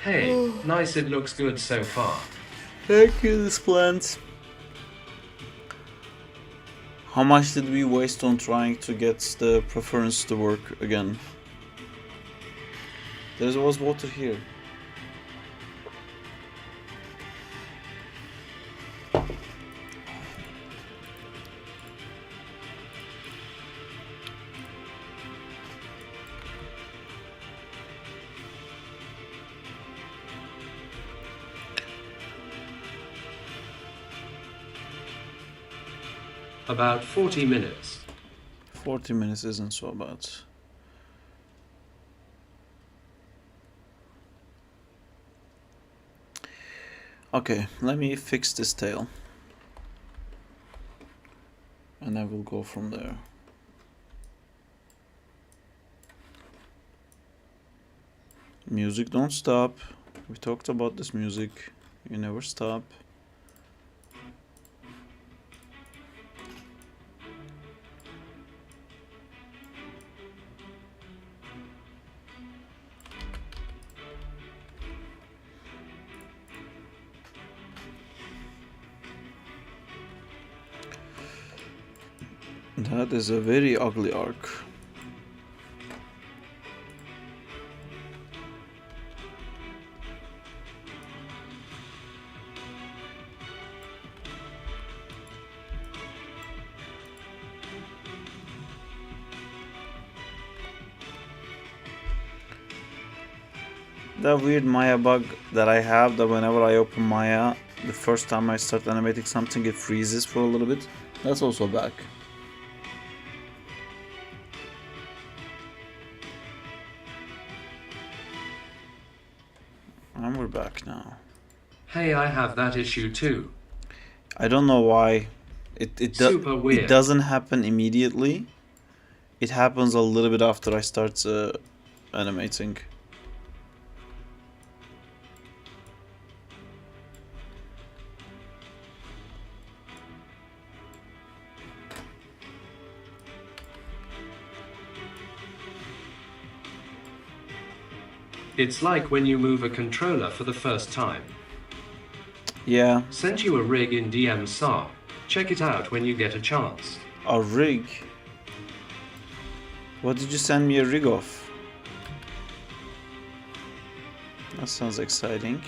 Hey, nice, it looks good so far. Thank you, this plant. How much did we waste on trying to get the preference to work again? There was water here. About 40 minutes. 40 minutes isn't so bad. Okay, let me fix this tail. And I will go from there. Music, don't stop. We talked about this music. You never stop. That is a very ugly arc. That weird Maya bug that I have, that whenever I open Maya, the first time I start animating something, it freezes for a little bit. That's also back. And we're back now. Hey, I have that issue too. I don't know why. It doesn't happen immediately. It happens a little bit after I start animating. It's like when you move a controller for the first time. Yeah. Sent you a rig in DM SAR. Check it out when you get a chance. A rig? What did you send me a rig of? That sounds exciting.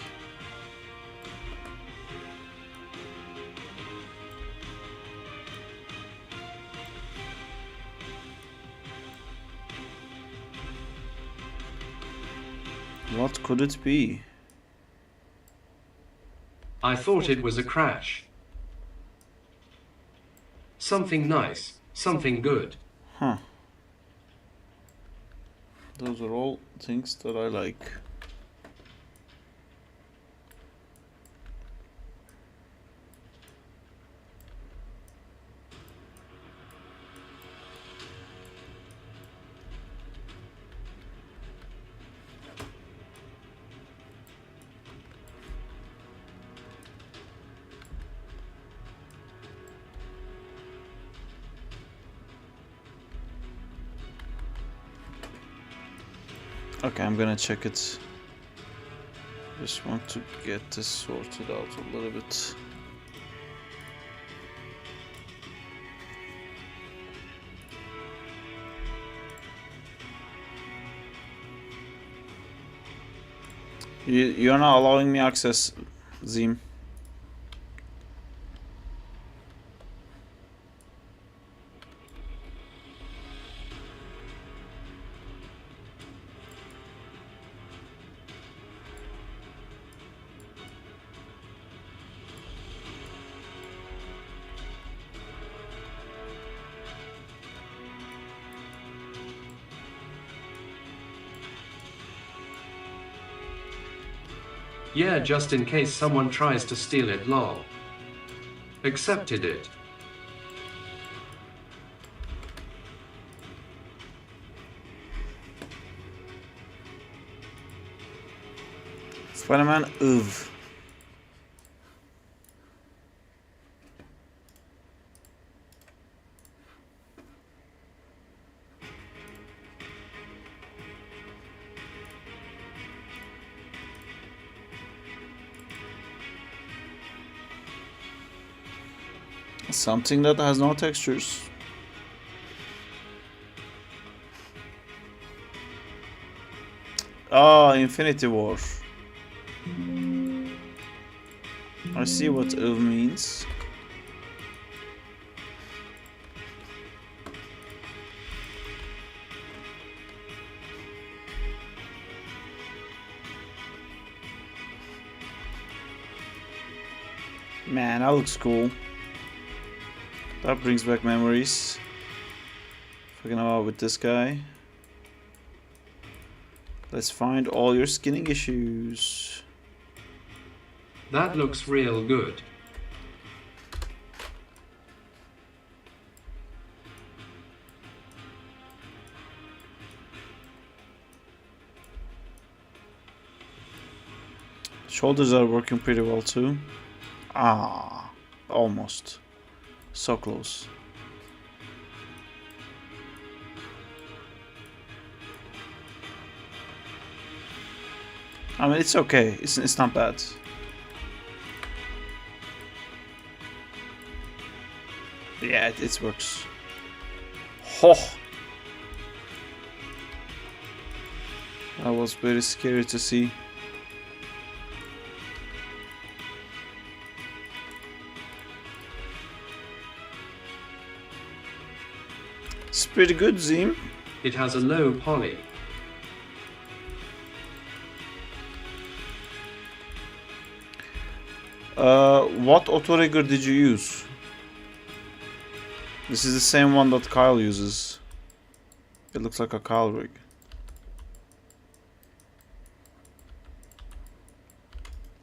What could it be? I thought it was a crash. Something nice, something good. Huh. Those are all things that I like. Okay, I'm gonna check it. Just want to get this sorted out a little bit. You're not allowing me access, Zim. Yeah, just in case someone tries to steal it, lol. Accepted it. Spider-Man, oof. Something that has no textures. Ah, Infinity War. I see what oof means. Man, that looks cool. That brings back memories. Fucking about with this guy. Let's find all your skinning issues. That looks real good. Shoulders are working pretty well too. Ah, almost. So close. I mean, it's okay. It's not bad. Yeah, it works. Oh, that was very scary to see. It's pretty good, Zim. It has a low poly. What auto rigger did you use? This is the same one that Kyle uses. It looks like a Kyle rig.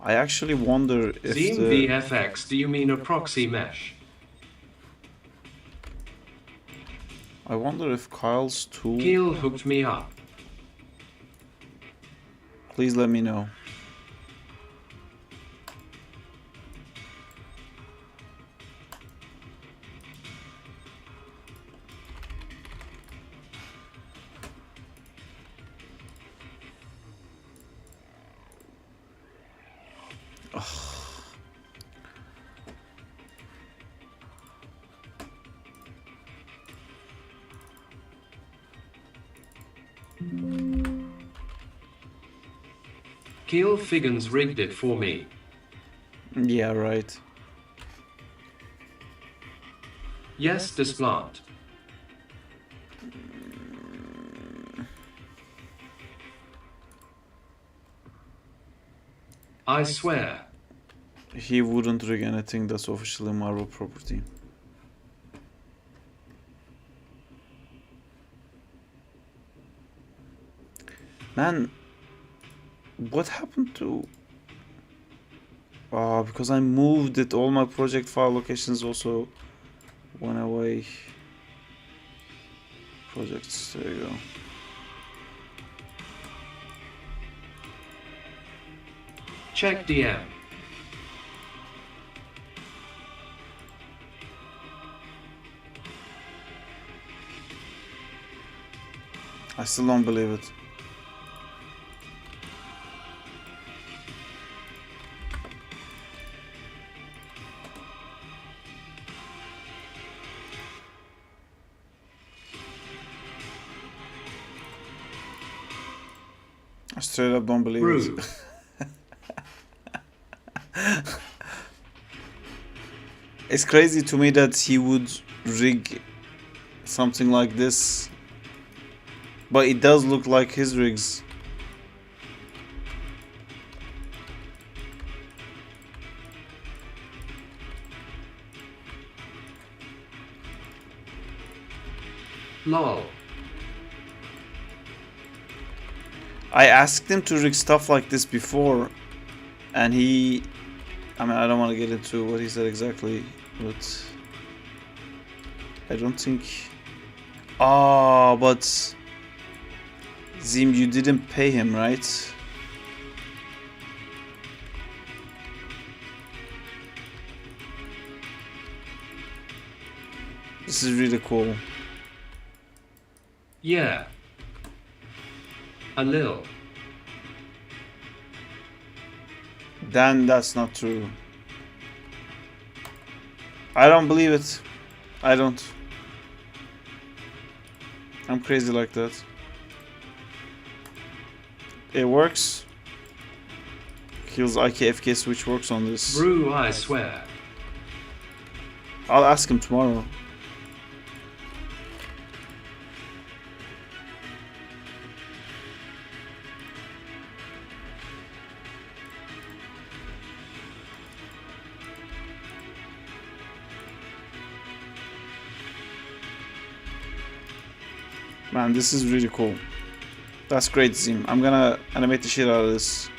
I actually wonder if Zim VFX, do you mean a proxy mesh? I wonder if Kyle's tool... Keel hooked me up. Please let me know. Keel Figgins rigged it for me. Yeah, right. Yes, Desplant. I swear. He wouldn't rig anything that's officially Marvel property. Man, what happened to... Oh, because I moved it, all my project file locations also went away. Projects, there you go. Check DM. I still don't believe it. straight up don't believe Rude. it. It's crazy to me that he would rig something like this, but it does look like his rigs. Lol. I asked him to rig stuff like this before, and I mean, I don't want to get into what he said exactly, but I don't think... Oh, but... Zim, you didn't pay him, right? This is really cool. Yeah. A little. Dan, that's not true. I don't believe it. I don't. I'm crazy like that. It works. Kills IKFK switch works on this. Brew, I swear. I'll ask him tomorrow. Man, this is really cool. That's great, Zim. I'm gonna animate the shit out of this.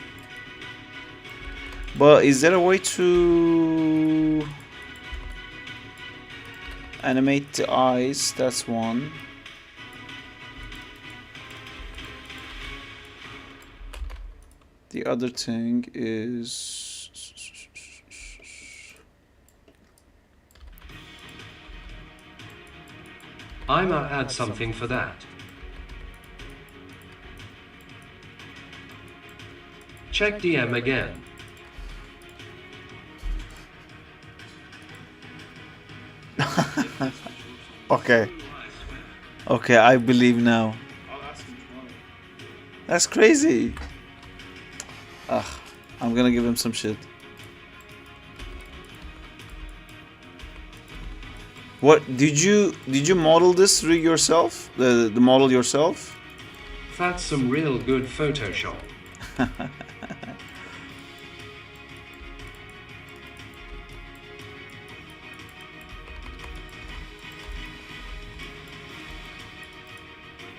But is there a way to animate the eyes? That's one. The other thing is... I might add something for that. Check DM again. Okay. Okay, I believe now. That's crazy. Ugh, I'm gonna give him some shit. What did you model this rig yourself? The model yourself? That's some real good Photoshop.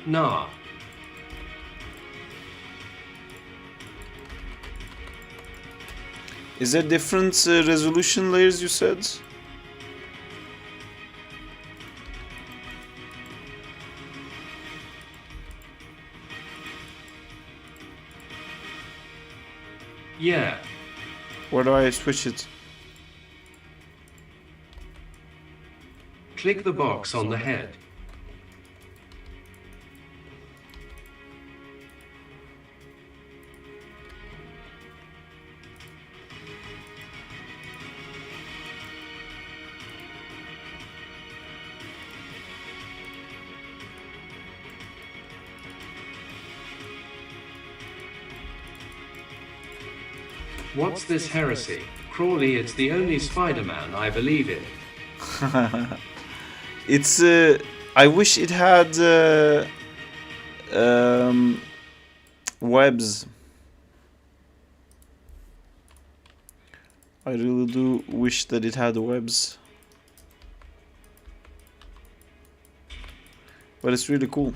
Nah. Is there different resolution layers you said? Yeah. Where do I switch it? Click the box on the head. What's this heresy? Crawley, it's the only Spider-Man I believe in. It's I wish it had webs. I really do wish that it had webs. But it's really cool.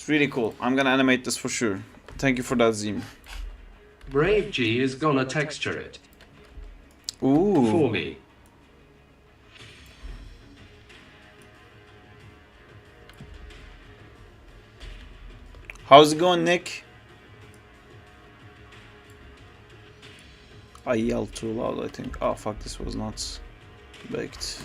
Really cool. I'm gonna animate this for sure. Thank you for that, Zim. Brave G is gonna texture it. Ooh. For me. How's it going, Nick? I yelled too loud, I think. Oh fuck, this was not baked.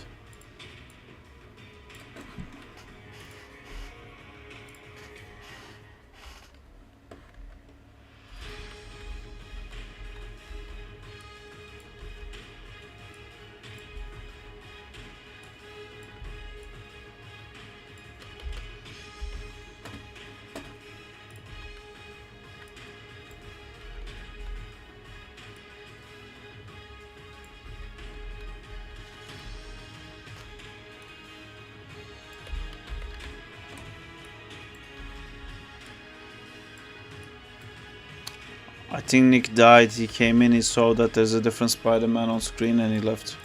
I think Nick died. He came in, he saw that there's a different Spider-Man on screen, and he left.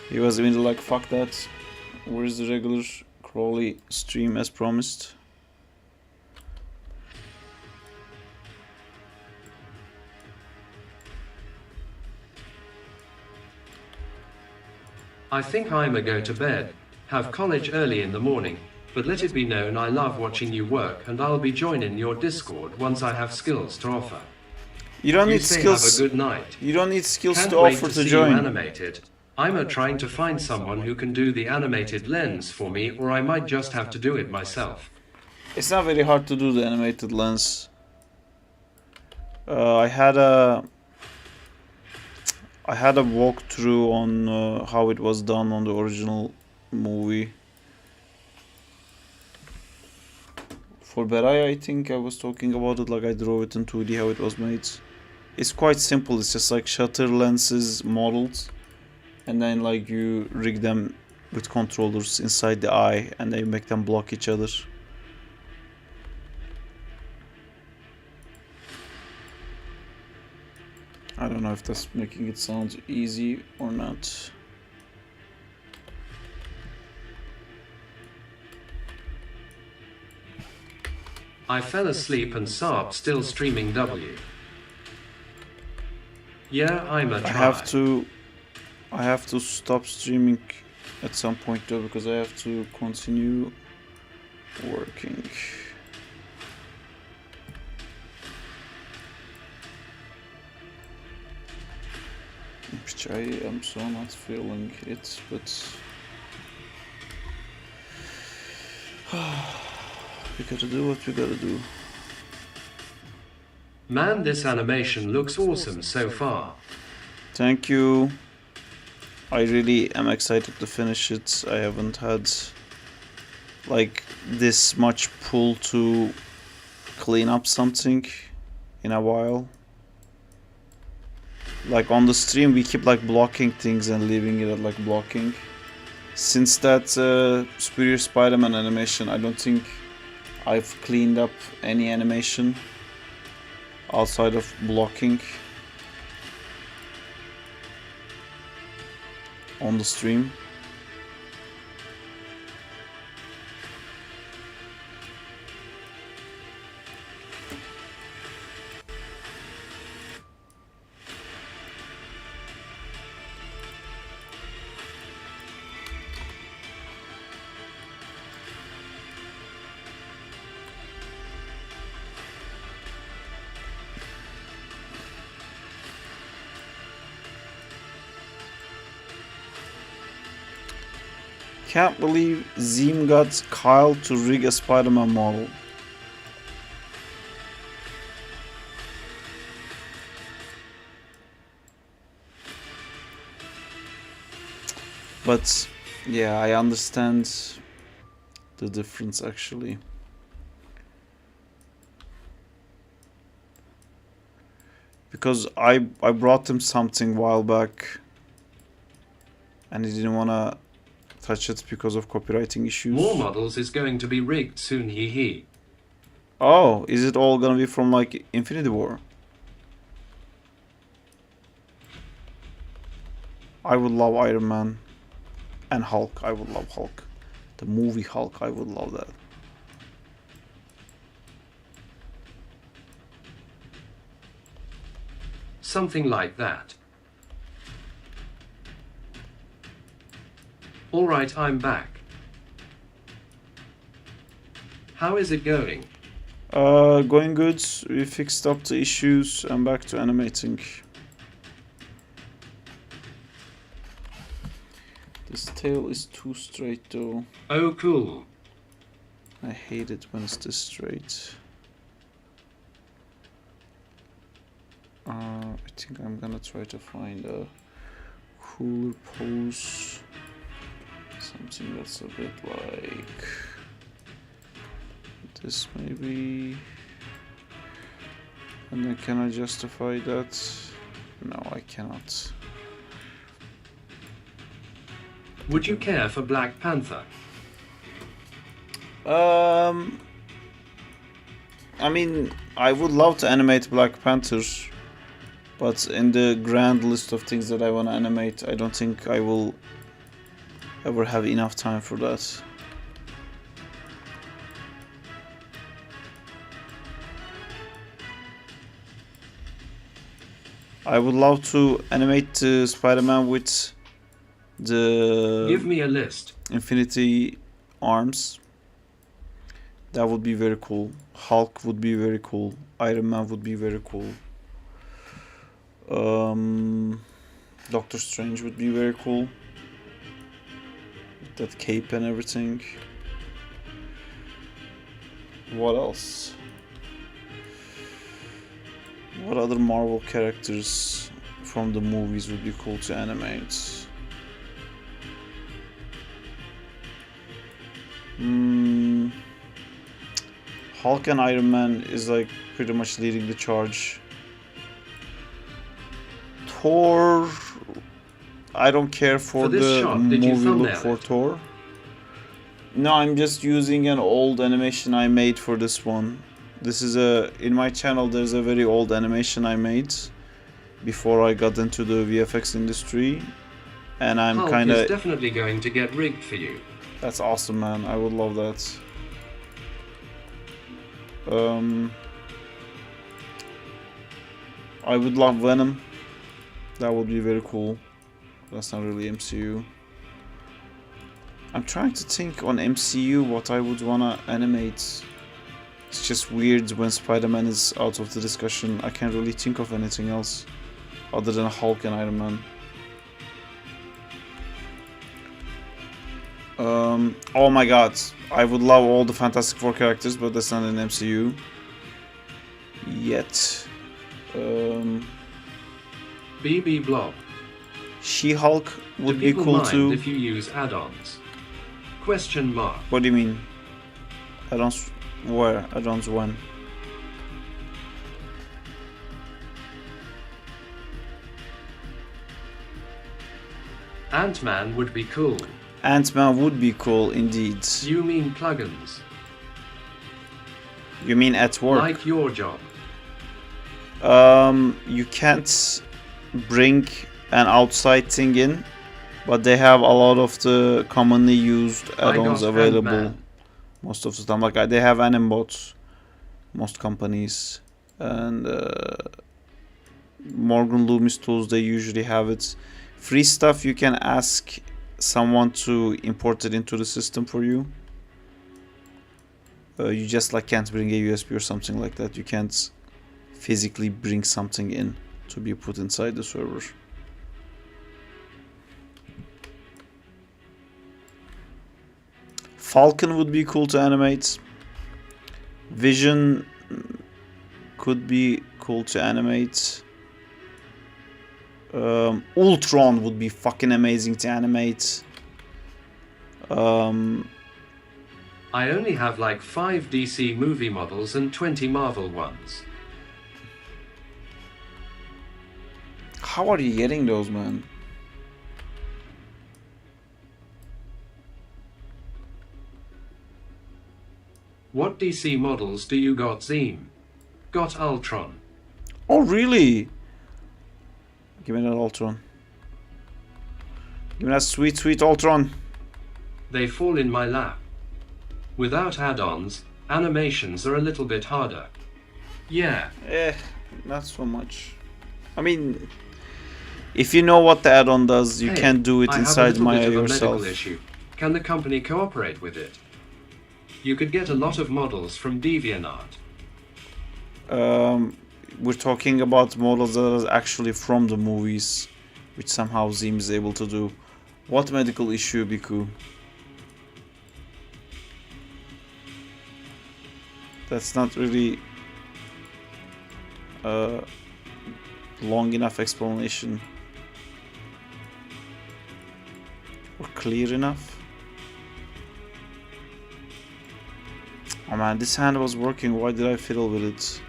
He was in like, fuck that. Where's the regular Crawley stream as promised? I think I'ma go to bed. Have college early in the morning. But let it be known I love watching you work, and I'll be joining your Discord once I have skills to offer. You don't need skills. Have a good night. You don't need skills Can't to offer to join. Animated. I'm trying to find someone who can do the animated lens for me, or I might just have to do it myself. It's not very hard to do the animated lens. I had a walkthrough on how it was done on the original movie. For Berai, I think I was talking about it, like I drew it in 2D, how it was made. It's quite simple, it's just like shutter lenses modeled, and then like you rig them with controllers inside the eye, and they make them block each other. I don't know if that's making it sound easy or not. I fell asleep and Saab still streaming W. Yeah, I'm a try. I have to stop streaming at some point though, because I have to continue working. Which I am so not feeling it, but we gotta do what we gotta do. Man, this animation looks awesome so far. Thank you. I really am excited to finish it. I haven't had like this much pull to clean up something in a while. Like on the stream we keep like blocking things and leaving it at like blocking. Since that Superior Spider-Man animation, I don't think I've cleaned up any animation outside of blocking on the stream. Can't believe Zim got Kyle to rig a Spider-Man model. But yeah, I understand the difference actually. Because I brought him something a while back and he didn't wanna touch it because of copywriting issues. More models is going to be rigged soon, hee hee. Oh, is it all gonna be from like Infinity War? I would love Iron Man and Hulk. I would love Hulk. The movie Hulk, I would love that. Something like that. Alright, I'm back. How is it going? Going good. We fixed up the issues. I'm back to animating. This tail is too straight though. Oh, cool. I hate it when it's this straight. I think I'm gonna try to find a cooler pose. Something that's a bit like this maybe. And then can I justify that? No, I cannot. Would you care for Black Panther? I mean, I would love to animate Black Panther, but in the grand list of things that I want to animate, I don't think I will ever have enough time for that. I would love to animate Spider-Man with the Give me a list. Infinity arms. That would be very cool. Hulk would be very cool. Iron Man would be very cool. Doctor Strange would be very cool. With that cape and everything. What else? What other Marvel characters from the movies would be cool to animate? Hulk and Iron Man is like pretty much leading the charge. Thor, I don't care for the shot, movie look for Thor. No, I'm just using an old animation I made for this one. This is in my channel there's a very old animation I made before I got into the VFX industry, and I'm kind of... Hulk is definitely going to get rigged for you. That's awesome, man. I would love that. I would love Venom. That would be very cool. That's not really MCU. I'm trying to think on MCU what I would wanna animate. It's just weird when Spider-Man is out of the discussion. I can't really think of anything else other than Hulk and Iron Man. Oh my god, I would love all the Fantastic Four characters, but that's not in MCU yet. BB Blob. She-Hulk would be cool too. If you use add-ons. Question mark. What do you mean? Add-ons where? Add-ons when? Ant-Man would be cool. Ant-Man would be cool indeed. You mean plugins? You mean at work? Like your job. You can't bring an outside thing in, but they have a lot of the commonly used add-ons available most of the time. Like they have Animate, most companies, and Morgan Loomis tools, they usually have it. Free stuff you can ask someone to import it into the system for you. You just like can't bring a USB or something like that. You can't physically bring something in to be put inside the server. Falcon would be cool to animate. Vision could be cool to animate. Ultron would be fucking amazing to animate. I only have like 5 DC movie models and 20 Marvel ones. How are you getting those, man? What DC models do you got, Zeme? Got Ultron. Oh, really? Give me that Ultron. Give me that sweet, sweet Ultron. They fall in my lap. Without add-ons, animations are a little bit harder. Yeah. Not so much. I mean, if you know what the add-on does, you can do it inside Maya yourself. Issue. Can the company cooperate with it? You could get a lot of models from DeviantArt. We're talking about models that are actually from the movies, which somehow Zeme is able to do. What medical issue, Biku? That's not really a long enough explanation. Or clear enough. Oh man, this hand was working, why did I fiddle with it?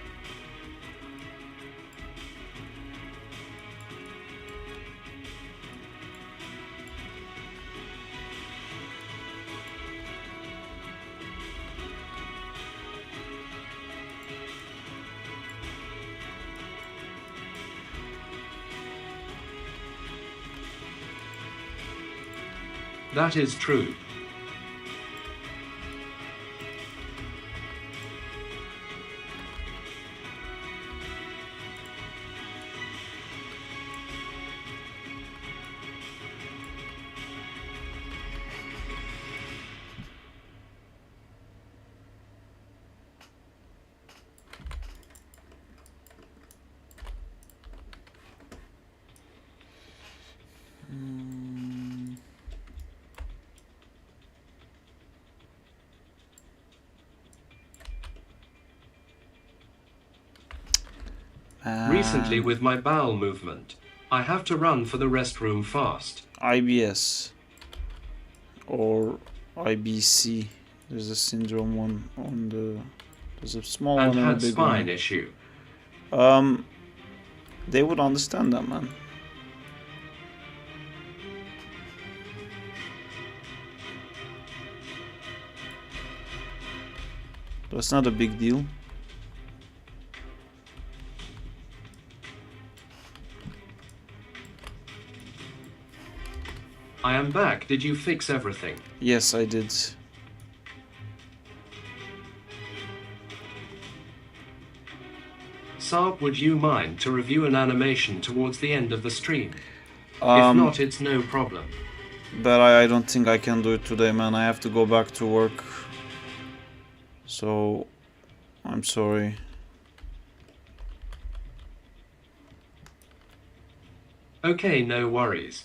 That is true. Recently with my bowel movement, I have to run for the restroom fast. IBS or IBC. There's a syndrome one on the. There's a small and one and a had big spine one. issue. They would understand that, man. That's not a big deal. I am back. Did you fix everything? Yes, I did. Saab, would you mind to review an animation towards the end of the stream? If not, it's no problem. But I don't think I can do it today, man. I have to go back to work. So, I'm sorry. Okay, no worries.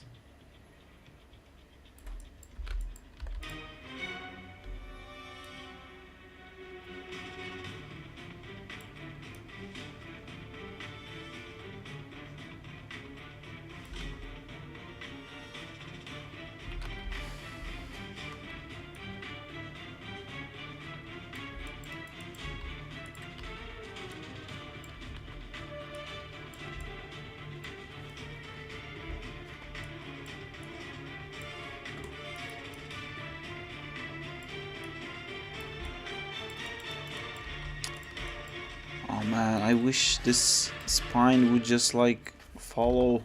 Oh man, I wish this spine would just like follow.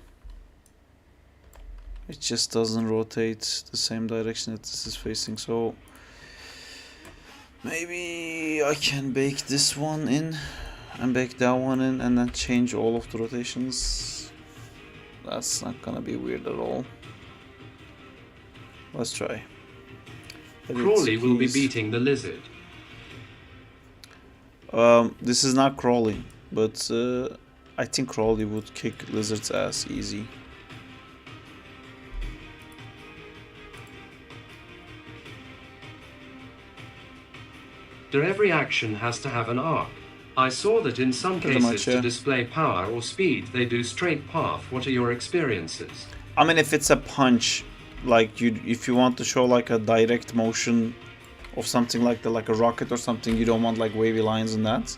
It just doesn't rotate the same direction that this is facing, so maybe I can bake this one in and bake that one in and then change all of the rotations. That's not gonna be weird at all. Let's try. Crawley will be beating the lizard. This is not Crawley, but I think Crawley would kick Lizard's ass easy. Every action has to have an arc. I saw that in some cases to display power or speed they do straight path. What are your experiences? I mean, if it's a punch, like if you want to show like a direct motion of something like like a rocket or something, you don't want like wavy lines and that.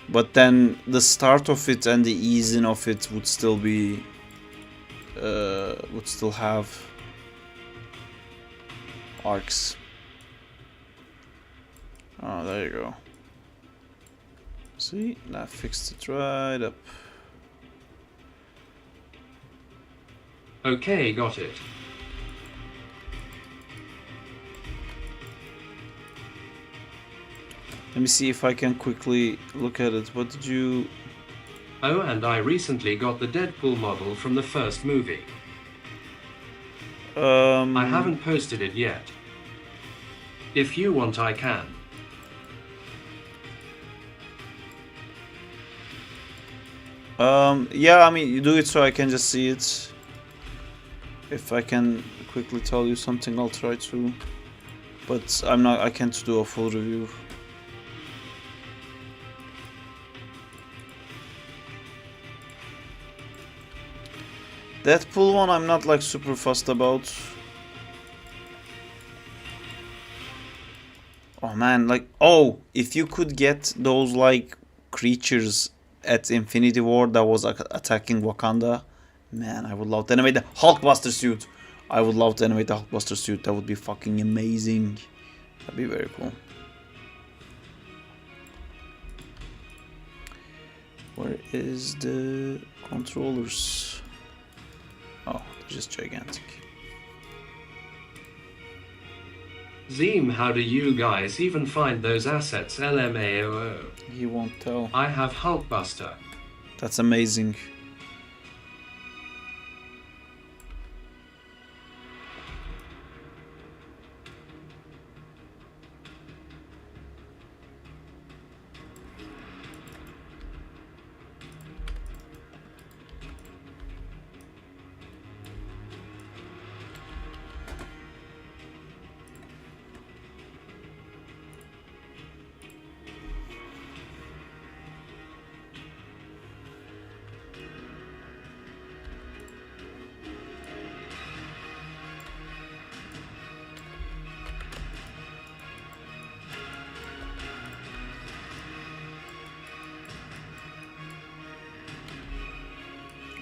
But then the start of it and the easing of it would still be would still have arcs. Oh, there you go. See, that fixed it right up. Okay, got it. Let me see if I can quickly look at it. What did you... Oh, and I recently got the Deadpool model from the first movie. I haven't posted it yet. If you want, I can. Yeah, I mean, you do it so I can just see it. If I can quickly tell you something, I'll try to. But I can't do a full review. Deadpool one, I'm not like super fussed about. Oh man, like, oh, if you could get those like creatures at Infinity War that was attacking Wakanda, man, I would love to animate the Hulkbuster suit. I would love to animate the Hulkbuster suit. That would be fucking amazing. That'd be very cool. Where is the controllers? Oh, they're just gigantic. Zeem, how do you guys even find those assets? LMAOO. He won't tell. I have Hulkbuster. That's amazing.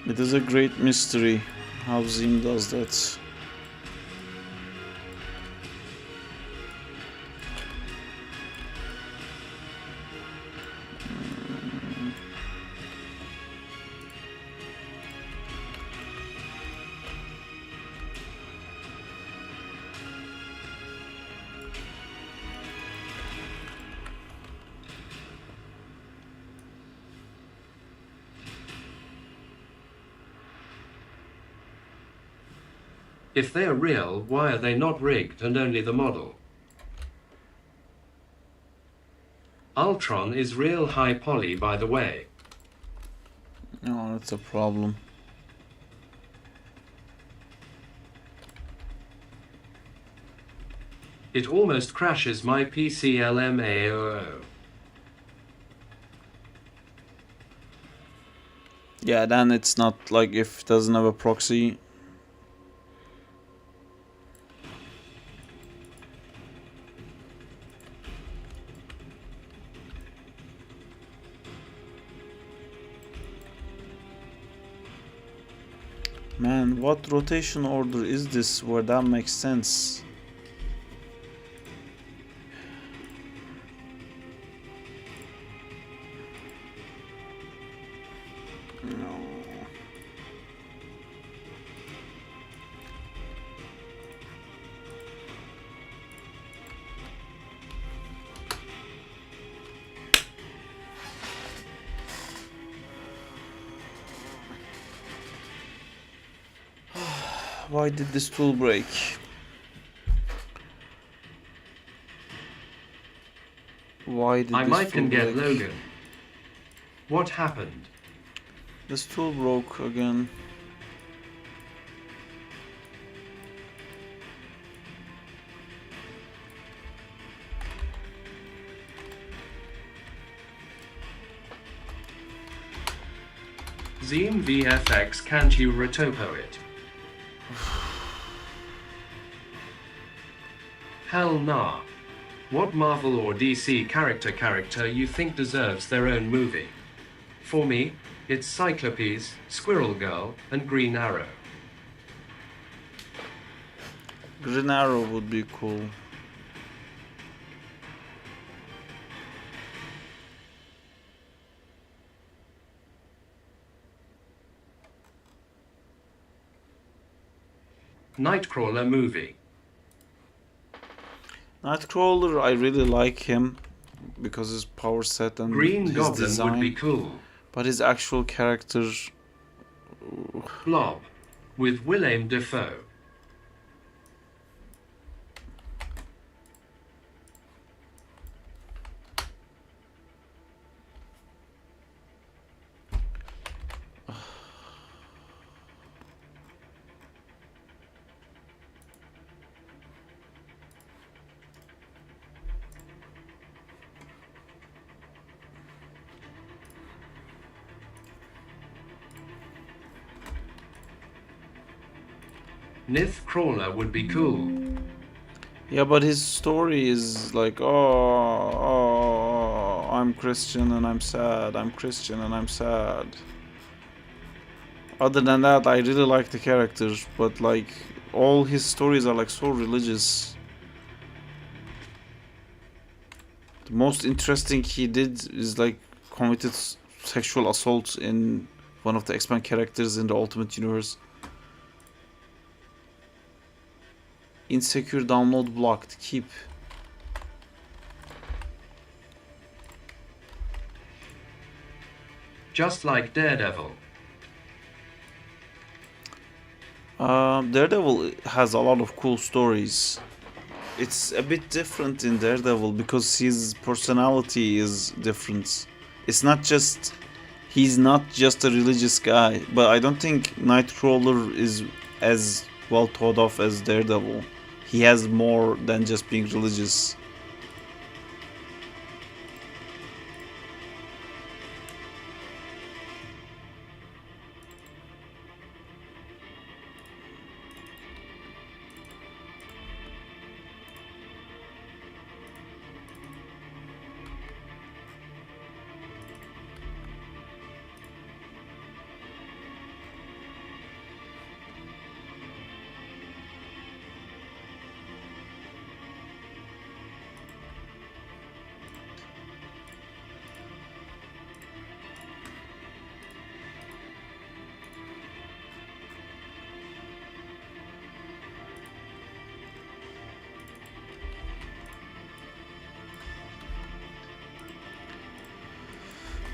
It is a great mystery how Zeem does that. If they're real, why are they not rigged and only the model? Ultron is real high poly, by the way. Oh, that's a problem. It almost crashes my PC. LMAOO. Yeah, then it's not like if it doesn't have a proxy. Man, what rotation order is this where that makes sense? No. Why did this tool break? Why did I this might tool can get break? Logan. What happened? This tool broke again. Zeem VFX, can't you retopo it? Hell nah. What Marvel or DC character you think deserves their own movie? For me, it's Cyclopes, Squirrel Girl, and Green Arrow. Green Arrow would be cool. Nightcrawler movie. Nightcrawler, I really like him because his power set and Green his Goblin design. would be cool. But his actual character... Blob. With Willem Dafoe. Nightcrawler would be cool. Yeah, but his story is like, oh, I'm Christian and I'm sad. I'm Christian and I'm sad. Other than that, I really like the characters, but like all his stories are like so religious. The most interesting he did is like committed sexual assault in one of the X-Men characters in the Ultimate Universe. Insecure download blocked. Keep. Just like Daredevil. Daredevil has a lot of cool stories. It's a bit different in Daredevil because his personality is different. It's not just... He's not just a religious guy, but I don't think Nightcrawler is as well thought of as Daredevil. He has more than just being religious.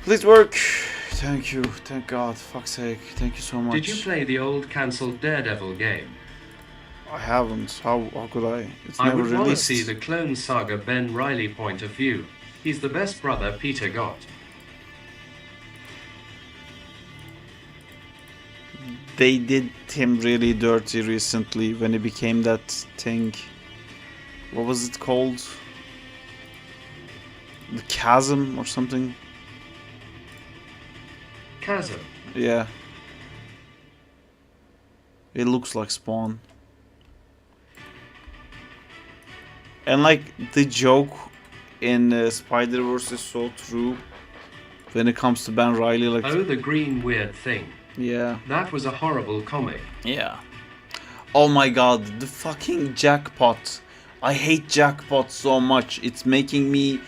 Please work. Thank you. Thank God. Fuck's sake. Thank you so much. Did you play the old cancelled Daredevil game? I haven't. How could I? It's I never would released. want to see the Clone Saga Ben Reilly point of view. He's the best brother Peter got. They did him really dirty recently when he became that thing. What was it called? The Chasm or something? Chasm. Yeah. It looks like Spawn. And like the joke in Spider-Verse is so true when it comes to Ben Reilly. Like, oh, the green weird thing. Yeah. That was a horrible comic. Yeah. Oh my god, the fucking Jackpot. I hate Jackpot so much. It's making me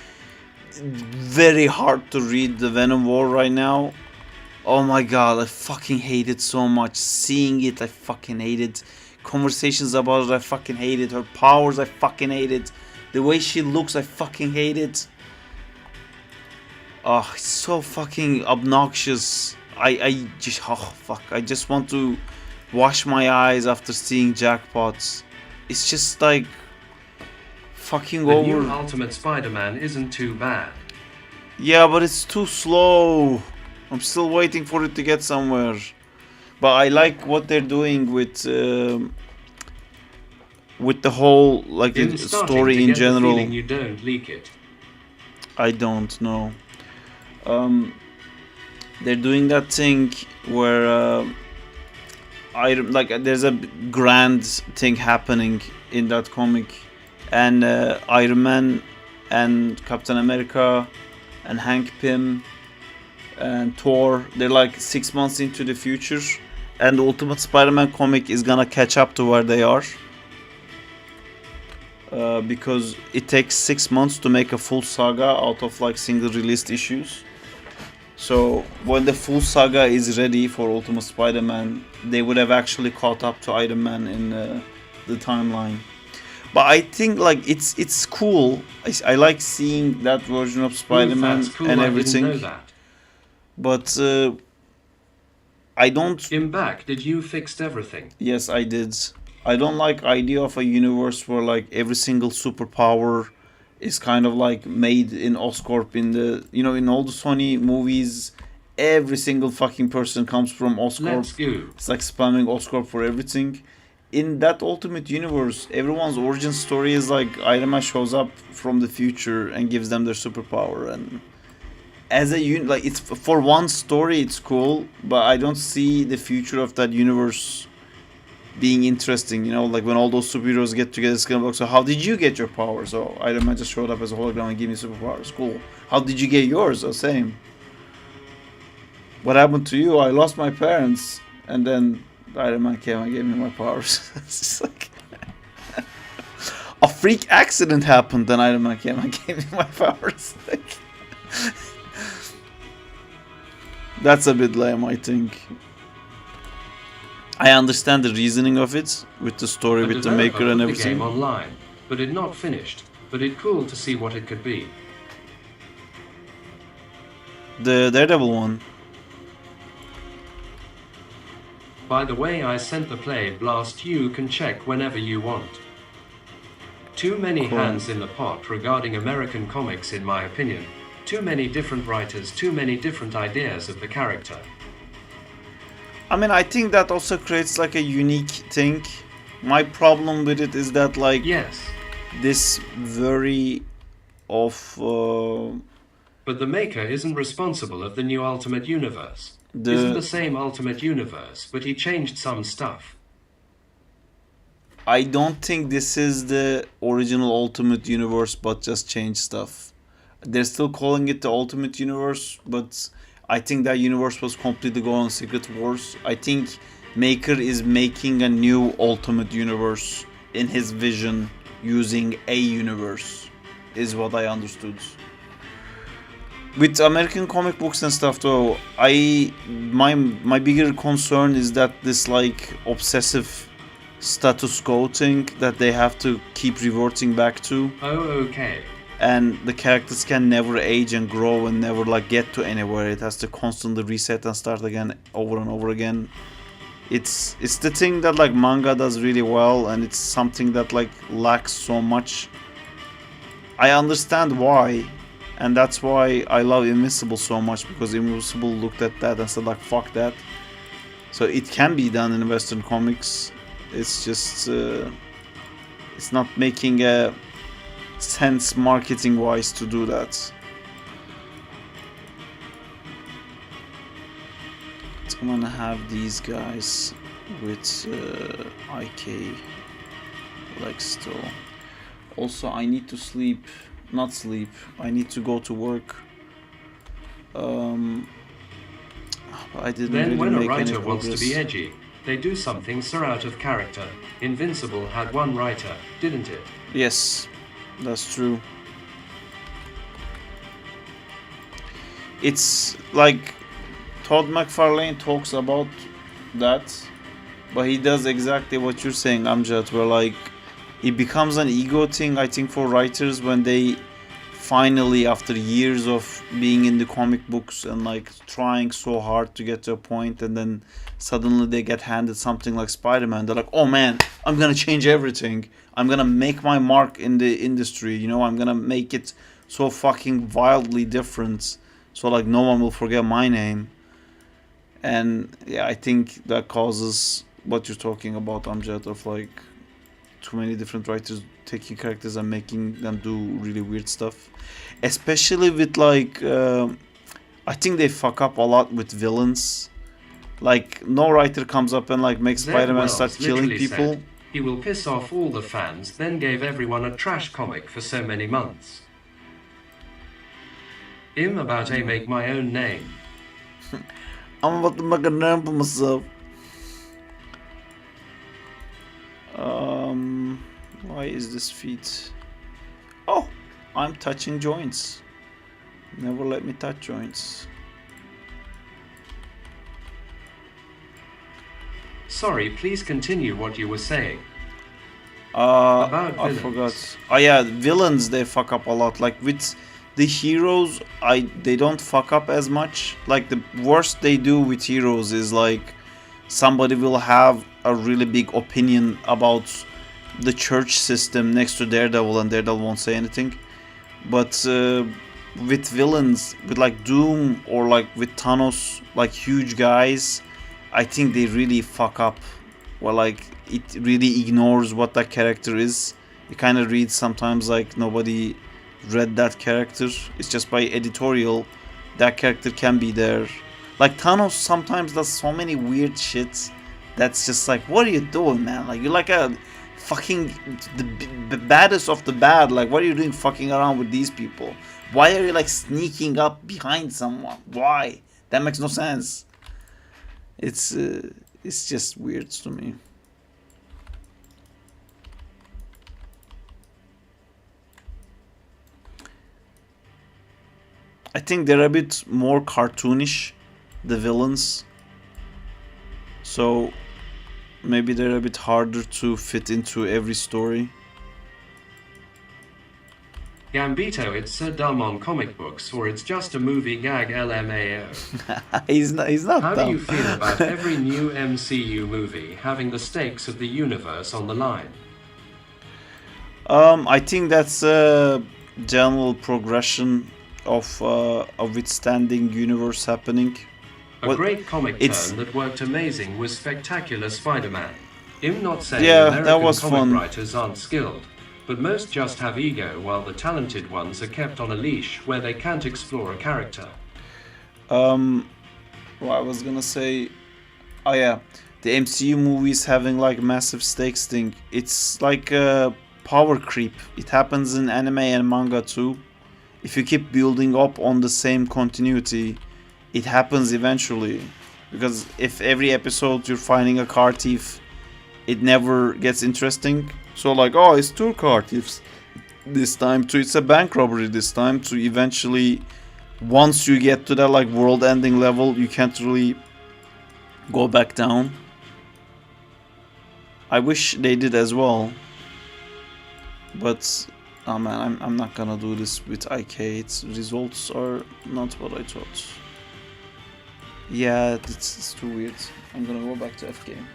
very hard to read the Venom War right now. Oh my god, I fucking hate it so much. Seeing it, I fucking hate it. Conversations about it, I fucking hate it. Her powers, I fucking hate it. The way she looks, I fucking hate it. Oh, it's so fucking obnoxious. I just, oh fuck, I just want to wash my eyes after seeing Jackpots. It's just like fucking the over. New Ultimate Spider-Man isn't too bad. Yeah, but it's too slow. I'm still waiting for it to get somewhere. But I like what they're doing with the whole like the story in general. The you don't leak it. I don't know. They're doing that thing where there's a grand thing happening in that comic, and Iron Man and Captain America and Hank Pym and Thor, they're like 6 months into the future, and the Ultimate Spider-Man comic is gonna catch up to where they are, because it takes 6 months to make a full saga out of like single released issues. So when the full saga is ready for Ultimate Spider-Man, they would have actually caught up to Iron Man in the timeline. But I think like it's cool. I like seeing that version of Spider-Man cool. and everything. I didn't know that. But I don't. In back, did you fixed everything? Yes, I did. I don't like idea of a universe where like every single superpower is kind of like made in Oscorp. In the in all the Sony movies, every single fucking person comes from Oscorp. Let's go. It's like spamming Oscorp for everything. In that Ultimate Universe, everyone's origin story is like Iron Man shows up from the future and gives them their superpower, and as a like it's for one story it's cool, but I don't see the future of that universe being interesting. Like when all those superheroes get together, it's gonna be like, so how did you get your powers? Oh, Iron Man just showed up as a hologram and gave me superpowers. Cool. How did you get yours? Oh, same. What happened to you? I lost my parents, and then Iron Man came and gave me my powers. It's just like a freak accident happened, then Iron Man came and gave me my powers. That's a bit lame, I think. I understand the reasoning of it with the story, with the maker and everything. The game online, but it not finished. But it cool to see what it could be. The Daredevil one. By the way, I sent the play blast. You can check whenever you want. Too many hands in the pot regarding American comics, in my opinion. Too many different writers, too many different ideas of the character. I mean, I think that also creates like a unique thing. My problem with it is that, like, yes, this very of but the maker isn't responsible of the new Ultimate Universe. Isn't the same Ultimate Universe, but he changed some stuff. I don't think this is the original Ultimate Universe, but just changed stuff. They're still calling it the Ultimate Universe, but I think that universe was completely gone on Secret Wars. I think Maker is making a new Ultimate Universe in his vision using a universe, is what I understood. With American comic books and stuff though, my bigger concern is that this like obsessive status quo thing that they have to keep reverting back to. Oh, okay. And the characters can never age and grow and never like get to anywhere. It has to constantly reset and start again over and over again. It's the thing that like manga does really well, and it's something that like lacks so much. I understand why, and that's why I love Invincible so much, because Invincible looked at that and said like fuck that. So it can be done in Western comics. It's just it's not making a sense marketing wise to do that. It's gonna have these guys with IK like still. Also, I need to sleep. Not sleep. I need to go to work. I didn't then really when make a writer any wants to progress. be edgy, they do something so out of character. Invincible had one writer, didn't it? Yes, that's true. It's like Todd McFarlane talks about that, but he does exactly what you're saying, Amjad, where like it becomes an ego thing, I think, for writers when they finally, after years of being in the comic books and like trying so hard to get to a point, and then suddenly they get handed something like Spider-Man. They're like, oh man, I'm gonna change everything. I'm gonna make my mark in the industry, you know, I'm gonna make it so fucking wildly different, so like no one will forget my name. And yeah, I think that causes what you're talking about, Amjad, of like too many different writers taking characters and making them do really weird stuff, especially with like I think they fuck up a lot with villains. Like no writer comes up and like makes Spider-Man start killing people. Said, he will piss off all the fans, then gave everyone a trash comic for so many months. I'm about to make my own name. I'm about to make a name for myself. Why is this feet? Oh, I'm touching joints. Never let me touch joints. Sorry, please continue what you were saying. I forgot. Oh yeah, villains, they fuck up a lot. Like with the heroes, they don't fuck up as much. Like the worst they do with heroes is like somebody will have a really big opinion about the church system next to Daredevil, and Daredevil won't say anything. But with villains, with like Doom or like with Thanos, like huge guys, I think they really fuck up. Well, like it really ignores what that character is. You kind of read sometimes like nobody read that character. It's just by editorial. That character can be there. Like Thanos sometimes does so many weird shit that's just like, what are you doing, man? Like you're like a fucking the baddest of the bad. Like what are you doing fucking around with these people? Why are you like sneaking up behind someone? Why? That makes no sense. It's just weird to me. I think they're a bit more cartoonish, the villains. So maybe they're a bit harder to fit into every story. Gambito, it's so dumb on comic books, or it's just a movie gag LMAO. He's not How dumb. do you feel about every new MCU movie having the stakes of the universe on the line? I think that's a general progression of a withstanding universe happening. A great comic turn that worked amazing was Spectacular Spider-Man. I'm not saying American that was comic fun. writers aren't skilled, but most just have ego, while the talented ones are kept on a leash where they can't explore a character. Well, I was gonna say, oh yeah, the MCU movies having like massive stakes thing. It's like a power creep. It happens in anime and manga too. If you keep building up on the same continuity, it happens eventually. Because if every episode you're finding a car thief, it never gets interesting. So like, oh, it's 2 car thieves this time, to it's a bank robbery this time, to eventually, once you get to that like world ending level, you can't really go back down. I wish they did as well. But oh man, I'm not gonna do this with IK. Its results are not what I thought. Yeah, it's too weird. I'm gonna go back to F game.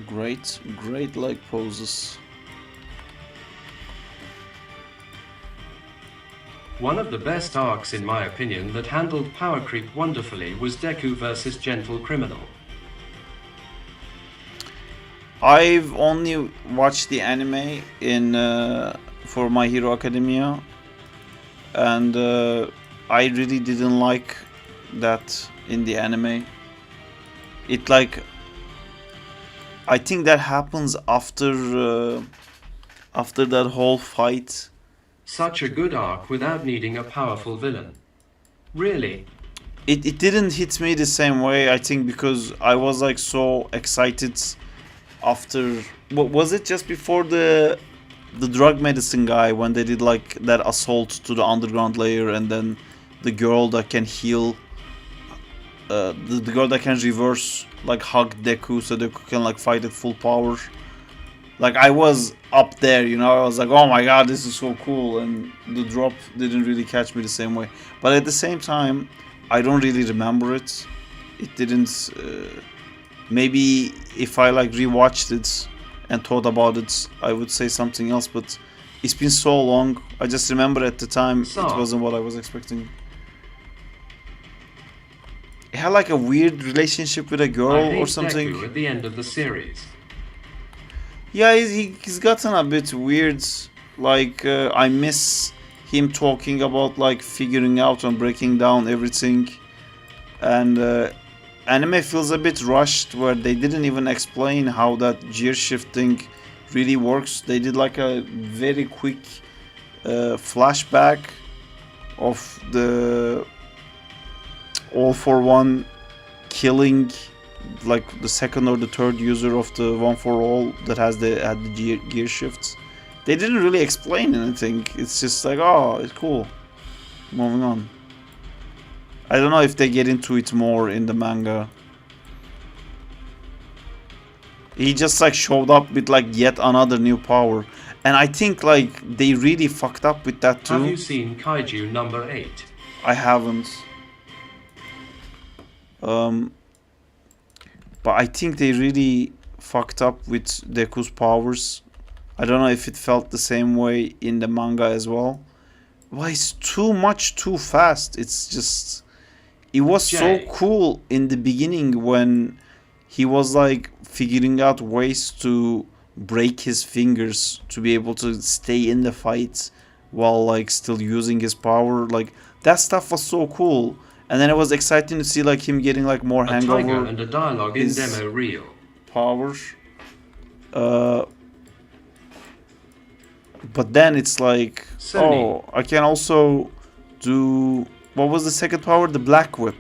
Great leg poses. One of the best arcs, in my opinion, that handled power creep wonderfully was Deku vs. Gentle Criminal. I've only watched the anime in for My Hero Academia, and I really didn't like that in the anime. It like, I think that happens after that whole fight. Such a good arc without needing a powerful villain. Really? It didn't hit me the same way, I think, because I was like so excited after, what was it, just before the drug medicine guy, when they did like that assault to the underground layer, and then the girl that can heal, the girl that can reverse, like hug Deku so Deku can like fight at full power. Like I was up there, you know, I was like, oh my god, this is so cool, and the drop didn't really catch me the same way. But at the same time, I don't really remember it. It didn't. Maybe if I like rewatched it and thought about it, I would say something else. But it's been so long. I just remember at the time it wasn't what I was expecting. It had like a weird relationship with a girl or something. Deku at the end of the series. Yeah, he's gotten a bit weird. Like I miss him talking about like figuring out and breaking down everything, and anime feels a bit rushed, where they didn't even explain how that gear shifting really works. They did like a very quick flashback of the All for One killing like the second or the third user of the One for All that had the gear shifts. They didn't really explain anything. It's just like, oh, it's cool. Moving on. I don't know if they get into it more in the manga. He just like showed up with like yet another new power, and I think like they really fucked up with that too. Have you seen Kaiju number 8? I haven't. But I think they really fucked up with Deku's powers. I don't know if it felt the same way in the manga as well. Why, it's too much too fast. It's just, it was so cool in the beginning when he was like figuring out ways to break his fingers to be able to stay in the fight while like still using his power. Like that stuff was so cool. And then it was exciting to see like him getting like more hangover. A tiger and a dialogue in demo reel. Power. But then it's like, oh, I can also do, what was the second power? The Black Whip.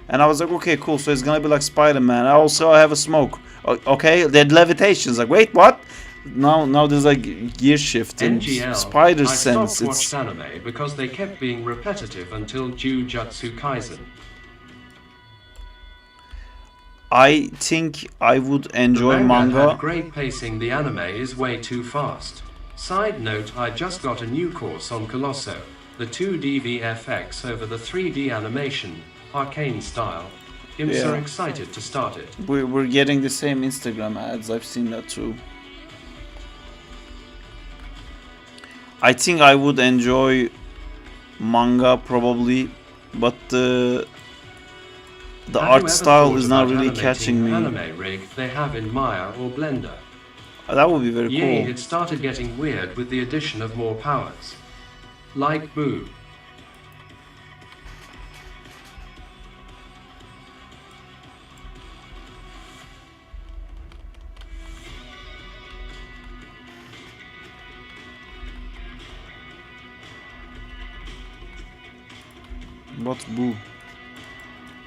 And I was like, okay, cool. So it's gonna be like Spider-Man. I also have a smoke. Okay, they had levitations. Like, wait, what? Now there's like gear shift and spider sense. I stopped watching anime because they kept being repetitive until Jujutsu Kaisen. I think I would enjoy the manga. Had great pacing. The anime is way too fast. Side note, I just got a new course on Colosso, the 2D VFX over the 3D animation, arcane style. I'm so excited to start it. We're getting the same Instagram ads, I've seen that too. I think I would enjoy manga probably, but the art style is not really catching me. Anime rig they have in Maya or Blender. That would be very cool. It started getting weird with the addition of more powers. Like Boo. What's Boo?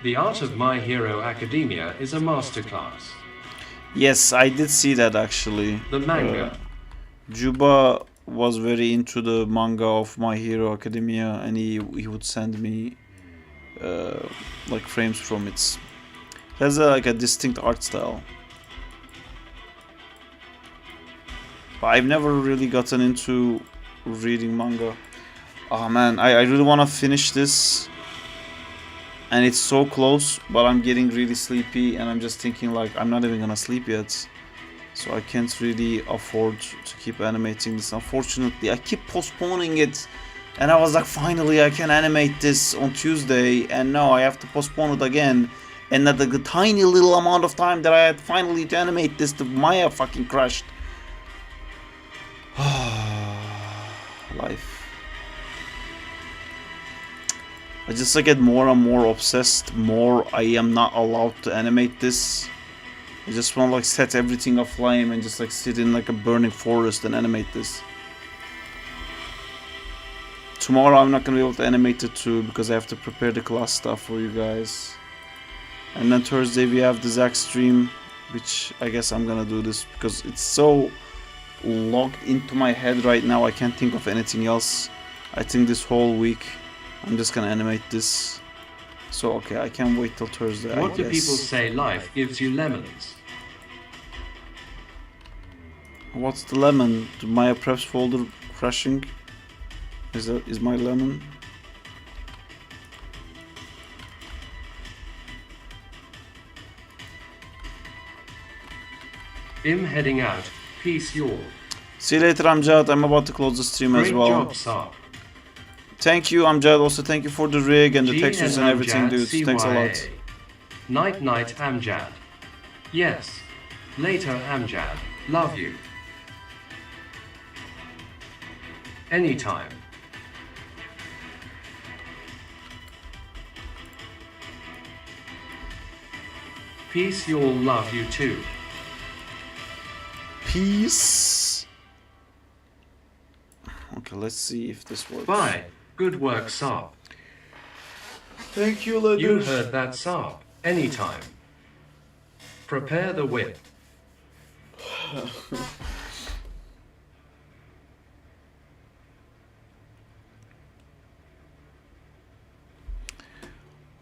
The Art of My Hero Academia is a masterclass. Yes, I did see that actually. The manga. Juba was very into the manga of My Hero Academia, and he would send me like frames from it. It has like a distinct art style. But I've never really gotten into reading manga. Oh man, I really want to finish this. And it's so close, but I'm getting really sleepy, and I'm just thinking like I'm not even gonna sleep yet. So I can't really afford to keep animating this. Unfortunately, I keep postponing it. And I was like, finally I can animate this on Tuesday, and now I have to postpone it again. And that the tiny little amount of time that I had finally to animate this, the Maya fucking crashed. Life. I just like get more and more obsessed. More I am not allowed to animate this. I just want to like set everything aflame and just like sit in like a burning forest and animate this. Tomorrow I'm not gonna be able to animate it too because I have to prepare the class stuff for you guys. And then Thursday we have the Zach stream, which I guess I'm gonna do this because it's so logged into my head right now. I can't think of anything else. I think this whole week I'm just gonna animate this. So okay, I can't wait till Thursday. What do people say life gives you lemons? What's the lemon? The Maya preps folder crashing? Is my lemon? I'm heading out. Peace, y'all. See you later, Amjad. I'm about to close the stream as well. Great job, Saab. Thank you, Amjad. Also, thank you for the rig and the textures and everything, dude. Thanks a lot. Night, night, Amjad. Yes. Later, Amjad. Love you. Anytime. Peace, y'all. Love you too. Peace. Okay, let's see if this works. Bye. Good work, Saab. Thank you, Leather. You heard that, Saab. Anytime. Prepare the whip.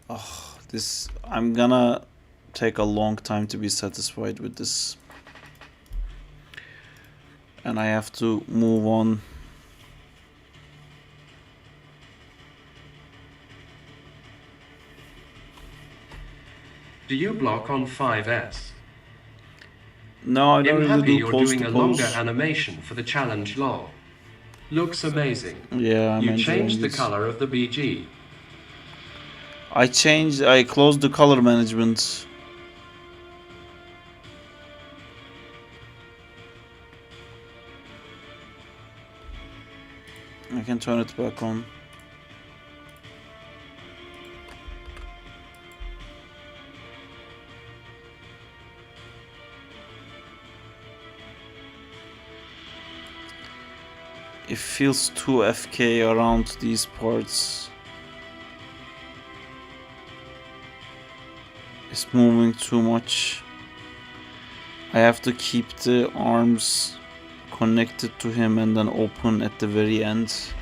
Oh, this... I'm gonna take a long time to be satisfied with this. And I have to move on. Do you block on 5S? No, I don't really do you're pose doing to a pose. longer animation for the challenge lol. Looks amazing. Yeah, You changed the color of the BG. I closed the color management. I can turn it back on. It feels too FK around these parts. It's moving too much. I have to keep the arms connected to him and then open at the very end.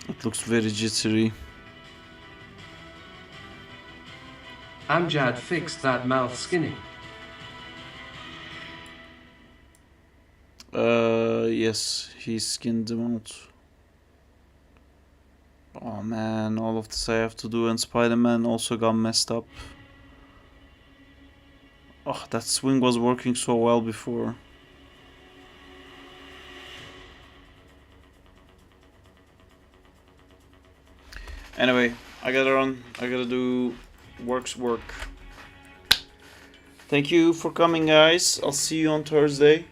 It looks very jittery. Amjad fixed that mouth skinning. Yes, he skinned them out. Oh man, all of this I have to do, and Spider-Man also got messed up. Oh, that swing was working so well before. Anyway, I gotta run. I gotta do work. Thank you for coming, guys. I'll see you on Thursday.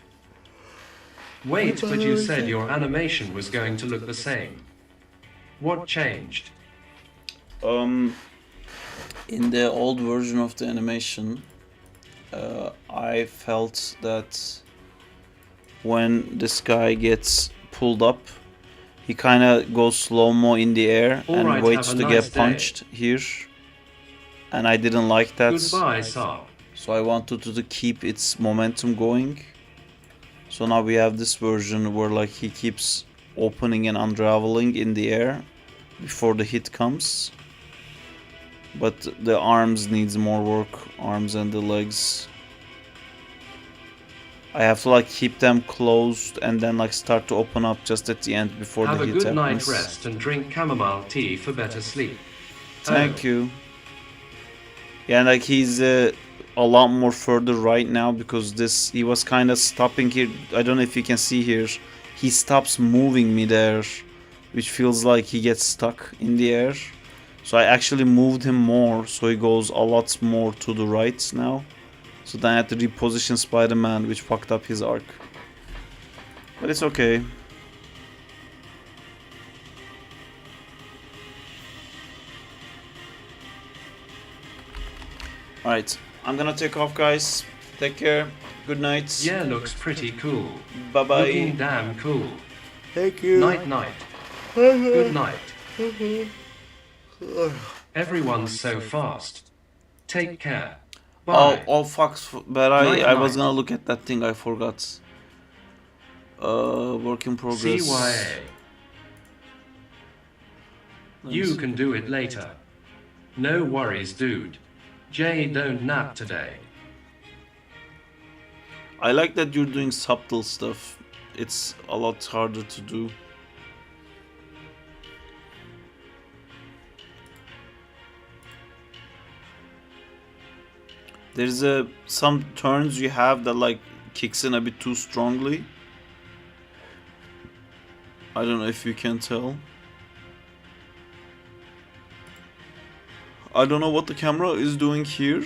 Wait, but you said your animation was going to look the same. What changed? In the old version of the animation, I felt that when this guy gets pulled up, he kind of goes slow-mo in the air and waits to get punched here. And I didn't like that. Goodbye, Saab. So I wanted to keep its momentum going. So now we have this version where like he keeps opening and unraveling in the air before the hit comes. But the arms needs more work, arms and the legs. I have to like keep them closed and then like start to open up just at the end before the hit happens. Have a good night rest and drink chamomile tea for better sleep. Thank you. Yeah, and like he's a lot more further right now because he was kind of stopping here. I don't know if you can see here. He stops moving me there, which feels like he gets stuck in the air. So I actually moved him more, so he goes a lot more to the right now. So then I had to reposition Spider-Man, which fucked up his arc. But it's okay. Alright, I'm gonna take off, guys. Take care. Good night. Yeah, looks pretty cool. Bye-bye. Looking damn cool. Thank you. Night. Good night. Everyone's so fast. Take care. Bye. Oh fuck, but I was gonna look at that thing, I forgot. Work in progress. CYA. You can do it later. No worries, dude. Jay, don't nap today. I like that you're doing subtle stuff. It's a lot harder to do. There's some turns you have that like kicks in a bit too strongly. I don't know if you can tell. I don't know what the camera is doing here.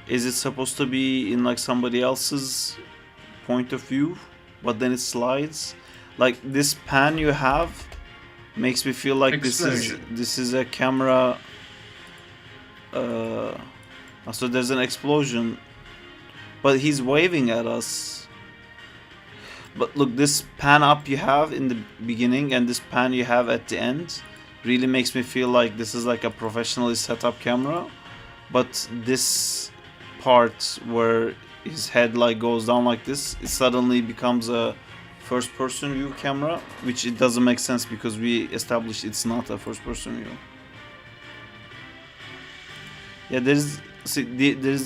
Is it supposed to be in like somebody else's point of view, but then it slides? Like this pan you have makes me feel like this is a camera. So there's an explosion, but he's waving at us. But look, this pan up you have in the beginning and this pan you have at the end really makes me feel like this is like a professionally set up camera. But this part where his head like goes down like this, it suddenly becomes a first person view camera, which it doesn't make sense because we established it's not a first person view. Yeah, there's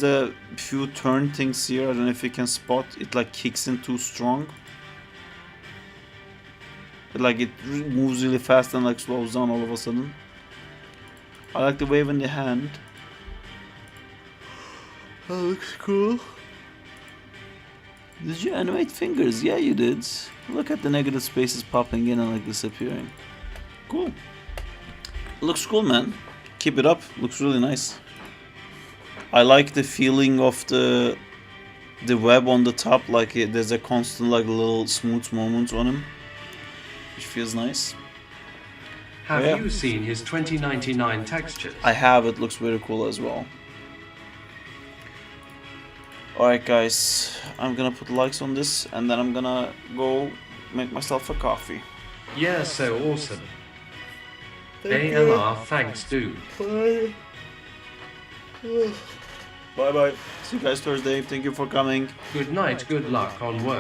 a few turn things here. I don't know if you can spot. It like kicks in too strong. Like it moves really fast and like slows down all of a sudden. I like the wave in the hand. That looks cool. Did you animate fingers? Yeah, you did. Look at the negative spaces popping in and like disappearing. Cool. Looks cool, man. Keep it up. Looks really nice. I like the feeling of the web on the top, like there's a constant like little smooth moments on him, which feels nice. Have you seen his 2099 textures? I have. It looks very cool as well. Alright guys, I'm gonna put likes on this and then I'm gonna go make myself a coffee. Yeah, so awesome. ALR, thanks dude. Bye. Bye bye. See you guys Thursday. Thank you for coming. Good night, good luck on work.